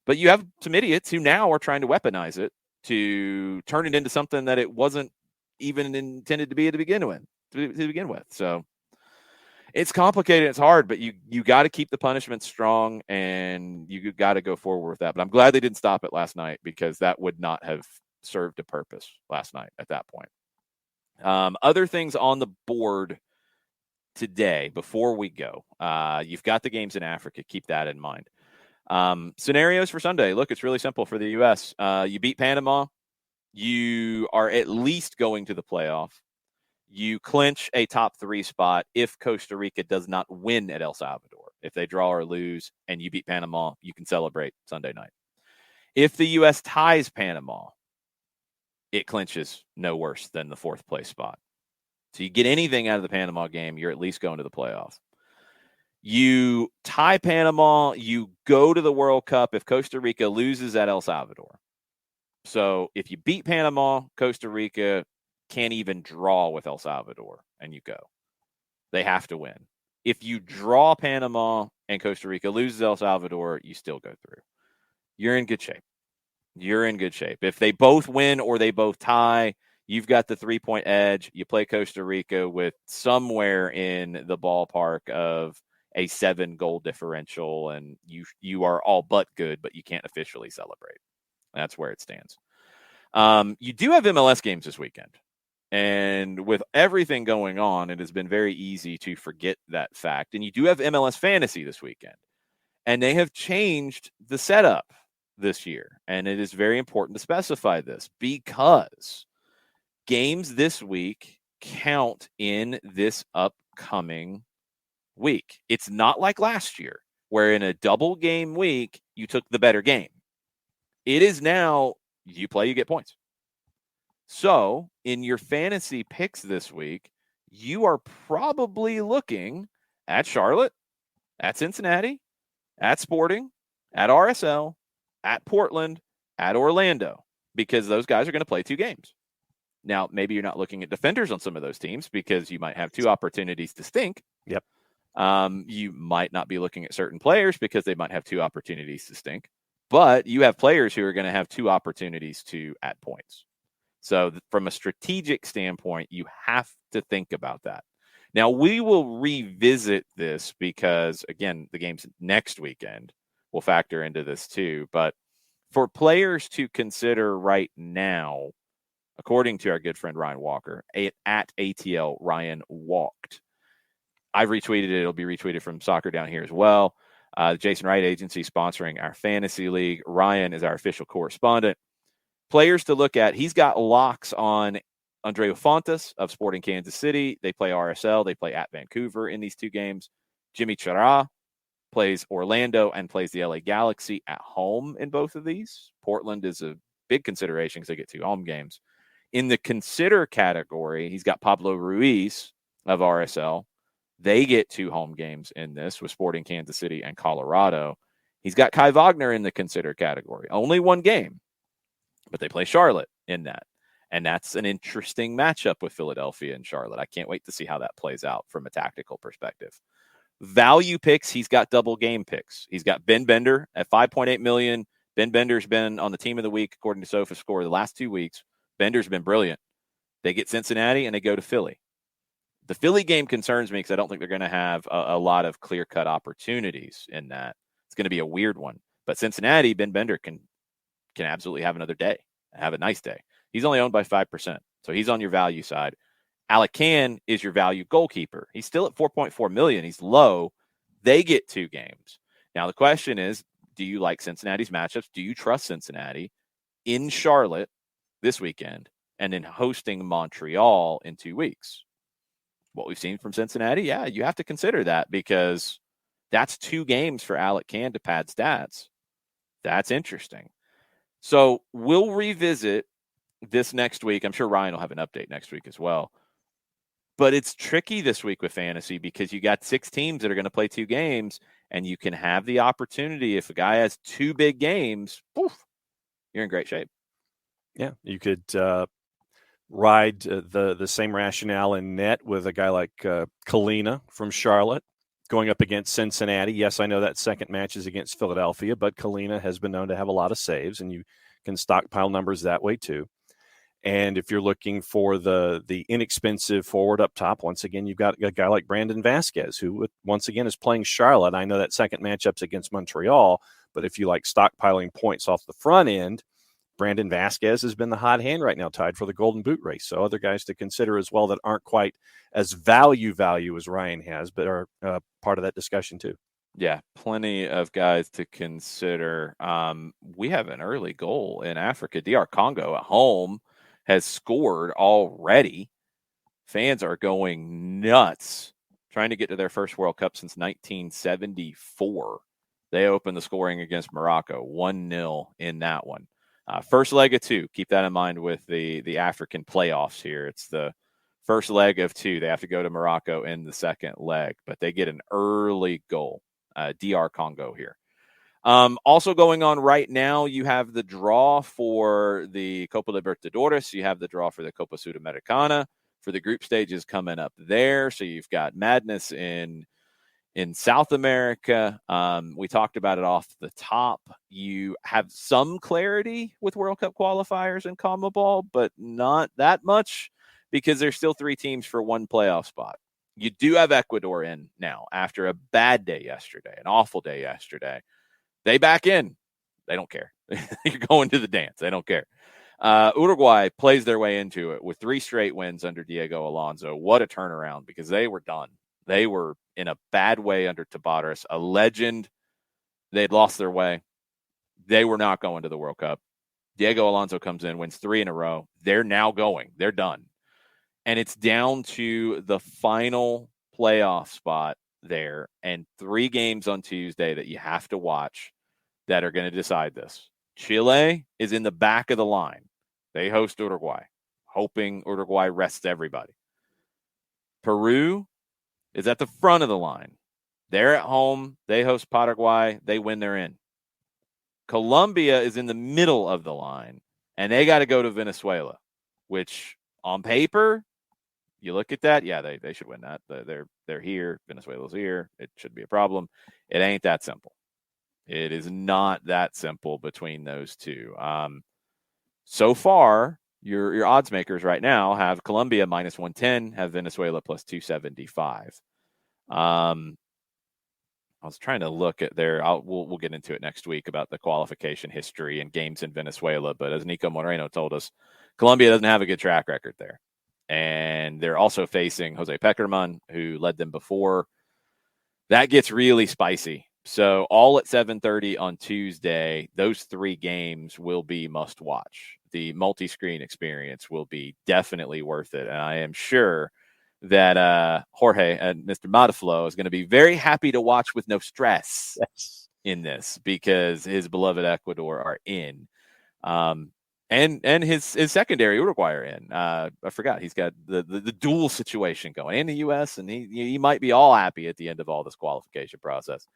But you have some idiots who now are trying to weaponize it to turn it into something that it wasn't even intended to be to begin with. So it's complicated. It's hard, but you got to keep the punishment strong, and you got to go forward with that. But I'm glad they didn't stop it last night, because that would not have served a purpose last night at that point. Other things on the board today before we go. You've got the games in Africa. Keep that in mind. Scenarios for Sunday. Look, it's really simple for the U.S. You beat Panama. You are at least going to the playoff. You clinch a top 3 spot if Costa Rica does not win at El Salvador. If they draw or lose and you beat Panama, you can celebrate Sunday night. If the U.S. ties Panama, it clinches no worse than the 4th place spot. So you get anything out of the Panama game, you're at least going to the playoff. You tie Panama, you go to the World Cup if Costa Rica loses at El Salvador. So if you beat Panama, Costa Rica can't even draw with El Salvador, and you go. They have to win. If you draw Panama and Costa Rica loses El Salvador, you still go through. You're in good shape. You're in good shape. If they both win or they both tie, you've got the 3-point edge. You play Costa Rica with somewhere in the ballpark of a 7-goal differential, and you are all but good, but you can't officially celebrate. That's where it stands. You do have MLS games this weekend. And with everything going on, it has been very easy to forget that fact. And you do have MLS Fantasy this weekend. And they have changed the setup this year. And it is very important to specify this because games this week count in this upcoming week. It's not like last year, where in a double game week, you took the better game. It is now, you play, you get points. So in your fantasy picks this week, you are probably looking at Charlotte, at Cincinnati, at Sporting, at RSL, at Portland, at Orlando, because those guys are going to play 2 games. Now, maybe you're not looking at defenders on some of those teams because you might have 2 opportunities to stink. Yep. You might not be looking at certain players because they might have 2 opportunities to stink. But you have players who are going to have 2 opportunities to add points. So from a strategic standpoint, you have to think about that. Now, we will revisit this because, again, the games next weekend will factor into this too. But for players to consider right now, according to our good friend Ryan Walker, at ATL Ryan Walked, I've retweeted it. It'll be retweeted from Soccer Down Here as well. The Jason Wright Agency sponsoring our fantasy league. Ryan is our official correspondent. Players to look at. He's got locks on Andreu Fontes of Sporting Kansas City. They play RSL. They play at Vancouver in these 2 games. Jimmy Chara plays Orlando and plays the LA Galaxy at home in both of these. Portland is a big consideration because they get 2 home games. In the consider category, he's got Pablo Ruiz of RSL. They get 2 home games in this with Sporting Kansas City and Colorado. He's got Kai Wagner in the consider category. Only 1 game, but they play Charlotte in that. And that's an interesting matchup with Philadelphia and Charlotte. I can't wait to see how that plays out from a tactical perspective. Value picks, he's got double game picks. He's got Ben Bender at $5.8 million. Ben Bender's been on the team of the week, according to SofaScore, the last 2 weeks. Bender's been brilliant. They get Cincinnati and they go to Philly. The Philly game concerns me because I don't think they're going to have a lot of clear-cut opportunities in that. It's going to be a weird one. But Cincinnati, Ben Bender can absolutely have another day, have a nice day. He's only owned by 5%, so he's on your value side. Alec Can is your value goalkeeper. He's still at $4.4 million. He's low. They get 2 games. Now, the question is, do you like Cincinnati's matchups? Do you trust Cincinnati in Charlotte this weekend and in hosting Montreal in 2 weeks? What we've seen from Cincinnati, yeah, you have to consider that because that's 2 games for Alec Can to pad stats. That's interesting. So we'll revisit this next week. I'm sure Ryan will have an update next week as well. But it's tricky this week with fantasy because you got 6 teams that are going to play 2 games, and you can have the opportunity. If a guy has 2 big games, poof, you're in great shape. Yeah, you could ride the same rationale in net with a guy like Kalina from Charlotte going up against Cincinnati. Yes, I know that second match is against Philadelphia, but Kalina has been known to have a lot of saves, and you can stockpile numbers that way too. And if you're looking for the inexpensive forward up top, once again, you've got a guy like Brandon Vasquez, who once again is playing Charlotte. I know that second matchup's against Montreal, but if you like stockpiling points off the front end, Brandon Vasquez has been the hot hand right now, tied for the Golden Boot race. So other guys to consider as well that aren't quite as value as Ryan has, but are part of that discussion too. Yeah, plenty of guys to consider. We have an early goal in Africa. DR Congo at home has scored already. Fans are going nuts, trying to get to their first World Cup since 1974. They opened the scoring against Morocco, 1-0 in that one. First leg of 2. Keep that in mind with the African playoffs here. It's the first leg of 2. They have to go to Morocco in the second leg, but they get an early goal. DR Congo here. Also going on right now, you have the draw for the Copa Libertadores. You have the draw for the Copa Sudamericana for the group stages coming up there. So you've got madness in South America. We talked about it off the top. You have some clarity with World Cup qualifiers in CONMEBOL, but not that much because there's still 3 teams for 1 playoff spot. You do have Ecuador in now after a bad day yesterday, an awful day yesterday. They back in. They don't care. You're going to the dance. They don't care. Uruguay plays their way into it with 3 straight wins under Diego Alonso. What a turnaround, because they were done. They were in a bad way under Tabares, a legend. They'd lost their way. They were not going to the World Cup. Diego Alonso comes in, wins 3 in a row. They're now going. They're done. And it's down to the final playoff spot there and 3 games on Tuesday that you have to watch that are going to decide this. Chile is in the back of the line. They host Uruguay, hoping Uruguay rests everybody. Peru is at the front of the line. They're at home. They host Paraguay. They win, they're in. Colombia is in the middle of the line, and they got to go to Venezuela, which on paper, you look at that, yeah, they should win that. They're here. Venezuela's here. It should be a problem. It ain't that simple. It is not that simple between those two. So far, your odds makers right now have Colombia minus 110, have Venezuela plus 275. I was trying to look at we'll get into it next week about the qualification history and games in Venezuela. But as Nico Moreno told us, Colombia doesn't have a good track record there. And they're also facing Jose Peckerman, who led them before. That gets really spicy. So all at 7:30 on Tuesday, those 3 games will be must watch. The multi-screen experience will be definitely worth it. And I am sure that Jorge and Mr. Mataflo is going to be very happy to watch with no stress in this, because his beloved Ecuador are in. And his secondary Uruguay are in. I forgot he's got the dual situation going in the U.S. and he might be all happy at the end of all this qualification process.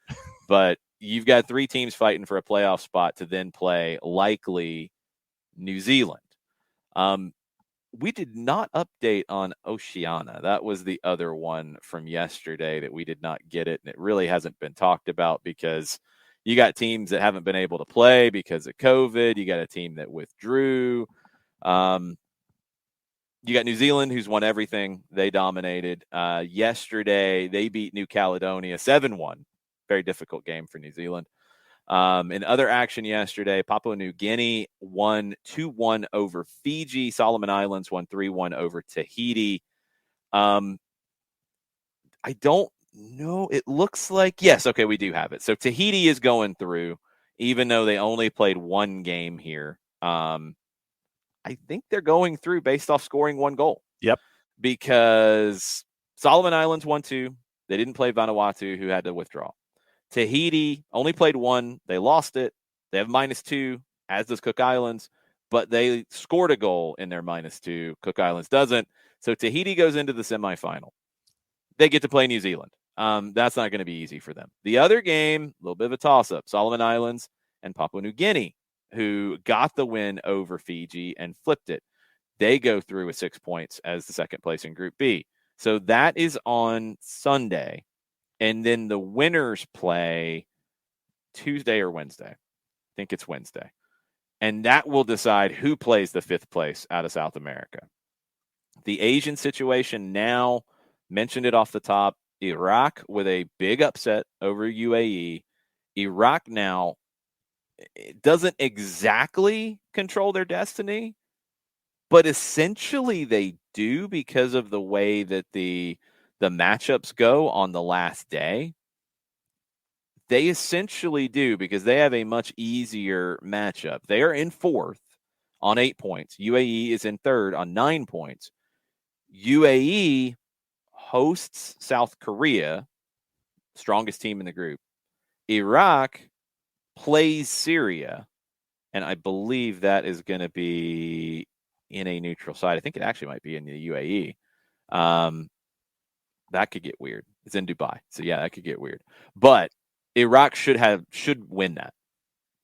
But you've got 3 teams fighting for a playoff spot to then play likely New Zealand. We did not update on Oceania. That was the other one from yesterday that we did not get it, and it really hasn't been talked about because you got teams that haven't been able to play because of COVID. You got a team that withdrew. You got New Zealand, who's won everything. They dominated. Yesterday, they beat New Caledonia 7-1. Very difficult game for New Zealand. In other action yesterday, Papua New Guinea won 2-1 over Fiji. Solomon Islands won 3-1 over Tahiti. I don't know. It looks like, yes, okay, we do have it. So Tahiti is going through, even though they only played 1 game here. I think they're going through based off scoring 1 goal. Yep. Because Solomon Islands won 2. They didn't play Vanuatu, who had to withdraw. Tahiti only played 1. They lost it. They have -2, as does Cook Islands, but they scored a goal in their -2. Cook Islands doesn't. So Tahiti goes into the semifinal. They get to play New Zealand. That's not going to be easy for them. The other game, a little bit of a toss-up, Solomon Islands and Papua New Guinea, who got the win over Fiji and flipped it. They go through with 6 points as the second place in Group B. So that is on Sunday. And then the winners play Tuesday or Wednesday. I think it's Wednesday. And that will decide who plays the 5th place out of South America. The Asian situation now, mentioned it off the top, Iraq with a big upset over UAE. Iraq now it doesn't exactly control their destiny, but essentially they do because of the way that the matchups go on the last day. They essentially do because they have a much easier matchup. They are in 4th on 8 points. UAE is in 3rd on 9 points. UAE hosts South Korea, strongest team in the group. Iraq plays Syria, and I believe that is going to be in a neutral site. I think it actually might be in the UAE. That could get weird. It's in Dubai, so yeah, that could get weird. But Iraq should win that.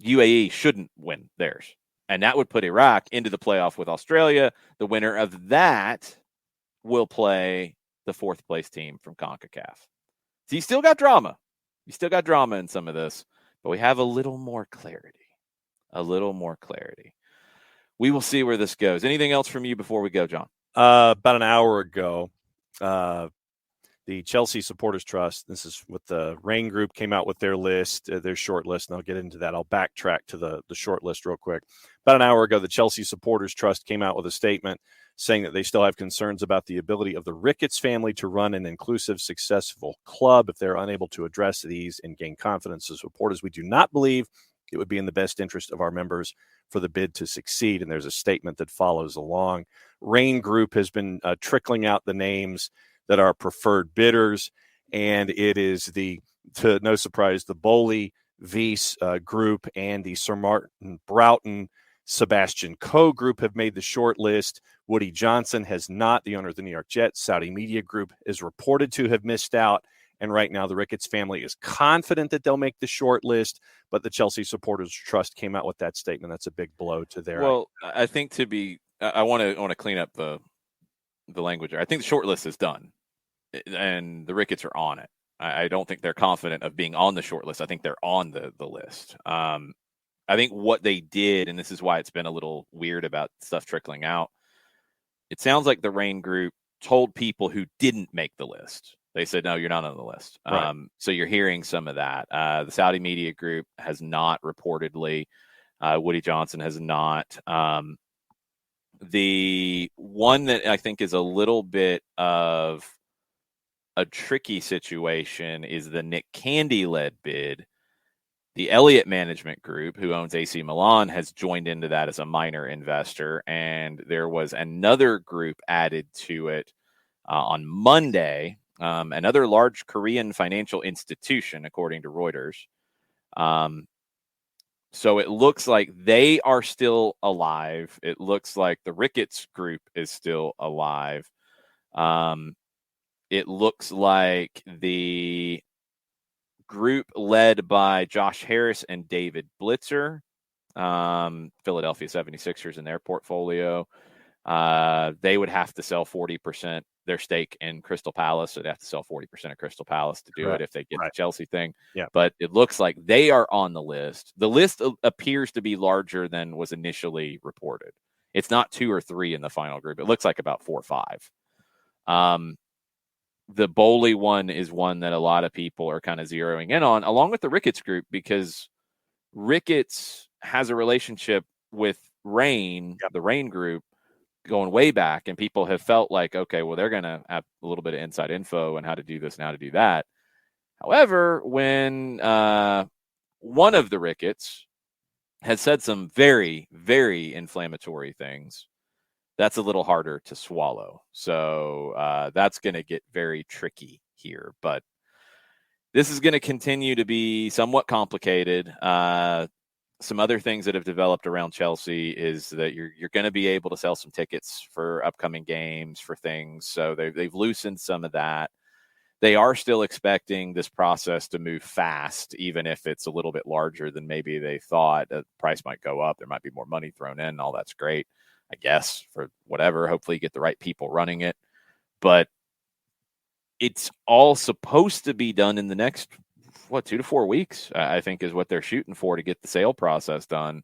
UAE shouldn't win theirs, and that would put Iraq into the playoff with Australia. The winner of that will play the 4th place team from CONCACAF. So you still got drama. You still got drama in some of this, but we have a little more clarity. A little more clarity. We will see where this goes. Anything else from you before we go, John? About an hour ago, the Chelsea Supporters Trust, this is what the Rain Group came out with their list, their short list, and I'll get into that. I'll backtrack to the short list real quick. About an hour ago, the Chelsea Supporters Trust came out with a statement saying that they still have concerns about the ability of the Ricketts family to run an inclusive, successful club if they're unable to address these and gain confidence as supporters. We do not believe it would be in the best interest of our members for the bid to succeed, and there's a statement that follows along. Rain Group has been trickling out the names that are preferred bidders, and it is to no surprise, the Bowley Weiss group and the Sir Martin Broughton Sebastian Coe group have made the short list. Woody Johnson has not, the owner of the New York Jets. Saudi Media Group is reported to have missed out, and right now the Ricketts family is confident that they'll make the short list, but the Chelsea Supporters Trust came out with that statement. That's a big blow to their Well, I think I want to clean up the language there. I think the short list is done, and the Ricketts are on it. I don't think they're confident of being on the short list. I think they're on the list. I think what they did, and this is why it's been a little weird about stuff trickling out, it sounds like the Rain Group told people who didn't make the list. They said, no, you're not on the list. Right. So you're hearing some of that. The Saudi Media Group has not reportedly. Woody Johnson has not. The one that I think is a little bit of a tricky situation is the Nick Candy-led bid. The Elliott Management Group, who owns AC Milan, has joined into that as a minor investor, and there was another group added to it on Monday, another large Korean financial institution, according to Reuters. So it looks like they are still alive. It looks like the Ricketts Group is still alive. It looks like the group led by Josh Harris and David Blitzer, Philadelphia 76ers in their portfolio. They would have to sell 40% their stake in Crystal Palace. So they'd have to sell 40% of Crystal Palace to do it if they get the Chelsea thing. Yeah. But it looks like they are on the list. The list appears to be larger than was initially reported. It's not 2 or 3 in the final group. It looks like about 4 or 5. The Bowley one is one that a lot of people are kind of zeroing in on, along with the Ricketts Group, because Ricketts has a relationship with Rain, the Rain Group, going way back, and people have felt like, okay, well, they're going to have a little bit of inside info on how to do this and how to do that. However, when one of the Ricketts has said some very, very inflammatory things, that's a little harder to swallow. So that's going to get very tricky here. But this is going to continue to be somewhat complicated. Some other things that have developed around Chelsea is that you're going to be able to sell some tickets for upcoming games, for things. So they've loosened some of that. They are still expecting this process to move fast, even if it's a little bit larger than maybe they thought. The price might go up. There might be more money thrown in. All that's great, I guess, for whatever. Hopefully you get the right people running it. But it's all supposed to be done in the next, 2 to 4 weeks, I think is what they're shooting for to get the sale process done.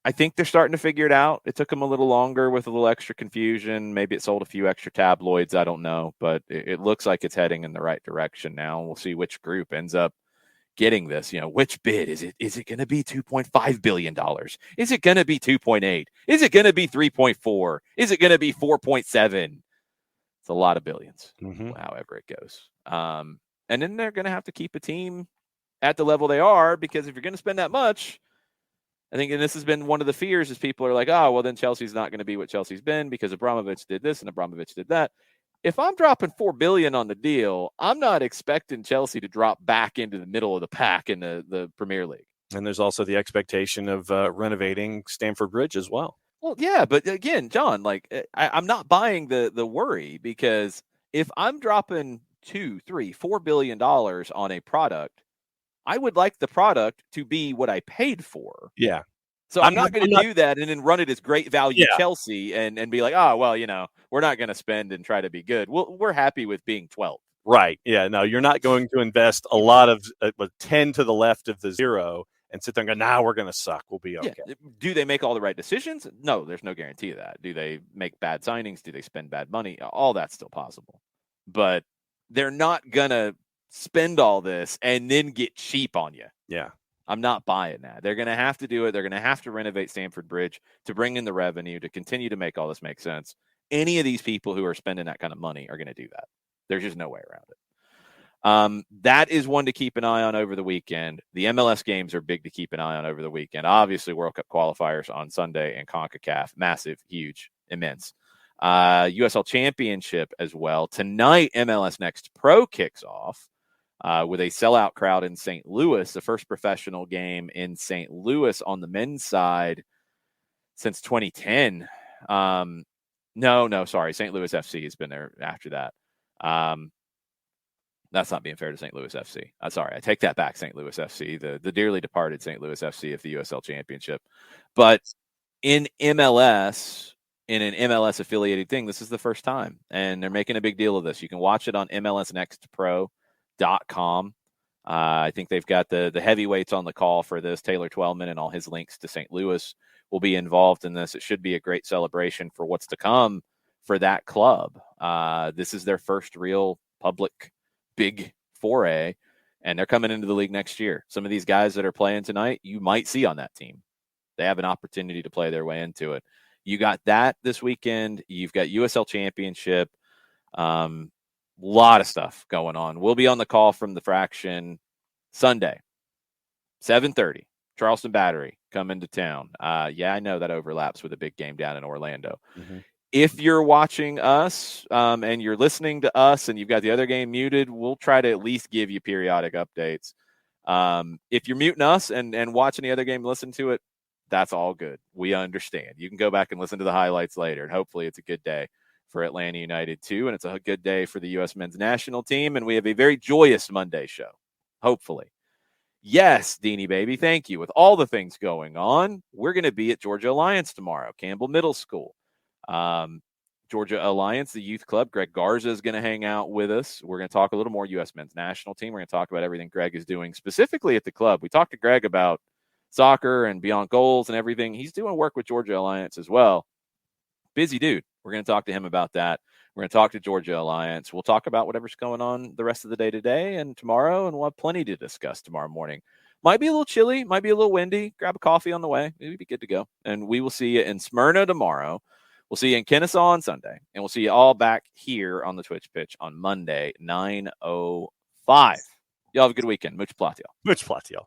I think they're starting to figure it out. It took them a little longer with a little extra confusion. Maybe it sold a few extra tabloids. I don't know. But it looks like it's heading in the right direction now. We'll see which group ends up getting this. Which bid is it? Is it going to be $2.5 billion? Is it going to be 2.8? Is it going to be 3.4? Is it going to be 4.7? It's a lot of billions, however it goes. And then they're going to have to keep a team at the level they are, because if you're going to spend that much, I think, and this has been one of the fears, is people are like, oh, well, then Chelsea's not going to be what Chelsea's been because Abramovich did this and Abramovich did that. If I'm dropping $4 billion on the deal, I'm not expecting Chelsea to drop back into the middle of the pack in the Premier League. And there's also the expectation of renovating Stamford Bridge as well. Well, yeah, but again, John, I'm not buying the worry, because if I'm dropping $2, $3, $4 billion on a product, I would like the product to be what I paid for. Yeah. So I'm not going to do that and then run it as great value Chelsea and be like, oh, well, we're not going to spend and try to be good. We're happy with being 12. Right. Yeah. No, you're not going to invest a lot of 10 to the left of the zero and sit there and go, now we're going to suck. We'll be okay. Yeah. Do they make all the right decisions? No, there's no guarantee of that. Do they make bad signings? Do they spend bad money? All that's still possible. But they're not going to spend all this and then get cheap on you. Yeah. I'm not buying that. They're going to have to do it. They're going to have to renovate Stamford Bridge to bring in the revenue, to continue to make all this make sense. Any of these people who are spending that kind of money are going to do that. There's just no way around it. That is one to keep an eye on over the weekend. The MLS games are big to keep an eye on over the weekend. Obviously, World Cup qualifiers on Sunday and CONCACAF. Massive, huge, immense. USL Championship as well. Tonight, MLS Next Pro kicks off with a sellout crowd in St. Louis, the first professional game in St. Louis on the men's side since 2010. No, sorry. St. Louis FC has been there after that. That's not being fair to St. Louis FC. Sorry, I take that back, St. Louis FC, the dearly departed St. Louis FC of the USL Championship. But in MLS, in an MLS-affiliated thing, this is the first time, and they're making a big deal of this. You can watch it on MLSNextPro.com. I think they've got the heavyweights on the call for this. Taylor Twellman and all his links to St. Louis will be involved in this. It should be a great celebration for what's to come for that club. This is their first real public big foray, and they're coming into the league next year. Some of these guys that are playing tonight, you might see on that team. They have an opportunity to play their way into it. You got that this weekend. You've got USL Championship. Lot of stuff going on. We'll be on the call from the Fraction Sunday, 7:30. Charleston Battery coming to town. I know that overlaps with a big game down in Orlando. Mm-hmm. If you're watching us and you're listening to us and you've got the other game muted, we'll try to at least give you periodic updates. If you're muting us and watching the other game, listen to it, that's all good. We understand. You can go back and listen to the highlights later, and hopefully it's a good day for Atlanta United too, and it's a good day for the U.S. men's national team, and we have a very joyous Monday show, hopefully. Yes, Deanie baby, thank you. With all the things going on, we're going to be at Georgia Alliance tomorrow, Campbell Middle School. Georgia Alliance, the youth club, Greg Garza is going to hang out with us. We're going to talk a little more U.S. men's national team. We're going to talk about everything Greg is doing specifically at the club. We talked to Greg about soccer and beyond goals and everything. He's doing work with Georgia Alliance as well. Busy dude. We're going to talk to him about that. We're going to talk to Georgia Alliance. We'll talk about whatever's going on the rest of the day today and tomorrow, and we'll have plenty to discuss tomorrow morning. Might be a little chilly, might be a little windy. Grab a coffee on the way. Maybe be good to go. And we will see you in Smyrna tomorrow. We'll see you in Kennesaw on Sunday. And we'll see you all back here on the Twitch pitch on Monday, 9:05. Y'all have a good weekend. Much platiel. Much platiel.